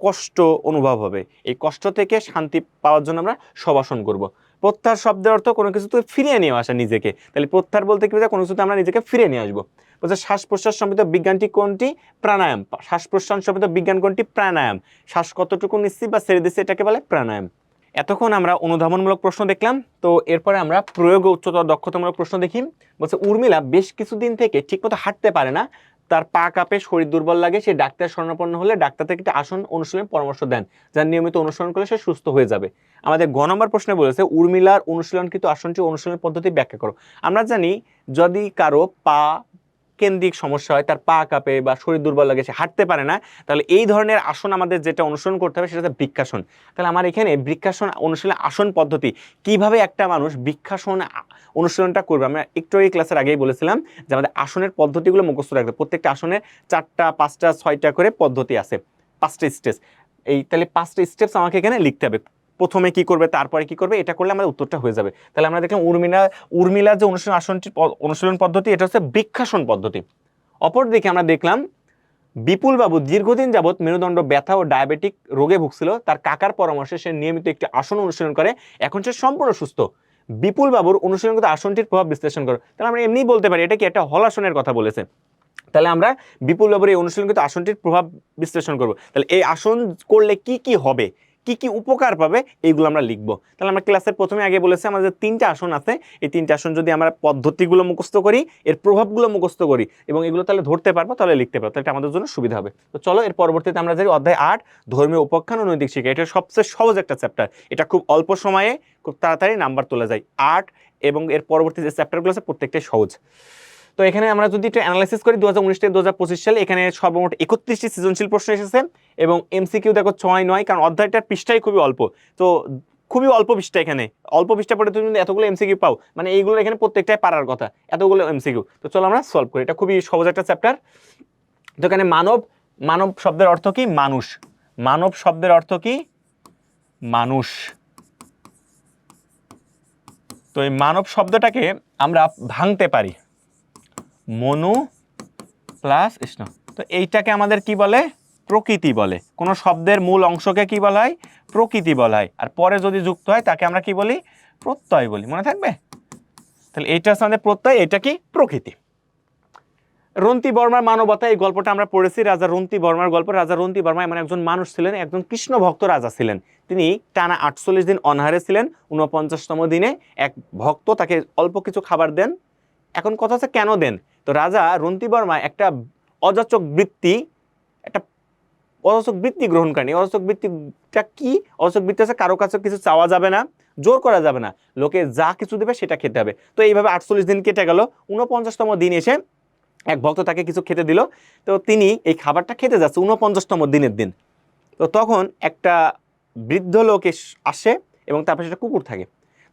কষ্ট অনুভব হবে। এই কষ্ট থেকে শান্তি পাওয়ার জন্য আমরা শবাসন করব। প্রত্যাহার শব্দের অর্থ কোনো কিছুতে ফিরিয়ে নিয়ে আসা নিজেকে। তাহলে প্রত্যাহার বলতে কি বোঝায়? কোনো কিছুতে আমরা নিজেকে ফিরিয়ে নিয়ে আসবো। বলছে শ্বাস প্রশ্বাস সম্পর্কিত বিজ্ঞানটি কোনটি? প্রাণায়াম। শ্বাস প্রশ্বাস সম্পর্কিত বিজ্ঞান কোনটি? প্রাণায়াম। শ্বাস কতটুকু নিচ্ছি বা ছেড়ে দিচ্ছি এটাকে বলে প্রাণায়াম। এতক্ষণ আমরা অনুধাবনমূলক প্রশ্ন দেখলাম, তো এরপরে আমরা প্রয়োগ উচ্চতর দক্ষতামূলক প্রশ্ন দেখি। বলছে উর্মিলা বেশ কিছুদিন থেকে ঠিকমতো হাঁটতে পারে না, তার পা কাঁপে, শরীর দুর্বল লাগে, সে ডাক্তার শরণাপন্ন হলে ডাক্তার থেকে একটা আসন অনুশীলনের পরামর্শ দেন, যার নিয়মিত অনুসরণ করলে সে সুস্থ হয়ে যাবে। আমাদের গ নম্বর প্রশ্নে বলেছে উর্মিলার অনুশীলনকৃত আসনটি অনুশীলনের পদ্ধতি ব্যাখ্যা করো। আমরা জানি যদি কারো পা কেন্দ্রিক সমস্যা হয়, তার পা কাঁপে বা শরীর দুর্বল লাগে, সে হাঁটতে পারে না, তাহলে এই ধরনের আসন আমাদের যেটা অনুসরণ করতে হবে সেটা হচ্ছে বৃক্ষাসন। তাহলে আমার এখানে বৃক্ষাসন অনুশীলন আসন পদ্ধতি কিভাবে একটা মানুষ বৃক্ষাসন অনুশীলনটা করবে, আমরা একটু এই ক্লাসের আগেই বলেছিলাম যে আমাদের আসনের পদ্ধতিগুলো মুখস্থ রাখতে, প্রত্যেকটা আসনের 4টা 5টা 6টা করে পদ্ধতি আছে, 5টা স্টেজ। তাহলে 5টা স্টেপস আমাকে এখানে লিখতে হবে, প্রথমে কি করবে তারপরে কি করবে, এটা করলে আমাদের উত্তরটা হয়ে যাবে। তাহলে আমরা দেখলাম উর্মিলা যে অনুশীলন পদ্ধতি এটা হচ্ছে বৃক্ষাসন পদ্ধতি। অপরদিকে আমরা দেখলাম বিপুল বাবু দীর্ঘদিন যাবৎ মেরুদণ্ড ব্যথা ও ডায়াবেটিক রোগে ভুগছিল, তার কাকার পরামর্শে সে নিয়মিত একটি আসন অনুশীলন করে, এখন সে সম্পূর্ণ সুস্থ। বিপুল বাবুর অনুশীলনগত আসনটির প্রভাব বিশ্লেষণ করো। তাহলে আমরা এমনিই বলতে পারি এটা কি একটা হলাসনের কথা বলেছে। তাহলে আমরা বিপুল বাবুর এই অনুশীলনগত আসনটির প্রভাব বিশ্লেষণ করব। তাহলে এই আসন করলে কি কি হবে, কি কি উপকার পাবে, এইগুলো আমরা লিখবো। তাহলে আমরা ক্লাসের প্রথমে আগে বলেছি আমাদের 3টা আসন আছে, এই 3টা আসন যদি আমরা পদ্ধতিগুলো মুখস্থ করি, এর প্রভাবগুলো মুখস্থ করি এবং এগুলো তাহলে ধরতে পারবো, তাহলে লিখতে পারবো, তাহলে আমাদের জন্য সুবিধা হবে। তো চলো এর পরবর্তীতে আমরা যাই অধ্যায় 8 ধর্মীয় উপাখ্যান ও নৈতিক শিক্ষা। এটা সবচেয়ে সহজ একটা চ্যাপ্টার, এটা খুব অল্প সময়ে খুব তাড়াতাড়ি নাম্বার তোলা যায়। 8 এবং এর পরবর্তী যে চ্যাপ্টারগুলো আছে প্রত্যেকটাই সহজ। তো এখানে আমরা যদি একটু অ্যানালাইসিস করি 2019 থেকে 2025 সালে এখানে সর্বমোট 31টি সৃজনশীল প্রশ্ন এসেছে এবং এমসিকিউ দেখো 6-9, কারণ অধ্যায়টার পৃষ্ঠাই খুবই অল্প, তো খুবই অল্প পৃষ্ঠা, এখানে অল্প পৃষ্ঠা পড়ে তুমি এতগুলো এমসিকিউ পাও, মানে এইগুলো এখানে প্রত্যেকটাই পারার কথা, এতগুলো এমসিকিউ। তো চলো আমরা সলভ করি, এটা খুবই সহজ একটা চ্যাপ্টার। তো এখানে মানব শব্দের অর্থ কি? মানুষ। মানব শব্দের অর্থ কি? মানুষ। তো এই মানব শব্দটাকে আমরা ভাঙতে পারি মনু প্লাস ইষ্ণ। তো এইটাকে আমাদের কি বলে? প্রকৃতি বলে। কোন শব্দের মূল অংশকে কি বলা হয়? প্রকৃতি বলা হয়। আর পরে যদি যুক্ত হয় তাকে আমরা কি বলি? প্রত্যয় বলি। মনে থাকবে? তাহলে এইটা হচ্ছে আমাদের প্রত্যয়, এটা কি? প্রকৃতি। রন্তি বর্মার মানবতা, এই গল্পটা আমরা পড়েছি, রাজা রন্তি বর্মার গল্প। রাজা রন্তি বর্মা এমন একজন মানুষ ছিলেন, একজন কৃষ্ণ ভক্ত রাজা ছিলেন। তিনি টানা 48 দিন অনাহারে ছিলেন। 49তম দিনে এক ভক্ত তাকে অল্প কিছু খাবার দেন। এখন কথা হচ্ছে কেন দেন? তো রাজা রন্তি বর্মা একটা অযাচক বৃত্তি গ্রহণ করেনি। অযাচক বৃত্তিটা কি? অযাচক বৃত্তি হচ্ছে কারো কাছে কিছু চাওয়া যাবে না, জোর করা যাবে না, লোকে যা কিছু দেবে সেটা খেতে হবে। তো এইভাবে 48 দিন কেটে গেল। 49তম দিন এসে এক ভক্ত তাকে কিছু খেতে দিল। তো তিনি এই খাবারটা খেতে যাচ্ছে 49তম দিনের দিন। তো তখন একটা বৃদ্ধ লোক আসে এবং তার পাশে একটা কুকুর থাকে।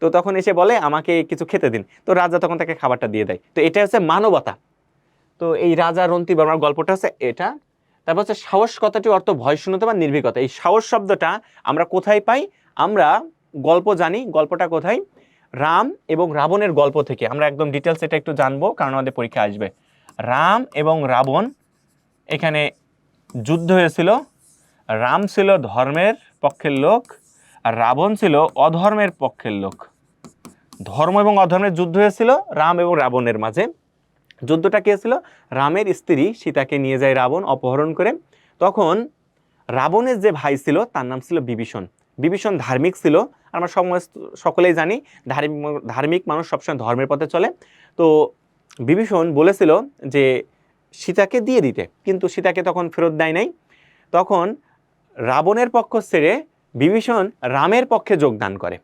তো তখন এসে বলে আমাকে কিছু খেতে দিন। তো রাজা তখন তাকে খাবারটা দিয়ে দেয়। তো এটা হচ্ছে মানবতা। তো এই রাজা রন্তি বর্মার গল্পটা হচ্ছে এটা। তারপর হচ্ছে সাহস কথাটির অর্থ ভয় শূন্যতা বা নির্ভীকতা। এই সাহস শব্দটা আমরা কোথায় পাই? আমরা গল্প জানি। গল্পটা কোথায়? রাম এবং রাবণের গল্প থেকে আমরা একদম ডিটেলস এটা একটু জানবো, কারণ আমাদের পরীক্ষা আসবে। রাম এবং রাবণ, এখানে যুদ্ধ হয়েছিল। রাম ছিল ধর্মের পক্ষের লোক আর রাবণ ছিল অধর্মের পক্ষের লোক। ধর্ম এবং অধর্মের যুদ্ধ হয়েছিল রাম এবং রাবণের মাঝে। যুদ্ধটা কি ছিল? রামের স্ত্রী সীতাকে নিয়ে যায় রাবণ অপহরণ করে। তখন রাবণের যে ভাই ছিল তার নাম ছিল বিভীষণ। বিভীষণ ধার্মিক ছিল। আমরা সকলেই জানি ধার্মিক মানুষ সবসময় ধর্মের পথে চলে। তো বিভীষণ বলেছিল যে সীতাকে দিয়ে দিতে, কিন্তু সীতাকে তখন ফেরত দেয় নাই। তখন রাবণের পক্ষ ছেড়ে বিভীষণ রামের পক্ষে যোগদান করে।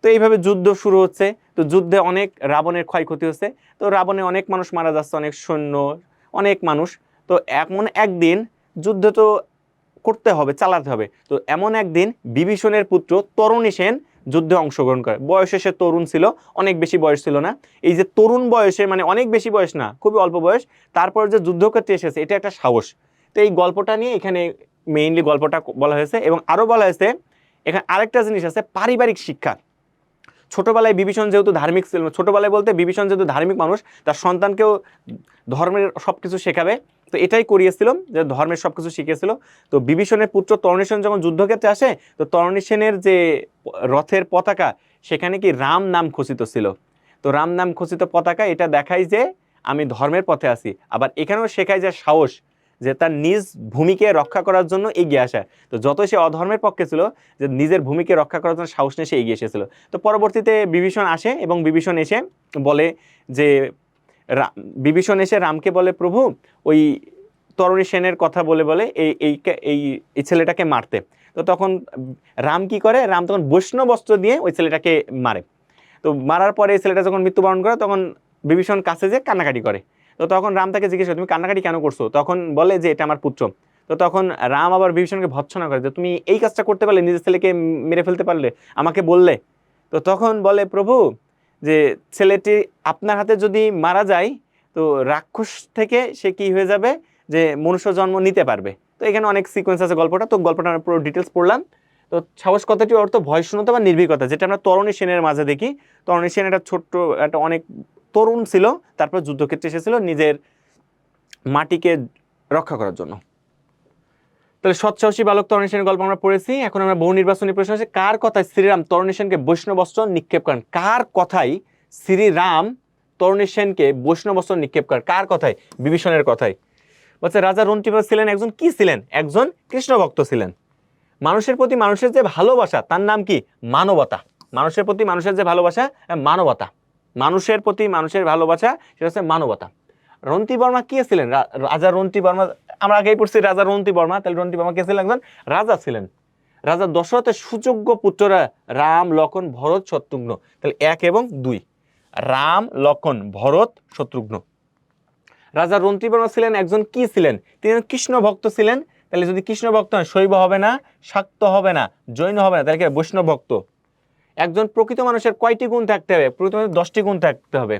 তো এইভাবে যুদ্ধ শুরু হচ্ছে। তো যুদ্ধে অনেক রাবণের ক্ষয়ক্ষতি হচ্ছে। তো রাবণে অনেক মানুষ মারা যাচ্ছে, অনেক সৈন্য, অনেক মানুষ। তো এমন একদিন যুদ্ধ তো করতে হবে, চালাতে হবে। তো এমন একদিন বিভীষণের পুত্র তরুণী সেন যুদ্ধে অংশগ্রহণ করে। বয়সে সে তরুণ ছিল, অনেক বেশি বয়স ছিল না। এই যে তরুণ বয়সে, মানে অনেক বেশি বয়স না, খুবই অল্প বয়স, তারপর যে যুদ্ধ করতে এসেছে, এটা একটা সাহস। তো এই গল্পটা নিয়ে এখানে মেইনলি গল্পটা বলা হয়েছে। এবং আরো বলা হয়েছে এখানে আরেকটা জিনিস আছে, পারিবারিক শিক্ষা। ছোটবেলায় বিভীষণ যেহেতু ধার্মিক ছিল, ছোটবেলায় বলতে বিভীষণ যেহেতু ধার্মিক মানুষ, তার সন্তানকেও ধর্মের সবকিছু শেখাবে। তো এটাই করিয়েছিল, যে ধর্মের সবকিছু শিখিয়েছিল। তো বিভীষণের পুত্র তরণী সেন যখন যুদ্ধক্ষেত্রে আসে, তো তরণী সেনের যে রথের পতাকা, সেখানে কি রাম নাম খচিত ছিল। তো রাম নাম খচিত পতাকা এটা দেখায় যে আমি ধর্মের পথে আছি। আবার এখানেও শেখায় যে সাহস, যে তার নিজ ভূমিকে রক্ষা করার জন্য এগিয়ে আসা। তো যতই সে অধর্মের পক্ষে ছিল, যে নিজের ভূমিকে রক্ষা করার জন্য সাহস নিয়ে সে এগিয়ে এসেছিল। তো পরবর্তীতে বিভীষণ আসে এবং বিভীষণ এসে বলে যে বিভীষণ এসে রামকে বলে প্রভু ওই তরণী সেনের কথা বলে বলে এই এই এই ছেলেটাকে মারতে। তো তখন রাম কি করে? রাম তখন বৈষ্ণব অস্ত্র দিয়ে ওই ছেলেটাকে মারে। তো মারার পরে এই ছেলেটা যখন মৃত্যুবরণ করে, তখন বিভীষণ কাছে যে কান্নাকাটি করে। তো তখন রাম তাকে জিজ্ঞেস করে তুমি কান্নাকাটি কেন করছো? তখন বলে যে এটা আমার পুত্র। তো তখন রাম আবার বিভীষণকে ভর্ৎসনা করে যে তুমি এই কাজটা করতে পারলে, নিজের ছেলেকে মেরে ফেলতে পারলে, আমাকে বললে। তো তখন বলে প্রভু যে ছেলেটি আপনার হাতে যদি মারা যায়, তো রাক্ষস থেকে সে কি হয়ে যাবে, যে মনুষ্য জন্ম নিতে পারবে। তো এখানে অনেক সিকোয়েন্স আছে গল্পটা। তো গল্পটা আমরা পুরো ডিটেলস পড়লাম। তো সাহস কথাটির অর্থ ভয়শূন্যতা বা নির্ভীকতা, যেটা আমরা তরণী সেনের মাঝে দেখি। তরণী সেন একটা ছোট্ট, একটা অনেক তরুণ ছিল, তারপর যুদ্ধক্ষেত্রে এসেছিল নিজের মাটিকে রক্ষা করার জন্য। তাহলে সৎসাহসী বালক তরণী সেনের গল্প আমরা পড়েছি। এখন আমরা বহু নির্বাচনী প্রশ্ন আছে, কার কথায় শ্রীরাম তরণী সেনকে বৈষ্ণব অস্ত্র নিক্ষেপ করেন? কার কথায় শ্রীরাম তরণী সেনকে বৈষ্ণব অস্ত্র নিক্ষেপ করেন? কার কথায়? বিভীষণের কথায়। বলছে রাজা রন্তিবর ছিলেন একজন কি ছিলেন? একজন কৃষ্ণ ভক্ত ছিলেন। মানুষের প্রতি মানুষের যে ভালোবাসা, তার নাম কি? মানবতা। মানুষের প্রতি মানুষের যে ভালোবাসা, মানবতা। মানুষের প্রতি মানুষের ভালোবাসা, সেটা হচ্ছে মানবতা। রন্তি বর্মা কে ছিলেন? রাজা রন্তি বর্মা। আমরা আগেই পড়ছি রাজা রন্তি বর্মা। তাহলে রন্তি বর্মা কে ছিলেন? একজন রাজা ছিলেন। রাজা দশরথের সুযোগ্য পুত্ররা রাম, লক্ষণ, ভরত, শত্রুঘ্ন। তাহলে 1 এবং 2, রাম, লক্ষণ, ভরত, শত্রুঘ্ন। রাজা রন্তি বর্মা ছিলেন একজন কি ছিলেন? তিনি কৃষ্ণ ভক্ত ছিলেন। তাহলে যদি কৃষ্ণ ভক্ত হয়, শৈব হবে না, শাক্ত হবে না, জৈন হবে না, তাহলে কি বৈষ্ণব ভক্ত। একজন প্রকৃত মানুষের কয়টি গুণ থাকতে হবে? প্রকৃত মানুষের 10টি গুণ থাকতে হবে।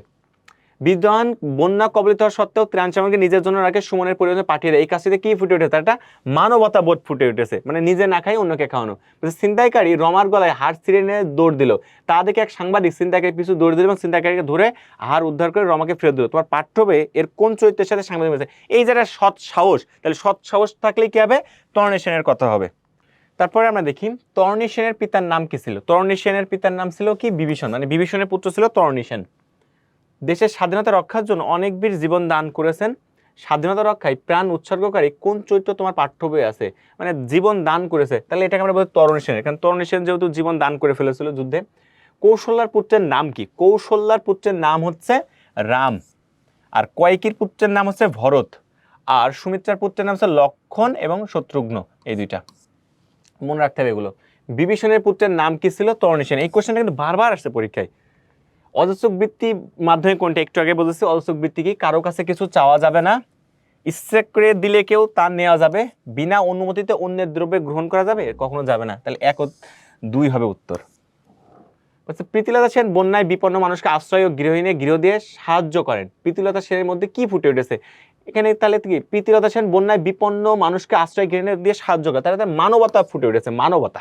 বিদ্বান বন্যা কবলিত হওয়া সত্ত্বেও ত্রাণ সামগ্রী নিজের জন্য রাখে, সুমনের পরিবর্তনে পাঠিয়ে দেয়। এই কাজটিতে কি ফুটে উঠেছে? একটা মানবতা বোধ ফুটে উঠেছে, মানে নিজে না খাই অন্যকে খাওয়ানো। ছিনতাইকারী রমার গলায় হাড় ছিঁড়ে নিয়ে দৌড় দিল। তা দেখে এক সাংবাদিক ছিনতাইকারী পিছু দৌড় দিল এবং ছিনতাইকারীকে ধরে হাড় উদ্ধার করে রমাকে ফেরত দিল। তোমার পাঠ্য বইয়ে এর কোন চরিত্রের সাথে সাংবাদিক হয়েছে? এই যারা সৎ সাহস, তাহলে সৎ সাহস থাকলে কি হবে? তরণী সেনের কথা হবে। তারপরে আমরা দেখি তরণী সেনের পিতার নাম কি ছিল? তরণী সেনের পিতার নাম ছিল কি? বিভীষণ। মানে বিভীষণের পুত্র ছিল তরণী সেন। দেশের স্বাধীনতা রক্ষার জন্য অনেক বীর জীবন দান করেছেন। স্বাধীনতা রক্ষায় প্রাণ উৎসর্গকারী কোন চরিত্র তোমার পাঠ্য বইয়ে আছে? মানে জীবন দান করেছে, তাহলে এটাকে আমরা বলি তরণী সেন। কারণ তরণী সেন যেহেতু জীবন দান করে ফেলেছিল যুদ্ধে। কৌশল্যার পুত্রের নাম কি? কৌশল্যার পুত্রের নাম হচ্ছে রাম। আর কয়কির পুত্রের নাম হচ্ছে ভরত। আর সুমিত্রার পুত্রের নাম হচ্ছে লক্ষণ এবং শত্রুঘ্ন। এই দুইটা মনে রাখতে হবে এগুলো। বিভীষণের পুত্রের নাম কি ছিল? তরণী। এই কোশ্চেনটা কিন্তু বারবার আসছে পরীক্ষায়। অযাচক বৃত্তি মাধ্যমে কোনটা? একটু আগে বলেছি অযাচক বৃত্তি কি? কারো কাছে কিছু চাওয়া যাবে না, ইচ্ছে করে দিলে কেউ তা নেওয়া যাবে, বিনা অনুমতিতে অন্যের দ্রব্য গ্রহণ করা যাবে, কখনো যাবে না। তাহলে 1 ও 2 হবে উত্তর। প্রীতিলতা সেন বন্যায় বিপন্ন মানুষকে আশ্রয় ও গৃহহীনে গৃহ দিয়ে সাহায্য করেন। প্রীতিলতা সেনের মধ্যে কি ফুটে উঠেছে এখানে? তাহলে কি প্রীতিলতা সেন বন্যায় বিপন্ন মানুষকে আশ্রয় গৃহহীনে দিয়ে সাহায্য করে, তাহলে তার মানবতা ফুটে উঠেছে, মানবতা।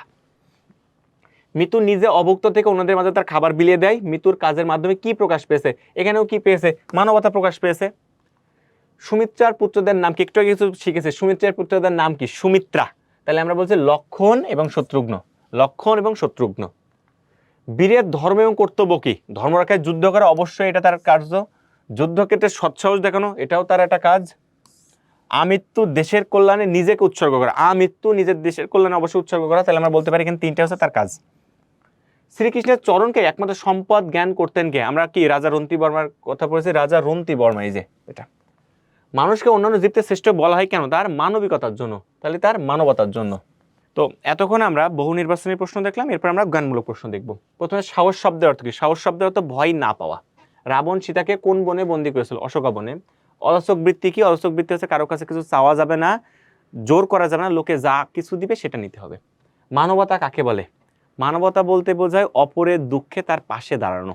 মিতু নিজে অভুক্ত থেকে অন্যদের মাঝে তার খাবার বিলিয়ে দেয়, মিতুর কাজের মাধ্যমে কি প্রকাশ পেয়েছে? এখানেও কি পেয়েছে? মানবতা প্রকাশ পেয়েছে। সুমিত্রার পুত্রদের নাম কি? একটু আগে কিছু শিখেছে। সুমিত্রার পুত্রদের নাম কি? সুমিত্রা। তাহলে আমরা বলছি লক্ষণ এবং শত্রুঘ্ন, লক্ষণ এবং শত্রুঘ্ন। বীরের ধর্ম এবং কর্তব্য কি? ধর্ম রক্ষায় যুদ্ধ করা, অবশ্যই এটা তার কার্য। যুদ্ধক্ষেত্রে সৎসাহস দেখানো, এটাও তার একটা কাজ। আমৃত্যু দেশের কল্যাণে নিজেকে উৎসর্গ করা, আমৃত্যু নিজের দেশের কল্যাণে অবশ্যই উৎসর্গ করা। তাহলে আমরা বলতে পারি এখানে 3টা হচ্ছে তার কাজ। শ্রীকৃষ্ণের চরণকে একমাত্র সম্পদ জ্ঞান করতেন কে? আমরা কি রাজা রন্তি বর্মার কথা পড়েছি, রাজা রন্তি বর্মা, এই যে এটা। মানুষকে অন্যান্য জীবদের শ্রেষ্ঠ বলা হয় কেন? তার মানবিকতার জন্য, তাহলে তার মানবতার জন্য। তো এতক্ষণ আমরা বহু নির্বাচনী প্রশ্ন দেখলাম, এরপর আমরা জ্ঞানমূলক প্রশ্ন দেখব। প্রথমে সাহস শব্দের অর্থ কি? সাহস শব্দের অর্থ ভয় না পাওয়া। রাবণ সীতাকে কোন বনে বন্দী করেছিল? অশোকা বনে। অযাচক বৃত্তি কি? অযাচক বৃত্তি হচ্ছে কারো কাছে কিছু চাওয়া যাবে না, জোর করা যাবে না, লোকে যা কিছু দিবে সেটা নিতে হবে। মানবতা কাকে বলে? মানবতা বলতে বোঝায় অপরের দুঃখে তার পাশে দাঁড়ানো।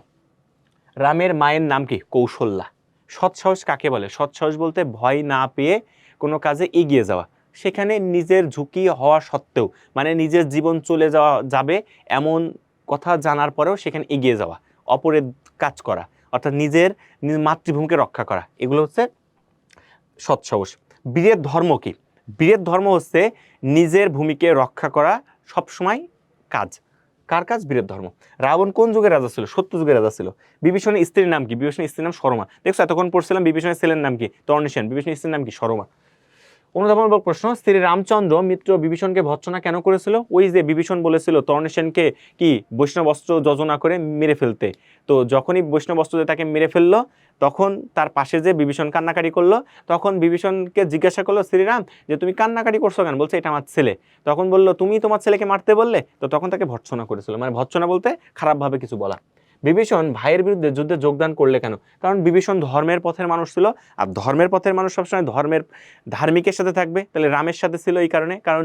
রামের মায়ের নাম কি? কৌশল্যা। সৎসাহস কাকে বলে? সৎসাহস বলতে ভয় না পেয়ে কোনো কাজে এগিয়ে যাওয়া, সেখানে নিজের ঝুঁকি হওয়া সত্ত্বেও, মানে নিজের জীবন চলে যাবে এমন কথা জানার পরেও সেখানে এগিয়ে যাওয়া, অপরের কাজ করা, অর্থাৎ নিজের মাতৃভূমিকে রক্ষা করা, এগুলো হচ্ছে সৎসাহস। বীরের ধর্ম কি? বীরের ধর্ম হচ্ছে নিজের ভূমিকে রক্ষা করা, সবসময় কাজ। কার কাজ? বীরের ধর্ম। রাবণ কোন যুগের রাজা ছিল? সত্য যুগের রাজা ছিল। বিভীষণের স্ত্রীর নাম কি? বিভীষণের স্ত্রীর নাম সরমা। দেখছো এতক্ষণ পড়ছিলাম বিভীষণের ছেলের নাম কি? তরণী সেন। বিভীষণের স্ত্রীর নাম কি? সরমা। অনুধাবনমূলক প্রশ্ন, শ্রী রামচন্দ্র মিত্র বিভীষণকে ভর্ৎসনা কেন করেছিল? ওই যে বিভীষণ বলেছিল তরণী সেনকে কি বৈষ্ণব অস্ত্র যোজনা করে মেরে ফেলতে, তো যখনই বৈষ্ণব অস্ত্র দিয়ে তাকে মেরে ফেললো, তখন তার পাশে যে বিভীষণ কান্নাকাটি করলো, তখন বিভীষণকে জিজ্ঞাসা করলো শ্রীরাম যে তুমি কান্নাকাটি করছো কেন? বলছে এটা আমার ছেলে। তখন বললো তুমি তোমার ছেলেকে মারতে বললে, তো তখন তাকে ভর্ৎসনা করেছিল, মানে ভর্ৎসনা বলতে খারাপভাবে কিছু বলা। বিভীষণ ভাইয়ের বিরুদ্ধে যুদ্ধে যোগদান করলে কেন? কারণ বিভীষণ ধর্মের পথের মানুষ ছিল, আর ধর্মের পথের মানুষ সবসময় ধর্মের ধার্মিকের সাথে থাকবে। তাহলে রামের সাথে ছিল এই কারণে, কারণ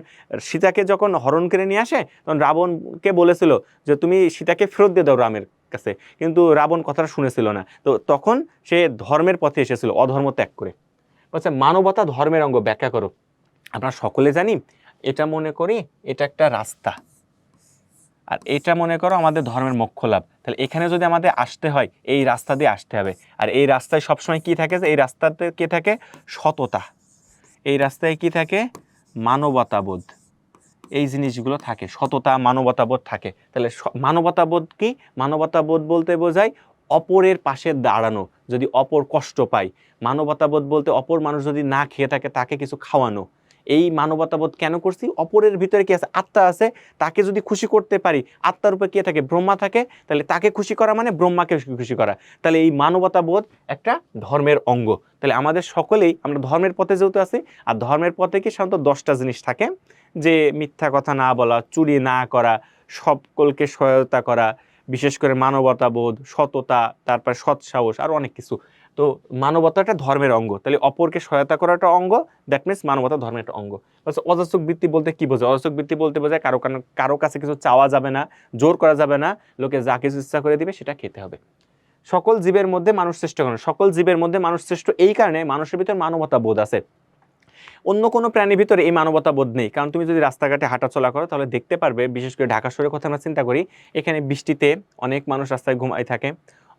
সীতাকে যখন হরণ করে নিয়ে আসে তখন রাবণকে বলেছিল যে তুমি সীতাকে ফেরত দিয়ে দাও রামের কাছে, কিন্তু রাবণ কথাটা শুনেছিল না, তো তখন সে ধর্মের পথে এসেছিল অধর্ম ত্যাগ করে। আচ্ছা, মানবতা ধর্মের অঙ্গ, ব্যাখ্যা করো। আমরা সকলে জানি, এটা মনে করি এটা একটা রাস্তা, আর এটা মনে করো আমাদের ধর্মের মোক্ষ লাভ। তাহলে এখানে যদি আমাদের আসতে হয় এই রাস্তা দিয়ে আসতে হবে, আর এই রাস্তায় সবসময় কি থাকে? এই রাস্তাতে কি থাকে? সততা। এই রাস্তায় কি থাকে? মানবতাবোধ। এই জিনিসগুলো থাকে, সততা, মানবতাবোধ থাকে। তাহলে মানবতাবোধ কি? মানবতাবোধ বলতে বোঝায় অপরের পাশে দাঁড়ানো, যদি অপর কষ্ট পায়। মানবতাবোধ বলতে অপর মানুষ যদি না খেয়ে থাকে তাকে কিছু খাওয়ানো। এই মানবতাবোধ কেন করছি? অপরের ভিতরে কি আছে? আত্মা আছে, তাকে যদি খুশি করতে পারি, আত্মার উপরে কে থাকে? ব্রহ্মা থাকে, তাহলে তাকে খুশি করা মানে ব্রহ্মাকে খুশি করা। তাহলে এই মানবতাবোধ একটা ধর্মের অঙ্গ। তাহলে আমাদের সকলেই আমরা ধর্মের পথে যেহেতু আছি, আর ধর্মের পথে কি সাধারণত 10টা জিনিস থাকে, যে মিথ্যা কথা না বলা, চুরি না করা, সকলকে সহায়তা করা, বিশেষ করে মানবতাবোধ, সততা, তারপর সৎসাহস, আর অনেক কিছু। তো মানবতাটা ধর্মের অঙ্গ, তাহলে অপরকে সহায়তা করাটা অঙ্গ, দ্যাট মিনস মানবতা ধর্মের একটা অঙ্গ। অযাচক বৃত্তি বলতে কি বোঝায়? অযাচক বৃত্তি বলতে বোঝায় কারো কাছে কিছু চাওয়া যাবে না, জোর করা যাবে না, লোকে যা কিছু ইচ্ছা করে দিবে সেটা খেতে হবে। সকল জীবের মধ্যে মানুষ শ্রেষ্ঠ কেন? সকল জীবের মধ্যে মানুষ শ্রেষ্ঠ এই কারণে মানুষের ভিতরে মানবতা বোধ আছে, অন্য কোনো প্রাণীর ভিতরে এই মানবতা বোধ নেই। কারণ তুমি যদি রাস্তাঘাটে হাঁটাচলা করো তাহলে দেখতে পারবে, বিশেষ করে ঢাকা শহরের কথা আমরা চিন্তা করি, এখানে বৃষ্টিতে অনেক মানুষ রাস্তায় ঘুমায় থাকে,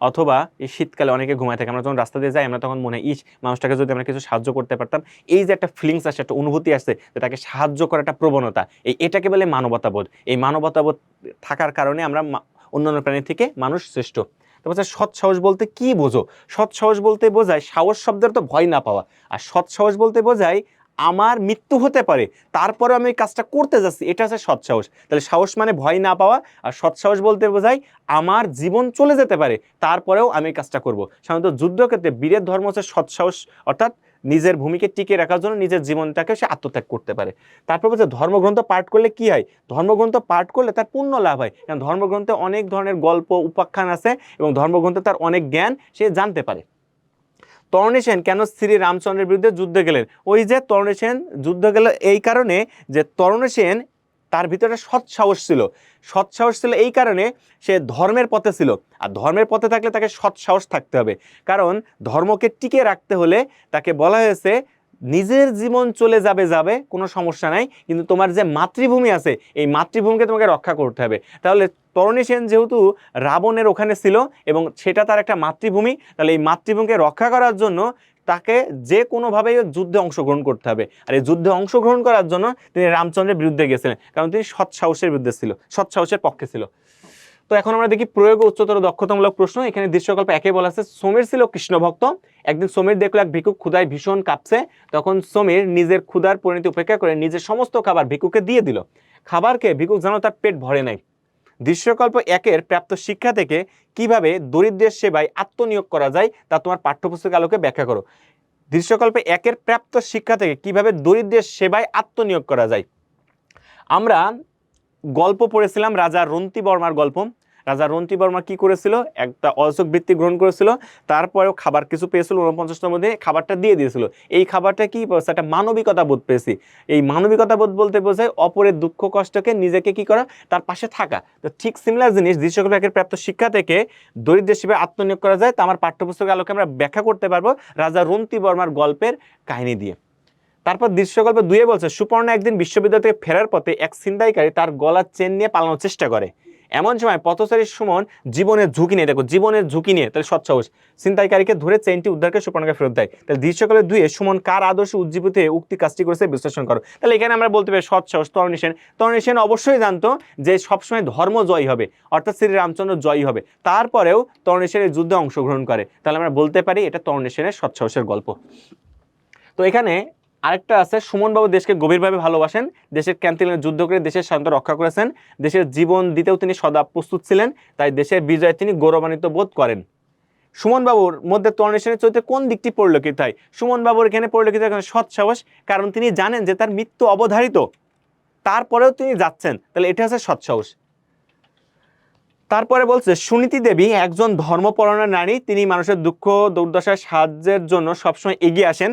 অথবা এই শীতকালে অনেকে ঘুমায় থাকে। আমরা যখন রাস্তা দিয়ে যাই আমরা তখন মনে হয় মানুষটাকে যদি আমরা কিছু সাহায্য করতে পারতাম। এই যে একটা ফিলিংস আসে, একটা অনুভূতি আসছে যে তাকে সাহায্য করার একটা প্রবণতা, এটাকে বলে মানবতাবোধ। এই মানবতাবোধ থাকার কারণে আমরা অন্যান্য প্রাণীর থেকে মানুষ শ্রেষ্ঠ। তারপর সৎ সাহস বলতে কি বোঝো? সৎ সাহস বলতে বোঝায়, সাহস শব্দের তো ভয় না পাওয়া, আর সৎ সাহস বলতে বোঝায় আমার মৃত্যু হতে পারে তারপরে আমি এই কাজটা করতে যাচ্ছি, এটা হচ্ছে সৎ সাহস। তাহলে সাহস মানে ভয় না পাওয়া, আর সৎ সাহস বলতে বোঝায় আমার জীবন চলে যেতে পারে তারপরেও আমি এই কাজটা করব। সাধারণত যুদ্ধক্ষেত্রে বীরের ধর্ম হচ্ছে সৎ সাহস, অর্থাৎ নিজের ভূমিকে টিকিয়ে রাখার জন্য নিজের জীবনটাকে সে আত্মত্যাগ করতে পারে। তারপর বলছে ধর্মগ্রন্থ পাঠ করলে কি হয়? ধর্মগ্রন্থ পাঠ করলে তার পূর্ণ লাভ হয়, কারণ ধর্মগ্রন্থে অনেক ধরনের গল্প উপাখ্যান আছে এবং ধর্মগ্রন্থে তার অনেক জ্ঞান সে জানতে পারে। তরণী সেন কেন শ্রী রামচন্দ্রের বিরুদ্ধে যুদ্ধে গেলেন? ওই যে তরণী সেন যুদ্ধ গেল এই কারণে যে তরণী সেন তার ভিতরে সৎসাহস ছিল। সৎসাহস ছিল এই কারণে সে ধর্মের পথে ছিল, আর ধর্মের পথে থাকলে তাকে সৎসাহস থাকতে হবে, কারণ ধর্মকে টিকে রাখতে হলে তাকে বলা হয়েছে নিজের জীবন চলে যাবে যাবে কোনো সমস্যা নাই, কিন্তু তোমার যে মাতৃভূমি আছে এই মাতৃভূমিকে তোমাকে রক্ষা করতে হবে। তাহলে তরণী সেন যেহেতু রাবণের ওখানে ছিল এবং সেটা তার একটা মাতৃভূমি, তাহলে এই মাতৃভূমিকে রক্ষা করার জন্য তাকে যে কোনোভাবে যুদ্ধে অংশগ্রহণ করতে হবে। আর এই যুদ্ধে অংশগ্রহণ করার জন্য তিনি রামচন্দ্রের বিরুদ্ধে গেছিলেন, কারণ তিনি সৎসাহসের বিরুদ্ধে ছিল, সৎসাহসের পক্ষে ছিল। তো এখন আমরা দেখি প্রয়োগ উচ্চতর দক্ষতামূলক প্রশ্ন। এখানে দৃশ্যকল্প একে বলা আছে সমীর ছিল কৃষ্ণ ভক্ত। একদিন সমীর দেখলো এক ভিক্ষুক ক্ষুধায় ভীষণ কাঁপছে, তখন সমীর নিজের ক্ষুধার পরিণতি উপেক্ষা করে নিজের সমস্ত খাবার ভিক্ষুককে দিয়ে দিল। খাবারকে ভিক্ষুক জানো তার পেট ভরে নাই। দৃশ্যকল্প একের প্রাপ্ত শিক্ষা থেকে কিভাবে দরিদ্রের সেবায় আত্মনিয়োগ করা যায় তা তোমার পাঠ্যপুস্তকের আলোকে ব্যাখ্যা করো। দৃশ্যকল্প একের প্রাপ্ত শিক্ষা থেকে কিভাবে দরিদ্রের সেবায় আত্মনিয়োগ করা যায়। আমরা গল্প পড়েছিলাম রাজা রন্তি বর্মার গল্প। রাজা রন্তি বর্মা কি করেছিল? একটা অযোগ বৃত্তি গ্রহণ করেছিল, তারপরেও খাবার কিছু পেয়েছিল, 49টার মধ্যে খাবারটা দিয়ে দিয়েছিল। এই খাবারটা কি একটা মানবিকতা বোধ পেয়েছি। এই মানবিকতা বোধ বলতে বোঝায় অপরের দুঃখ কষ্টকে নিজেকে কি করা, তার পাশে থাকা। তো ঠিক সিমিলার জিনিস দৃশ্যকল্প একের প্রাপ্ত শিক্ষা থেকে দরিদ্রের সেবায় আত্মনিয়োগ করা যায়, তা আমার পাঠ্যপুস্তকের আলোকে আমরা ব্যাখ্যা করতে পারবো রাজা রন্তি বর্মার গল্পের কাহিনী দিয়ে। তারপর দৃশ্যকল্প 2 বলছে সুপর্ণা একদিন বিশ্ববিদ্যালয় থেকে ফেরার পথে এক ছিনতাইকারী তার গলার চেন নিয়ে পালানোর চেষ্টা করে। এমন সময় পথচারী সুমন জীবনের ঝুঁকি নিয়ে, দেখো জীবনের ঝুঁকি নিয়ে, তাহলে সৎসাহস, ছিনতাইকারীকে ধরে চেনটি উদ্ধার করে সুপর্ণাকে ফেরত দেয়। তাহলে দৃশ্যকল্প 2 সুমন কার আদর্শে উজ্জীবিত হয়ে উক্তি কাজটি করেছে বিশ্লেষণ করো। তাহলে এখানে আমরা বলতে পারি সৎসাহস তরণী সেন। তরণী সেন অবশ্যই জানতো যে সবসময় ধর্ম জয়ী হবে, অর্থাৎ শ্রী রামচন্দ্র জয়ী হবে, তারপরেও তরণী সেন এই যুদ্ধে অংশগ্রহণ করে। তাহলে আমরা বলতে পারি এটা তরণী সেনের সৎসাহসের গল্প। তো এখানে আরেকটা আছে, সুমনবাবু দেশকে গভীরভাবে ভালোবাসেন, দেশের ক্যান্টিনে যুদ্ধ করে দেশের স্বাধীনতা রক্ষা করেছেন, দেশের জীবন দিতেও তিনি সদা প্রস্তুত ছিলেন, তাই দেশের বিজয়ে তিনি গৌরবান্বিত বোধ করেন। সুমনবাবুর মধ্যে তরণী সেনের চরিত্রে কোন দিকটি পরিলক্ষিত হয়? সুমনবাবুর এখানে পরিলক্ষিত সৎসাহস, কারণ তিনি জানেন যে তার মৃত্যু অবধারিত, তারপরেও তিনি যাচ্ছেন, তাহলে এটা হচ্ছে সৎসাহস। তারপরে বলছে সুনীতি দেবী একজন ধর্মপরায়ণ নারী, তিনি মানুষের দুঃখ দুর্দশায় সাহায্যের জন্য সবসময় এগিয়ে আসেন।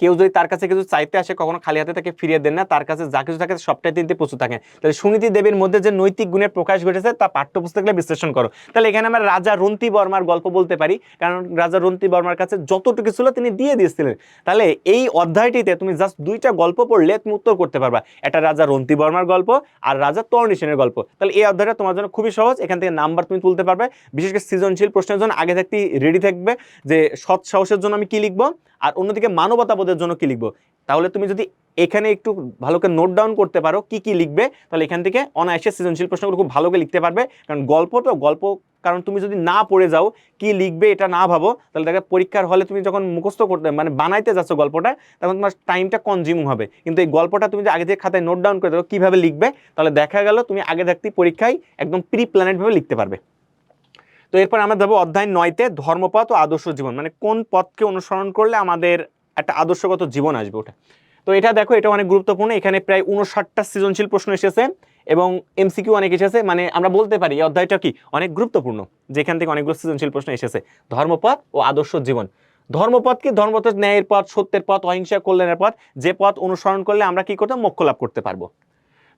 কেউ যদি তার কাছে কিছু চাইতে আসে কখনো খালি হাতে তাকে ফিরিয়ে দেন না, তার কাছে যা কিছু থাকে সবটাই দিতে প্রস্তুত থাকেন। তাহলে সুনীতি দেবীর মধ্যে যে নৈতিক গুণের প্রকাশ ঘটেছে তা পাঠ্যপুস্তকে বিশ্লেষণ করো। তাহলে এখানে আমরা রাজা রন্তি বর্মার গল্প বলতে পারি, কারণ রাজা রন্তি বর্মার কাছে যতটুকু ছিল তিনি দিয়ে দিয়েছিলেন। তাহলে এই অধ্যায়টিতে তুমি জাস্ট 2টা গল্প পড়লে তুমি উত্তর করতে পারবা, একটা রাজা রন্তি বর্মার গল্প আর রাজা তরণী সেনের গল্প। তাহলে এই অধ্যায়টা তোমার জন্য খুবই সহজ, এখান থেকে নাম্বার তুমি তুলতে পারবে। বিশেষ করে সৃজনশীল প্রশ্নের জন্য আগে থাকতে রেডি থাকবে যে সৎ সাহসের জন্য আমি কি লিখবো আর অন্যদিকে মানবতাবোধের জন্য কি লিখবো। তাহলে তুমি যদি এখানে একটু ভালো করে নোট ডাউন করতে পারো কি কি লিখবে, তাহলে এখান থেকে অনায়াসে সৃজনশীল প্রশ্নগুলো খুব ভালো করে লিখতে পারবে। কারণ গল্প তো গল্প, কারণ তুমি যদি না পড়ে যাও কি লিখবে এটা না ভাবো, তাহলে দেখো পরীক্ষার হলে তুমি যখন মুখস্থ করতে মানে বানাইতে যাচ্ছ গল্পটা, তখন তোমার টাইমটা কনজিউম হবে। কিন্তু এই গল্পটা তুমি যে আগে থেকে খাতায় নোট ডাউন করে দেবো কীভাবে লিখবে, তাহলে দেখা গেল তুমি আগে থাকতেই পরীক্ষায় একদম প্রি প্ল্যানেডভাবে লিখতে পারবে। তো এরপর আমরা যাবো অধ্যায় 9তে ধর্মপথ ও আদর্শ জীবন, মানে কোন পথকে অনুসরণ করলে আমাদের একটা আদর্শগত জীবন আসবে ওটা। তো এটা দেখো, এটা অনেক গুরুত্বপূর্ণ। এখানে প্রায় 59টা সৃজনশীল প্রশ্ন এসেছে এবং এমসিকিউ অনেক এসেছে, মানে আমরা বলতে পারি এই অধ্যায়টা কি অনেক গুরুত্বপূর্ণ, যেখান থেকে অনেকগুলো সৃজনশীল প্রশ্ন এসেছে। ধর্মপথ ও আদর্শ জীবন। ধর্মপথ কি? ধর্মপথ ন্যায়ের পথ, সত্যের পথ, অহিংসা, কল্যাণের পথ, যে পথ অনুসরণ করলে আমরা কি করতে মোক্ষ লাভ করতে পারবো।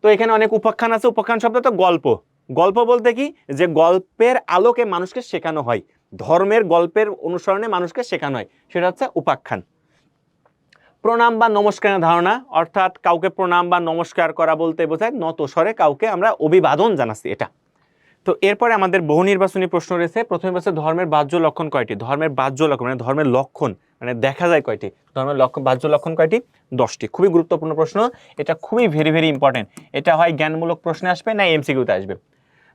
তো এখানে অনেক উপাখ্যান আছে। উপাখ্যান শব্দ তো গল্প, গল্প বলতে কি যে গল্পের আলোকে মানুষকে শেখানো হয়, ধর্মের গল্পের অনুসরণে মানুষকে শেখানো হয়, সেটা হচ্ছে উপাখ্যান। প্রণাম বা নমস্কারের ধারণা, অর্থাৎ কাউকে প্রণাম বা নমস্কার করা বলতে বোঝায় নত স্বরে কাউকে আমরা অভিবাদন জানাচ্ছি, এটা। তো এরপরে আমাদের বহু নির্বাচনী প্রশ্ন রয়েছে। প্রথমে বলছে ধর্মের বাহ্য লক্ষণ কয়টি? ধর্মের বাহ্য লক্ষণ মানে ধর্মের লক্ষণ মানে দেখা যায় কয়টি? ধর্মের লক্ষণ বাহ্য লক্ষণ কয়টি? 10টি। খুবই গুরুত্বপূর্ণ প্রশ্ন, এটা খুবই ভেরি ইম্পর্টেন্ট। এটা হয় জ্ঞানমূলক প্রশ্নে আসবে না এমসিকিউতে আসবে।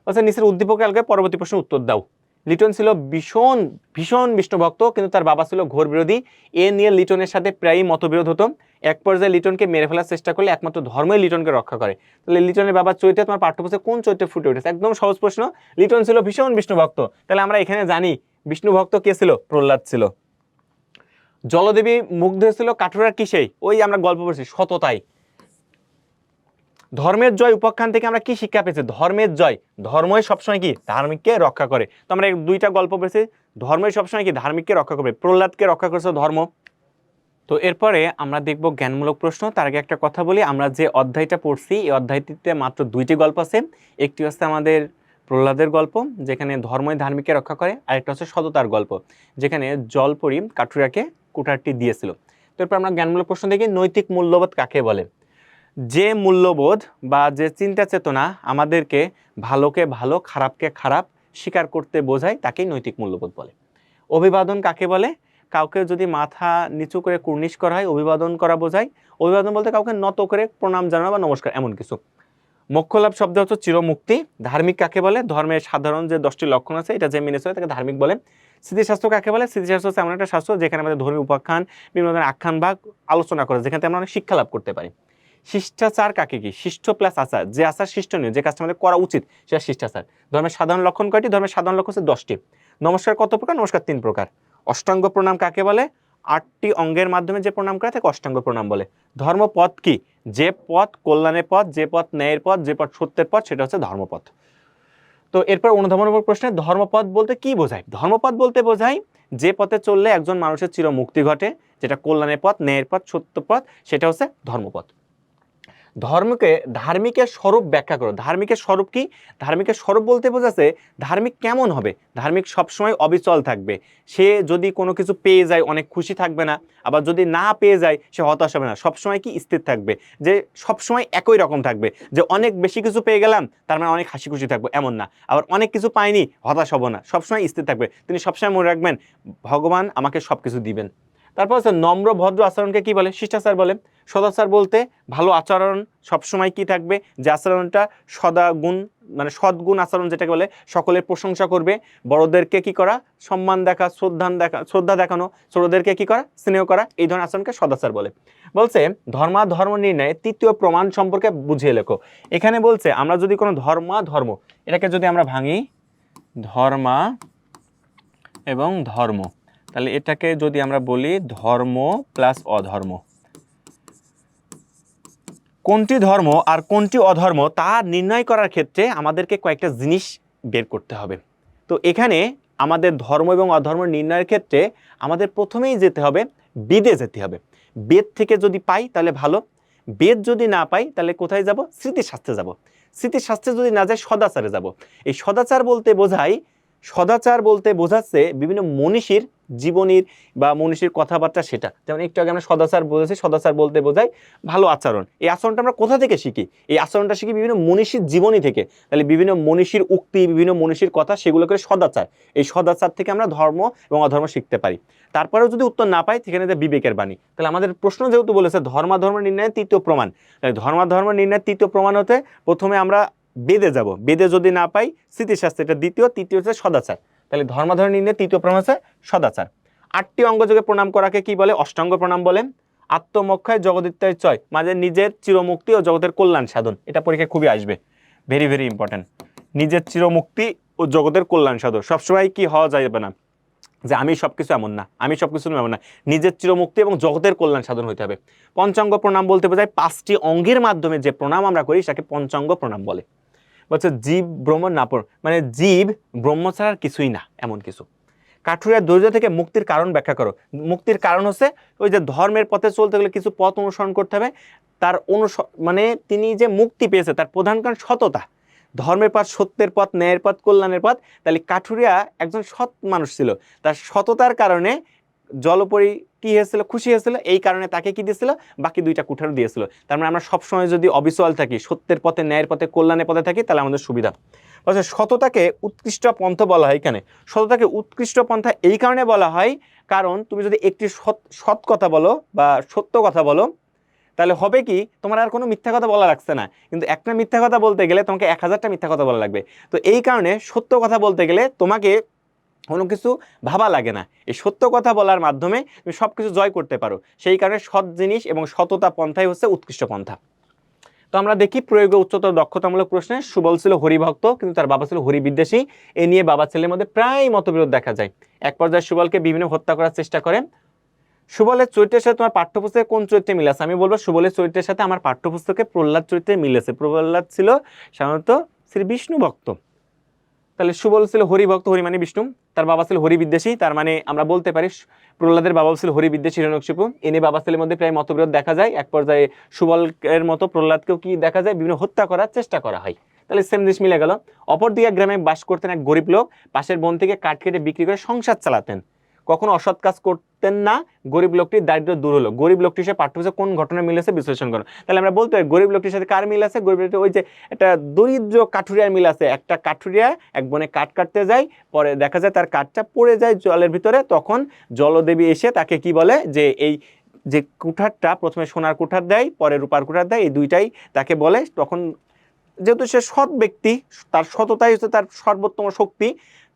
বলছে নিচের উদ্দীপক আলোকে পরবর্তী প্রশ্ন উত্তর দাও। লিটন ছিল ভীষণ বিষ্ণু ভক্ত, কিন্তু তার বাবা ছিল ঘোর বিরোধী। এ নিয়ে লিটনের সাথে প্রায়ই মতবিরোধ হতো। এক পর্যায়ে লিটনকে মেরে ফেলার চেষ্টা করলে একমাত্র ধর্মই লিটনকে রক্ষা করে। তাহলে লিটনের বাবার চরিত্রে তোমার পাঠ্যপুস্তকে কোন চরিত্রে ফুটে উঠেছে? একদম সহজ প্রশ্ন, লিটন ছিল ভীষণ বিষ্ণু ভক্ত। তাহলে আমরা এখানে জানি বিষ্ণু ভক্ত কে ছিল? প্রহ্লাদ ছিল। জলদেবী মুগ্ধ হয়েছিল কাঠুরার কিসেই? ওই আমরা গল্প পড়ছি সততাই। ধর্মের জয় উপাখ্যান থেকে আমরা কি শিক্ষা পেয়েছি? ধর্মের জয়, ধর্মই সবসময় কি ধার্মিককে রক্ষা করে। তো আমরা দুইটা গল্প পেয়েছি, ধর্মই সবসময় কি ধার্মিককে রক্ষা করবে। প্রহ্লাদকে রক্ষা করেছে ধর্ম। তো এরপরে আমরা দেখব জ্ঞানমূলক প্রশ্ন। তার আগে একটা কথা বলি, আমরা যে অধ্যায়টা পড়ছি এই অধ্যায়টিতে মাত্র দুইটি গল্প আছে। একটি হচ্ছে আমাদের প্রহ্লাদের গল্প, যেখানে ধর্মই ধার্মিককে রক্ষা করে, আর একটা হচ্ছে সততার গল্প, যেখানে জলপরি কাঠুরাকে কুঠারটি দিয়েছিল। তো এরপর আমরা জ্ঞানমূলক প্রশ্ন দেখি, নৈতিক মূল্যবোধ কাকে বলে? যে মূল্যবোধ বা যে চিন্তা চেতনা আমাদেরকে ভালোকে ভালো খারাপকে খারাপ স্বীকার করতে বোঝায় তাকেই নৈতিক মূল্যবোধ বলে। অভিবাদন কাকে বলে? কাউকে যদি মাথা নিচু করে কুর্নিশ করা হয় অভিবাদন করা বোঝায়। অভিবাদন বলতে কাউকে নত করে প্রণাম জানানো বা নমস্কার এমন কিছু। মোক্ষলাভ শব্দ হচ্ছে চিরমুক্তি। ধার্মিক কাকে বলে? ধর্মের সাধারণ যে 10টি লক্ষণ আছে এটা যে মেনে চলে তাকে ধার্মিক বলে। স্মৃতিশাস্ত্র কাকে বলে? স্মৃতিশাস্ত্র হচ্ছে এমন একটা শাস্ত্র যেখানে আমাদের ধর্মীয় উপাখ্যান, বিভিন্ন ধরনের আখ্যান ভাগ আলোচনা করে, যেখান থেকে আমরা অনেক শিক্ষা লাভ করতে পারি। শিষ্টাচার কাকে কি? শিষ্ট প্লাস আচার, যে আচার শিষ্টনীয়, যে কাজটা আমাদের করা উচিত সেটা শিষ্টাচার। ধর্মের সাধারণ লক্ষণ কয়টি? ধর্মের সাধারণ লক্ষণ হচ্ছে 10টি। নমস্কার কত প্রকার? নমস্কার 3 প্রকার। অষ্টাঙ্গ প্রণাম কাকে বলে? 8টি অঙ্গের মাধ্যমে যে প্রণাম করে তাকে অষ্টাঙ্গ প্রণাম বলে। ধর্মপথ কি? যে পথ কল্যাণের পথ, যে পথ ন্যায়ের পথ, যে পথ সত্যের পথ, সেটা হচ্ছে ধর্মপথ। তো এরপর অনুধাবনমূলক প্রশ্নে ধর্মপথ বলতে কি বোঝায়? ধর্মপথ বলতে বোঝায় যে পথে চললে একজন মানুষের চির মুক্তি ঘটে, যেটা কল্যাণের পথ, ন্যায়ের পথ, সত্য পথ, সেটা হচ্ছে ধর্মপথ। ধর্মকে ধার্মিকের স্বরূপ ব্যাখ্যা করো। ধার্মিকের স্বরূপ কি? ধার্মিকের স্বরূপ বলতে বোঝাচ্ছে ধার্মিক কেমন হবে? ধার্মিক সবসময় অবিচল থাকবে। সে যদি কোনো কিছু পেয়ে যায় অনেক খুশি থাকবে না, আবার যদি না পেয়ে যায় সে হতাশ হবে না। সবসময় কি স্থির থাকবে, যে সবসময় একই রকম থাকবে, যে অনেক বেশি কিছু পেয়ে গেলাম তার মানে অনেক হাসি খুশি থাকবো এমন না, আবার অনেক কিছু পাইনি হতাশ হব না, সবসময় স্থির থাকবে। তিনি সবসময় মনে রাখবেন ভগবান আমাকে সব কিছু দিবেন। তারপর হচ্ছে নম্র ভদ্র আচরণকে কি বলে? শিষ্টাচার বলে। সদাচার বলতে ভালো আচরণ, সবসময় কি থাকবে, যে আচরণটা সদাগুণ, মানে সদ্গুণ আচরণ যেটাকে বলে, সকলের প্রশংসা করবে, বড়দেরকে কি করা, সম্মান দেখা, শ্রদ্ধা দেখানো, ছোটদেরকে কি করা, স্নেহ করা, এই ধরনের আচরণকে সদাচার বলে। বলছে ধর্ম নির্ণয়ে তৃতীয় প্রমাণ সম্পর্কে বুঝিয়ে লেখো। এখানে বলছে আমরা যদি কোনো ধর্ম এটাকে যদি আমরা ভাঙি, ধর্মা এবং ধর্ম, তাহলে এটাকে যদি আমরা বলি ধর্ম প্লাস অধর্ম, কোনটি ধর্ম আর কোনটি অধর্ম তা নির্ণয় করার ক্ষেত্রে আমাদেরকে কয়েকটা জিনিস বের করতে হবে। তো এখানে আমাদের ধর্ম এবং অধর্ম নির্ণয়ের ক্ষেত্রে আমাদের প্রথমেই যেতে হবে বেদে যেতে হবে। বেদ থেকে যদি পাই তাহলে ভালো, বেদ যদি না পাই তাহলে কোথায় যাব? স্মৃতিশাস্ত্রে যাব। স্মৃতিশাস্ত্রে যদি না যাই সদাচারে যাব। এই সদাচার বলতে বোঝাচ্ছে বিভিন্ন মনীষীর জীবনীর বা মনীষীর কথাবার্তা, সেটা যেমন একটু আগে আমরা সদাচার বলেছি, সদাচার বলতে বোঝায় ভালো আচরণ। এই আচরণটা আমরা কোথা থেকে শিখি? এই আচরণটা শিখি বিভিন্ন মনীষীর জীবনী থেকে। তাহলে বিভিন্ন মনীষীর উক্তি, বিভিন্ন মনীষীর কথা, সেগুলো করে সদাচার। এই সদাচার থেকে আমরা ধর্ম এবং অধর্ম শিখতে পারি। তারপরেও যদি উত্তর না পাই সেখানে যে বিবেকের বাণী। তাহলে আমাদের প্রশ্ন যেহেতু বলেছে ধর্ম নির্ণয়ের তৃতীয় প্রমাণ, তাহলে ধর্ম নির্ণয়ের তৃতীয় প্রমাণ হতে প্রথমে আমরা বেদে যাব। বেদে যদি না পাই স্মৃতিশাস্ত্র, এটা দ্বিতীয়। তৃতীয় হচ্ছে সদাচার। তাহলে ধর্ম নির্ণয়ের তৃতীয় প্রমাণ হচ্ছে সদাচার। 8টি অঙ্গযোগে প্রণাম করাকে কি বলে? অষ্টাঙ্গ প্রণাম বলে। আত্মমক্ষয় জগদিত্যায় চয়, মানে নিজের চিরমুক্তি ও জগতের কল্যাণ সাধন। এটা পরীক্ষায় খুবই আসবে, ভেরি ভেরি ইম্পর্টেন্ট। নিজের চিরমুক্তি ও জগতের কল্যাণ সাধন। সবসময় কি হওয়া যাবে না যে আমি সবকিছু, এমন না, আমি সবকিছু এমন না, নিজের চিরমুক্তি এবং জগতের কল্যাণ সাধন হতে হবে। পঞ্চাঙ্গ প্রণাম বলতে বোঝায় 5টি অঙ্গের মাধ্যমে যে প্রণাম আমরা করি সেটাকে পঞ্চাঙ্গ প্রণাম বলে। বলছে জীব ব্রহ্ম না, মানে জীব ব্রহ্ম ছাড়া কিছুই না এমন কিছু। কাঠুরিয়া দরিদ্র থেকে মুক্তির কারণ ব্যাখ্যা করো। মুক্তির কারণ হচ্ছে ওই যে ধর্মের পথে চলতে গেলে কিছু পথ অনুসরণ করতে হবে। তার মানে তিনি যে মুক্তি পেয়েছে তার প্রধান কারণ সততা। ধর্মের পথ, সত্যের পথ, ন্যায়ের পথ, কল্যাণের পথ। তাহলে কাঠুরিয়া একজন সৎ মানুষ ছিল, তার সততার কারণে জলপরি কি হয়েছিল? খুশি হয়েছিল। এই কারণে তাকে কি দিয়েছিল? বাকি 2টা কুঠারও দিয়েছিল। তার মানে আমরা সবসময় যদি অবিচল থাকি, সত্যের পথে, ন্যায়ের পথে, কল্যাণের পথে থাকি, তাহলে আমাদের সুবিধা। সততাকে উৎকৃষ্ট পন্থা বলা হয় কেন? সততাকে উৎকৃষ্ট পন্থা এই কারণে বলা হয় কারণ তুমি যদি একটি সৎ কথা বলো বা সত্য কথা বলো, তাহলে হবে কি তোমার আর কোনো মিথ্যা কথা বলা লাগছে না। কিন্তু একটা মিথ্যা কথা বলতে গেলে তোমাকে 1000টা মিথ্যা কথা বলা লাগবে। তো এই কারণে সত্য কথা বলতে গেলে তোমাকে কোনো কিছু ভাবা লাগে না। এই সত্য কথা বলার মাধ্যমে তুমি সবকিছু জয় করতে পারো। সেই কারণে সৎ জিনিস এবং সততা পন্থাই হচ্ছে উৎকৃষ্ট পন্থা। তো আমরা দেখি প্রয়োগে উচ্চতর দক্ষতামূলক প্রশ্নে সুবল ছিল হরিভক্ত, কিন্তু তার বাবা ছিল হরিবিদ্বেষী। এ নিয়ে বাবা ছেলের মধ্যে প্রায় মতবিরোধ দেখা যায়। এক পর্যায়ে সুবলকে বিভিন্ন হত্যা করার চেষ্টা করে। সুবলের চরিত্রের সাথে তোমার পাঠ্যপুস্তকে কোন চরিত্রে মিল আছে? আমি বলবো সুবলের চরিত্রের সাথে আমার পাঠ্যপুস্তকে প্রহ্লাদ চরিত্রে মিল আছে। প্রহ্লাদ ছিল সাধারণত শ্রী বিষ্ণু ভক্ত, তাহলে সুবল ছিল হরি ভক্ত, হরি মানে বিষ্ণু, তার বাবা ছিল হরি বিদ্বেষী, তার মানে আমরা বলতে পারি প্রহ্লাদের বাবা ছিল হরি বিদ্বেষী হিরণ্যকশিপু। এনে বাবা ছেলের মধ্যে প্রায় মতবিরোধ দেখা যায়, এক পর্যায়ে সুবলের মতো প্রহ্লাদকেও কি দেখা যায় বিভিন্ন হত্যা করার চেষ্টা করা হয়। তাহলে সেম জিনিস মিলে গেল। অপরদিকে গ্রামে বাস করতেন এক গরিব লোক, পাশের বন থেকে কাঠ কেটে বিক্রি করে সংসার চালাতেন, কখনো অসৎ কাজ করতেন না। গরিব লোকটির দারিদ্র দূর হলো। গরিব লোকটির সাথে পাঠ্যপুস্তকে কোন ঘটনা মিল আছে বিশ্লেষণ করো। তাহলে আমরা বলতে পারি গরিব লোকটির সাথে কার মিল আছে? গরিব লোকটি ওই যে একটা দরিদ্র কাঠুরিয়ার মিল আছে। একটা কাঠুরিয়া এক বনে কাঠ কাটতে যায়, পরে দেখা যায় তার কাঠটা পড়ে যায় জলের ভিতরে, তখন জলদেবী এসে তাকে কি বলে যে এই যে কুঠারটা প্রথমে সোনার কুঠার দেয়, পরে রূপার কুঠার দেয়, এই দুইটাই তাকে বলে। তখন যেহেতু সে সৎ ব্যক্তি, তার সততাই হচ্ছে তার সর্বোত্তম শক্তি,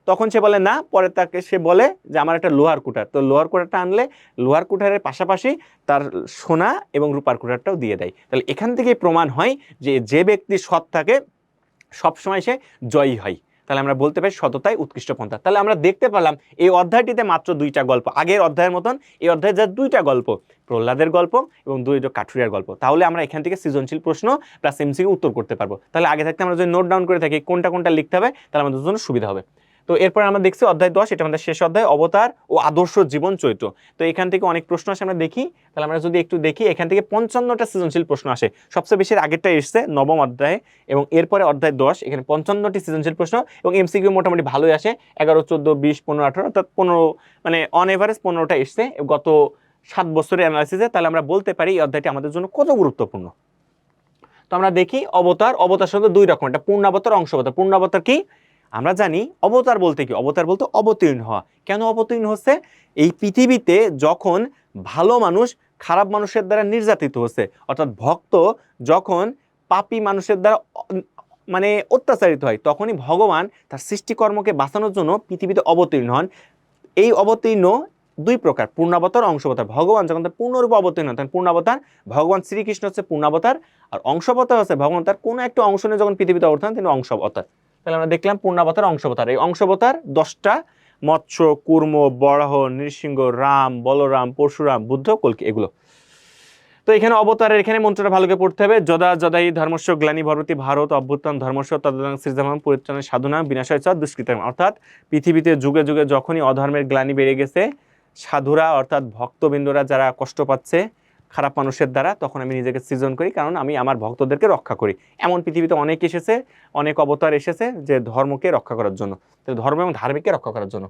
তখন সে বলে না, পরে তাকে সে বলে যে আমার একটা লোহার কুঠার, তো লোহার কুঠারটা আনলে লোহার কুঠারের পাশাপাশি তার সোনা এবং রূপার কুঠারটাও দিয়ে দেয়। তাহলে এখান থেকেই প্রমাণ হয় যে যে ব্যক্তি সৎ থাকে সবসময় সে জয়ী হয়। তাহলে আমরা বলতে পারি সততাই উৎকৃষ্ট পন্থা। তাহলে আমরা দেখতে পেলাম এই অধ্যায়টিতে মাত্র 2টা গল্প, আগের অধ্যায়ের মতন এই অধ্যায়ে যা 2টা গল্প, প্রহ্লাদের গল্প এবং দরিদ্র কাঠুরিয়ার গল্প। তাহলে আমরা এখান থেকে সৃজনশীল প্রশ্ন প্লাস এমসিকিউ উত্তর করতে পারবো। তাহলে আগে থাকতে আমরা যদি নোট ডাউন করে থাকি কোনটা কোনটা লিখতে হবে, তাহলে আমাদের জন্য সুবিধা হবে। তো এরপর আমরা দেখছি অধ্যায় 10, এটা আমাদের শেষ অধ্যায়, অবতার ও আদর্শ জীবন চরিত্র। তো এখান থেকে অনেক প্রশ্ন আসে, আমরা দেখি। তাহলে আমরা যদি একটু দেখি, এখান থেকে 55টা সৃজনশীল প্রশ্ন আসে। সবচেয়ে বেশি আগেরটা এসছে নবম অধ্যায়ে, এবং এরপরে অধ্যায় 10 এখানে 55টি সৃজনশীল প্রশ্ন, এবং এমসিকিউ মোটামুটি ভালোই আসে, 11, 14, 20, 15, 18, অর্থাৎ 15, মানে অন এভারেজ 15টা এসছে গত 7 বছরের অ্যানালাইসিসে। তাহলে আমরা বলতে পারি এই অধ্যায়টি আমাদের জন্য কত গুরুত্বপূর্ণ। তো আমরা দেখি অবতার। অবতার শব্দ 2 রকম, একটা পূর্ণাবতার, অংশাবতার। পূর্ণাবতার কি আমরা জানি, অবতার বলতে কি, অবতার বলতে অবতীর্ণ হওয়া। কেন অবতীর্ণ হচ্ছে? এই পৃথিবীতে যখন ভালো মানুষ খারাপ মানুষের দ্বারা নির্যাতিত হচ্ছে, অর্থাৎ ভক্ত যখন পাপী মানুষের দ্বারা মানে অত্যাচারিত হয়, তখনই ভগবান তার সৃষ্টিকর্মকে বাঁচানোর জন্য পৃথিবীতে অবতীর্ণ হন। এই অবতীর্ণ 2 প্রকার, পূর্ণাবতার, অংশাবতার। ভগবান যখন তার পূর্ণরূপে অবতীর্ণ হন তখন পূর্ণাবতার, ভগবান শ্রীকৃষ্ণ হচ্ছে পূর্ণাবতার। আর অংশাবতার হচ্ছে ভগবান তার কোনো একটা অংশ নিয়ে যখন পৃথিবীতে অবতীর্ণ হন তিনি অংশাবতার। তাহলে আমরা দেখলাম পূর্ণাবতার, অংশাবতার। এই অংশাবতার 10টা: মৎস্য, কুর্ম, বরাহ, নৃসিংহ, রাম, বলরাম, পরশুরাম, বুদ্ধ, কল্কি, এগুলো। তো এখানে অবতারের এখানে মন্ত্রটা ভালো করে পড়তে হবে। যদা যদাই ধর্মস্য গ্লানি ভবতি ভারত অভ্যুত্থান ধর্মস্য তদাং সৃজনং পরিত্রাণায় সাধুনা বিনাশায় চ দুষ্কৃতাম। অর্থাৎ পৃথিবীতে যুগে যুগে যখনই অধর্মের গ্লানি বেড়ে গেছে, সাধুরা অর্থাৎ ভক্তবৃন্দরা যারা কষ্ট পাচ্ছে খারাপ মানুষের দ্বারা, তখন আমি নিজেকে সৃজন করি, কারণ আমি আমার ভক্তদেরকে রক্ষা করি। এমন পৃথিবীতে অনেক এসেছে, অনেক অবতার এসেছে যে ধর্মকে রক্ষা করার জন্য, ধর্ম এবং ধার্মিককে রক্ষা করার জন্য।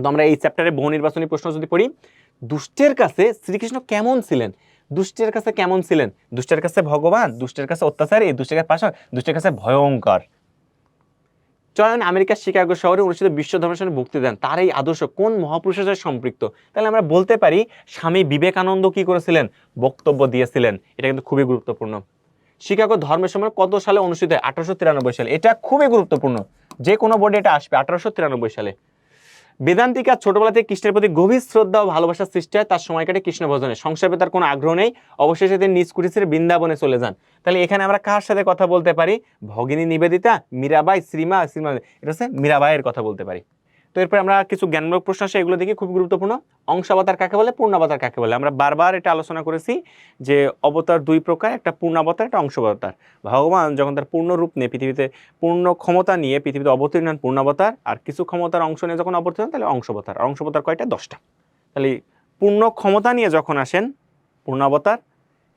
তো আমরা এই চ্যাপ্টারে বহু নির্বাচনী প্রশ্ন যদি পড়ি, দুষ্টের কাছে শ্রীকৃষ্ণ কেমন ছিলেন? দুষ্টের কাছে কেমন ছিলেন? দুষ্টের কাছে ভগবান, দুষ্টের কাছে অত্যাচারী, দুষ্টের কাছে পাশা, দুষ্টের কাছে ভয়ঙ্কর। চয়ন আমেরিকার শিকাগো শহরে অনুষ্ঠিত বিশ্ব ধর্মের ভক্তি দেন, তার এই আদর্শ কোন মহাপুরুষের সাথে সম্পৃক্ত? তাহলে আমরা বলতে পারি স্বামী বিবেকানন্দ কি করেছিলেন? বক্তব্য দিয়েছিলেন। এটা কিন্তু খুবই গুরুত্বপূর্ণ। শিকাগো ধর্মের সময় কত সালে অনুষ্ঠিত হয়? 1893 সালে। এটা খুবই গুরুত্বপূর্ণ, যে কোনো বোর্ডে এটা আসবে 1893 সালে। বেদান্তিকা ছোটবেলা থেকে কৃষ্ণের প্রতি গভীর শ্রদ্ধা ও ভালোবাসার সৃষ্টি হয়, তার সময় কাটে কৃষ্ণ ভজনে, সংসারে তার কোনো আগ্রহ নেই, অবশেষে তিনি নিজ কুটিরে ছেড়ে বৃন্দাবনে চলে যান। তাহলে এখানে আমরা কার সাথে কথা বলতে পারি? ভগিনী নিবেদিতা, মীরাবাই, শ্রীমা, এটা হচ্ছে মীরাবাইয়ের কথা বলতে পারি। তো এরপর আমরা কিছু জ্ঞানমূলক প্রশ্ন আসে, এগুলো দেখি, খুব গুরুত্বপূর্ণ। অংশাবতার কাকে বলে, পূর্ণাবতার কাকে বলে? আমরা বারবার এটা আলোচনা করেছি যে অবতার 2 প্রকার, একটা পূর্ণাবতার, একটা অংশাবতার। ভগবান যখন তার পূর্ণ রূপ নিয়ে পৃথিবীতে পূর্ণ ক্ষমতা নিয়ে পৃথিবীতে অবতীর্ণ হন পূর্ণাবতার, আর কিছু ক্ষমতার অংশ নিয়ে যখন অবতীর্ণ হন তাহলে অংশাবতার। অংশাবতার কয়টা? 10টা। তাহলে পূর্ণ ক্ষমতা নিয়ে যখন আসেন পূর্ণাবতার,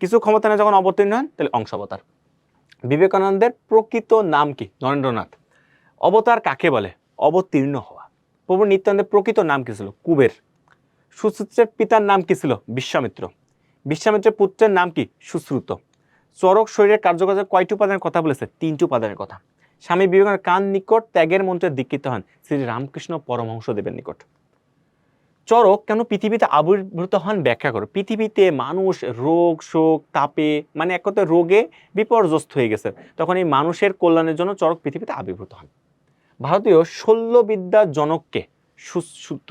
কিছু ক্ষমতা নিয়ে যখন অবতীর্ণ হন তাহলে অংশাবতার। বিবেকানন্দের প্রকৃত নাম কি? নরেন্দ্রনাথ। অবতার কাকে বলে? অবতীর্ণ হওয়া। প্রভু নিত্যানন্দের প্রকৃত নাম কি ছিল? কুবের। সুশ্রুতের পিতার নাম কি ছিল? বিশ্বামিত্র। বিশ্বামিত্রের পুত্রের নাম কি? সুশ্রুত। চরক শরীরের কার্যকার্য কয়টি উপাদানের কথা বলেছে? 3টি উপাদানের কথা। স্বামী বিবেকানন্দ কার নিকট ত্যাগের মন্ত্রে দীক্ষিত হন? শ্রী রামকৃষ্ণ পরমহংসদেবের নিকট। চরক কেন পৃথিবীতে আবির্ভূত হন ব্যাখ্যা করো। পৃথিবীতে মানুষ রোগ শোক তাপে মানে এক কথায় রোগে বিপর্যস্ত হয়ে গেছে, তখন এই মানুষের কল্যাণের জন্য চরক পৃথিবীতে আবির্ভূত হন। ভারতীয় শল্যবিদ্যার জনককে? সুশ্রুত।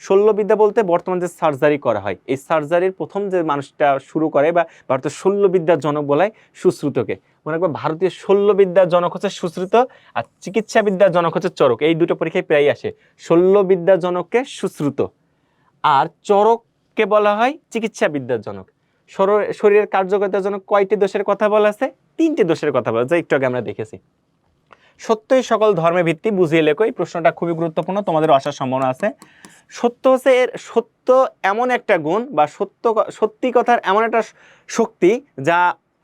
শল্যবিদ্যা বলতে বর্তমান যে সার্জারি করা হয়, এই সার্জারির প্রথম যে মানুষটা শুরু করে বা ভারতীয় শল্যবিদ্যার জনক বলা হয় সুশ্রুতকে। মনে রাখবো, ভারতীয় শল্যবিদ্যার জনক হচ্ছে সুশ্রুত, আর চিকিৎসা বিদ্যার জনক হচ্ছে চরক। এই দুটো পরীক্ষায় প্রায় আসে। শল্যবিদ্যার জনককে সুশ্রুত, আর চরক কে বলা হয় চিকিৎসাবিদ্যার জনক। শরীরের কার্যকারিতার জন্য কয়টি দোষের কথা বলা আছে? 3টি দোষের কথা বলা আছে, একটু আগে আমরা দেখেছি। সত্যই সকল ধর্মের ভিত্তি, বুঝিয়ে লেখো। এই প্রশ্নটা খুবই গুরুত্বপূর্ণ, তোমাদের আসার সম্ভাবনা আছে। সত্য হচ্ছে সত্য এমন একটা গুণ বা সত্যি কথার এমন একটা শক্তি যা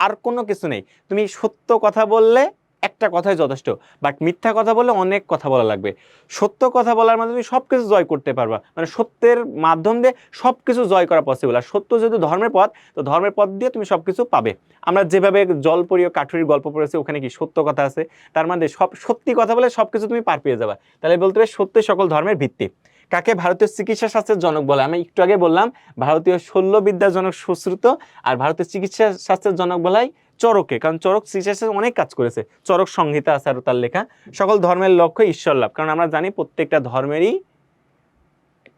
আর কোনো কিছু নেই। তুমি সত্য কথা বললে একটা কথাই যথেষ্ট, বাট মিথ্যা কথা বললে অনেক কথা বলা লাগবে। সত্য কথা বলার মাধ্যমে তুমি সব কিছু জয় করতে পারবা, মানে সত্যের মাধ্যম দিয়ে সব কিছু জয় করা পসিবল। আর সত্য যেহেতু ধর্মের পথ, তো ধর্মের পথ দিয়ে তুমি সব কিছু পাবে। আমরা যেভাবে জলপরি ও কাঠুরির গল্প পড়েছি, ওখানে কি সত্য কথা আছে, তার মানে সত্যি কথা বলে সব কিছু তুমি পার পেয়ে যাবা। তাহলে বলতে হবে সত্যই সকল ধর্মের ভিত্তি। কাকে ভারতীয় চিকিৎসা শাস্ত্রের জনক বলে? আমি একটু আগে বললাম ভারতীয় শল্যবিদ্যার জনক সুশ্রুত, আর ভারতীয় চিকিৎসা শাস্ত্রের জনক বলা হয় চরককে, কারণ চরক চিকিৎসা শাস্ত্রে অনেক কাজ করেছে। চরক সংহিতা আছে আরো তার লেখা। সকল ধর্মের লক্ষ্য ঈশ্বর লাভ, কারণ আমরা জানি প্রত্যেকটা ধর্মেরই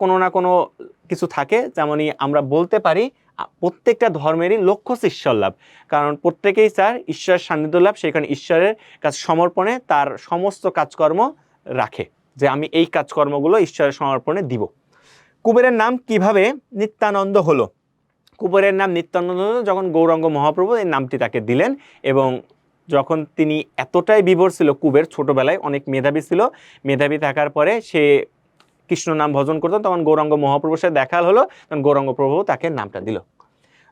কোনো না কোনো কিছু থাকে। যেমনই আমরা বলতে পারি প্রত্যেকটা ধর্মেরই লক্ষ্য হচ্ছে ঈশ্বর লাভ, কারণ প্রত্যেকেই চায় ঈশ্বরের সান্নিধ্য লাভ, সেখানে ঈশ্বরের কাছে সমর্পণে তার সমস্ত কাজকর্ম রাখে, যে আমি এই কাজকর্মগুলো ঈশ্বরের সমর্পণে দিব। কুবেরের নাম কিভাবে নিত্যানন্দ হলো? কুবেরের নাম নিত্যানন্দ হলো যখন গৌরাঙ্গ মহাপ্রভু এই নামটি তাকে দিলেন, এবং যখন তিনি এতটাই বিভোর ছিল, কুবের ছোটবেলায় অনেক মেধাবী ছিল, মেধাবী থাকার পরে সে কৃষ্ণ নাম ভজন করতো, তখন গৌরাঙ্গ মহাপ্রভুর সাথে দেখা হলো, তখন গৌরাঙ্গ প্রভু তাকে নামটা দিল।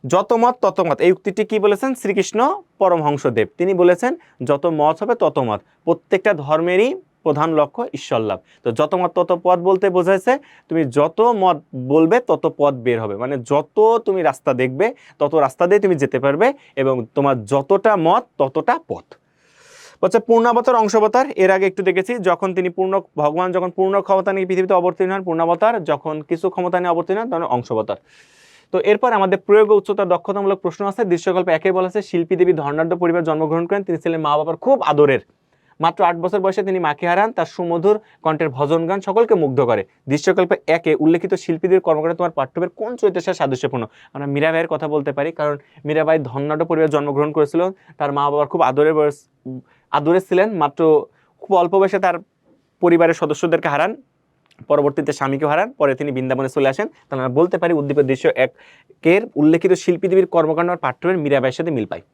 যত মত তত মত, এই উক্তিটি কি বলেছেন? শ্রীকৃষ্ণ পরমহংসদেব তিনি বলেছেন যত মত হবে তত মত, প্রত্যেকটা ধর্মেরই প্রধান লক্ষ্য ঈশ্বর লাভ। তো যত মত তত পথ বলতে বোঝাইছে তুমি যত মত বলবে তত পথ বের হবে, মানে যত তুমি রাস্তা দেখবে তত রাস্তা দিয়ে তুমি যেতে পারবে, এবং তোমার যতটা মত ততটা পথ। বলছে পূর্ণাবতার অংশাবতার, এর আগে একটু দেখেছি, যখন তিনি ভগবান যখন পূর্ণ ক্ষমতা নিয়ে পৃথিবীতে অবতীর্ণ হন পূর্ণাবতার, যখন কিছু ক্ষমতা নিয়ে অবতীর্ণ হন তখন অংশাবতার। তো এরপর আমাদের প্রয়োগ উচ্চতার দক্ষতামূলক প্রশ্ন আছে। দৃশ্যকল্পে একে বলা আছে শিল্পী দেবী ধর্নাঢ্য পরিবার জন্মগ্রহণ করেন, তিনি ছিলেন মা বাবার খুব আদরের। মাত্র 8 বছর বয়সে তিনি মাকে হারান, তার সুমধুর কণ্ঠের ভজন গান সকলকে মুগ্ধ করে। দৃশ্যকল্পে একে উল্লেখিত শিল্পীদের কর্মকাণ্ডে তোমার পাঠ্যবের কোন চরিত্রের সাথে সাদৃশ্যপূর্ণ? আমরা মীরাবাইয়ের কথা বলতে পারি, কারণ মীরাবাই ধর্নাঢ্য পরিবার জন্মগ্রহণ করেছিল, তার মা বাবার খুব আদরে ছিলেন। মাত্র খুব অল্প বয়সে তার পরিবারের সদস্যদেরকে হারান, পরবর্তীতে স্বামীকে হারান, পরে তিনি বৃন্দাবনে চলে আসেন। তাহলে আমরা বলতে পারি উদ্দীপক দৃশ্য একের উল্লেখিত শিল্পী দেবীর কর্মকাণ্ড আর পাঠ্যবের মীরাবাইয়ের সাথে মিল পায়।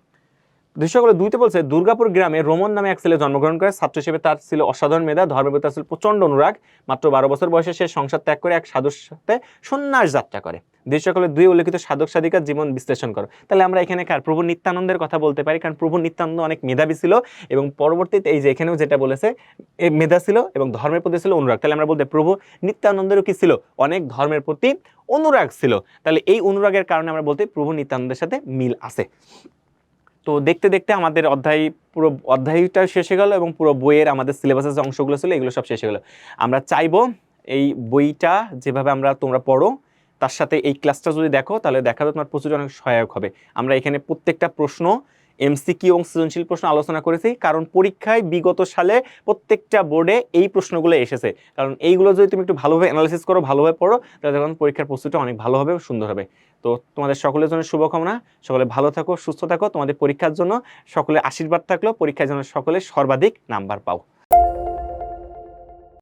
দৃশ্যগুলো দুইতে বলছে দুর্গাপুর গ্রামে রোমন নামে এক ছেলে জন্মগ্রহণ করে। ছাত্র হিসেবে তার ছিল অসাধারণ মেধা, ধর্মের প্রতি ছিল প্রচন্ড অনুরাগ। মাত্র 12 বছর বয়সে সে সংসার ত্যাগ করে এক সাধুর সাথে সন্ন্যাস যাত্রা করে। দৃশ্যকলে 2 উল্লেখিত সাধক সাধিকার জীবন বিশ্লেষণ করো। তাহলে আমরা এখানে কার? প্রভু নিত্যানন্দের কথা বলতে পারি, কারণ প্রভু নিত্যানন্দ অনেক মেধাবী ছিল, এবং পরবর্তীতে এই যে এখানেও যেটা বলেছে মেধা ছিল এবং ধর্মের প্রতি ছিল অনুরাগ। তাহলে আমরা বলতে প্রভু নিত্যানন্দেরও কি ছিল? অনেক ধর্মের প্রতি অনুরাগ ছিল। তাহলে এই অনুরাগের কারণে আমরা বলতে প্রভু নিত্যানন্দের সাথে মিল আছে। তো দেখতে দেখতে আমাদের পুরো অধ্যায়টা শেষ হয়ে গেল, এবং পুরো বইয়ের আমাদের সিলেবাসের যে অংশগুলো ছিল এগুলো সব শেষ হয়ে গেল। আমরা চাইবো এই বইটা যেভাবে তোমরা পড়ো তার সাথে এই ক্লাসটা যদি দেখো, তাহলে দেখা যাবে তোমার প্রচুর অনেক সহায়ক হবে। আমরা এখানে প্রত্যেকটা প্রশ্ন এমসিকিউ এবং সৃজনশীল প্রশ্ন আলোচনা করেছি, কারণ পরীক্ষায় বিগত সালে প্রত্যেকটা বোর্ডে এই প্রশ্নগুলো এসেছে। কারণ এইগুলো যদি তুমি একটু ভালোভাবে অ্যানালাইসিস করো, ভালোভাবে পড়ো, তাহলে তখন পরীক্ষার প্রস্তুতিটা অনেক ভালো হবে, সুন্দর হবে। তো তোমাদের সকলের জন্য শুভকামনা, সকলে ভালো থাকো, সুস্থ থাকো। তোমাদের পরীক্ষার জন্য সকলে আশীর্বাদ থাকলো, পরীক্ষার জন্য সকলে সর্বাধিক নাম্বার পাও।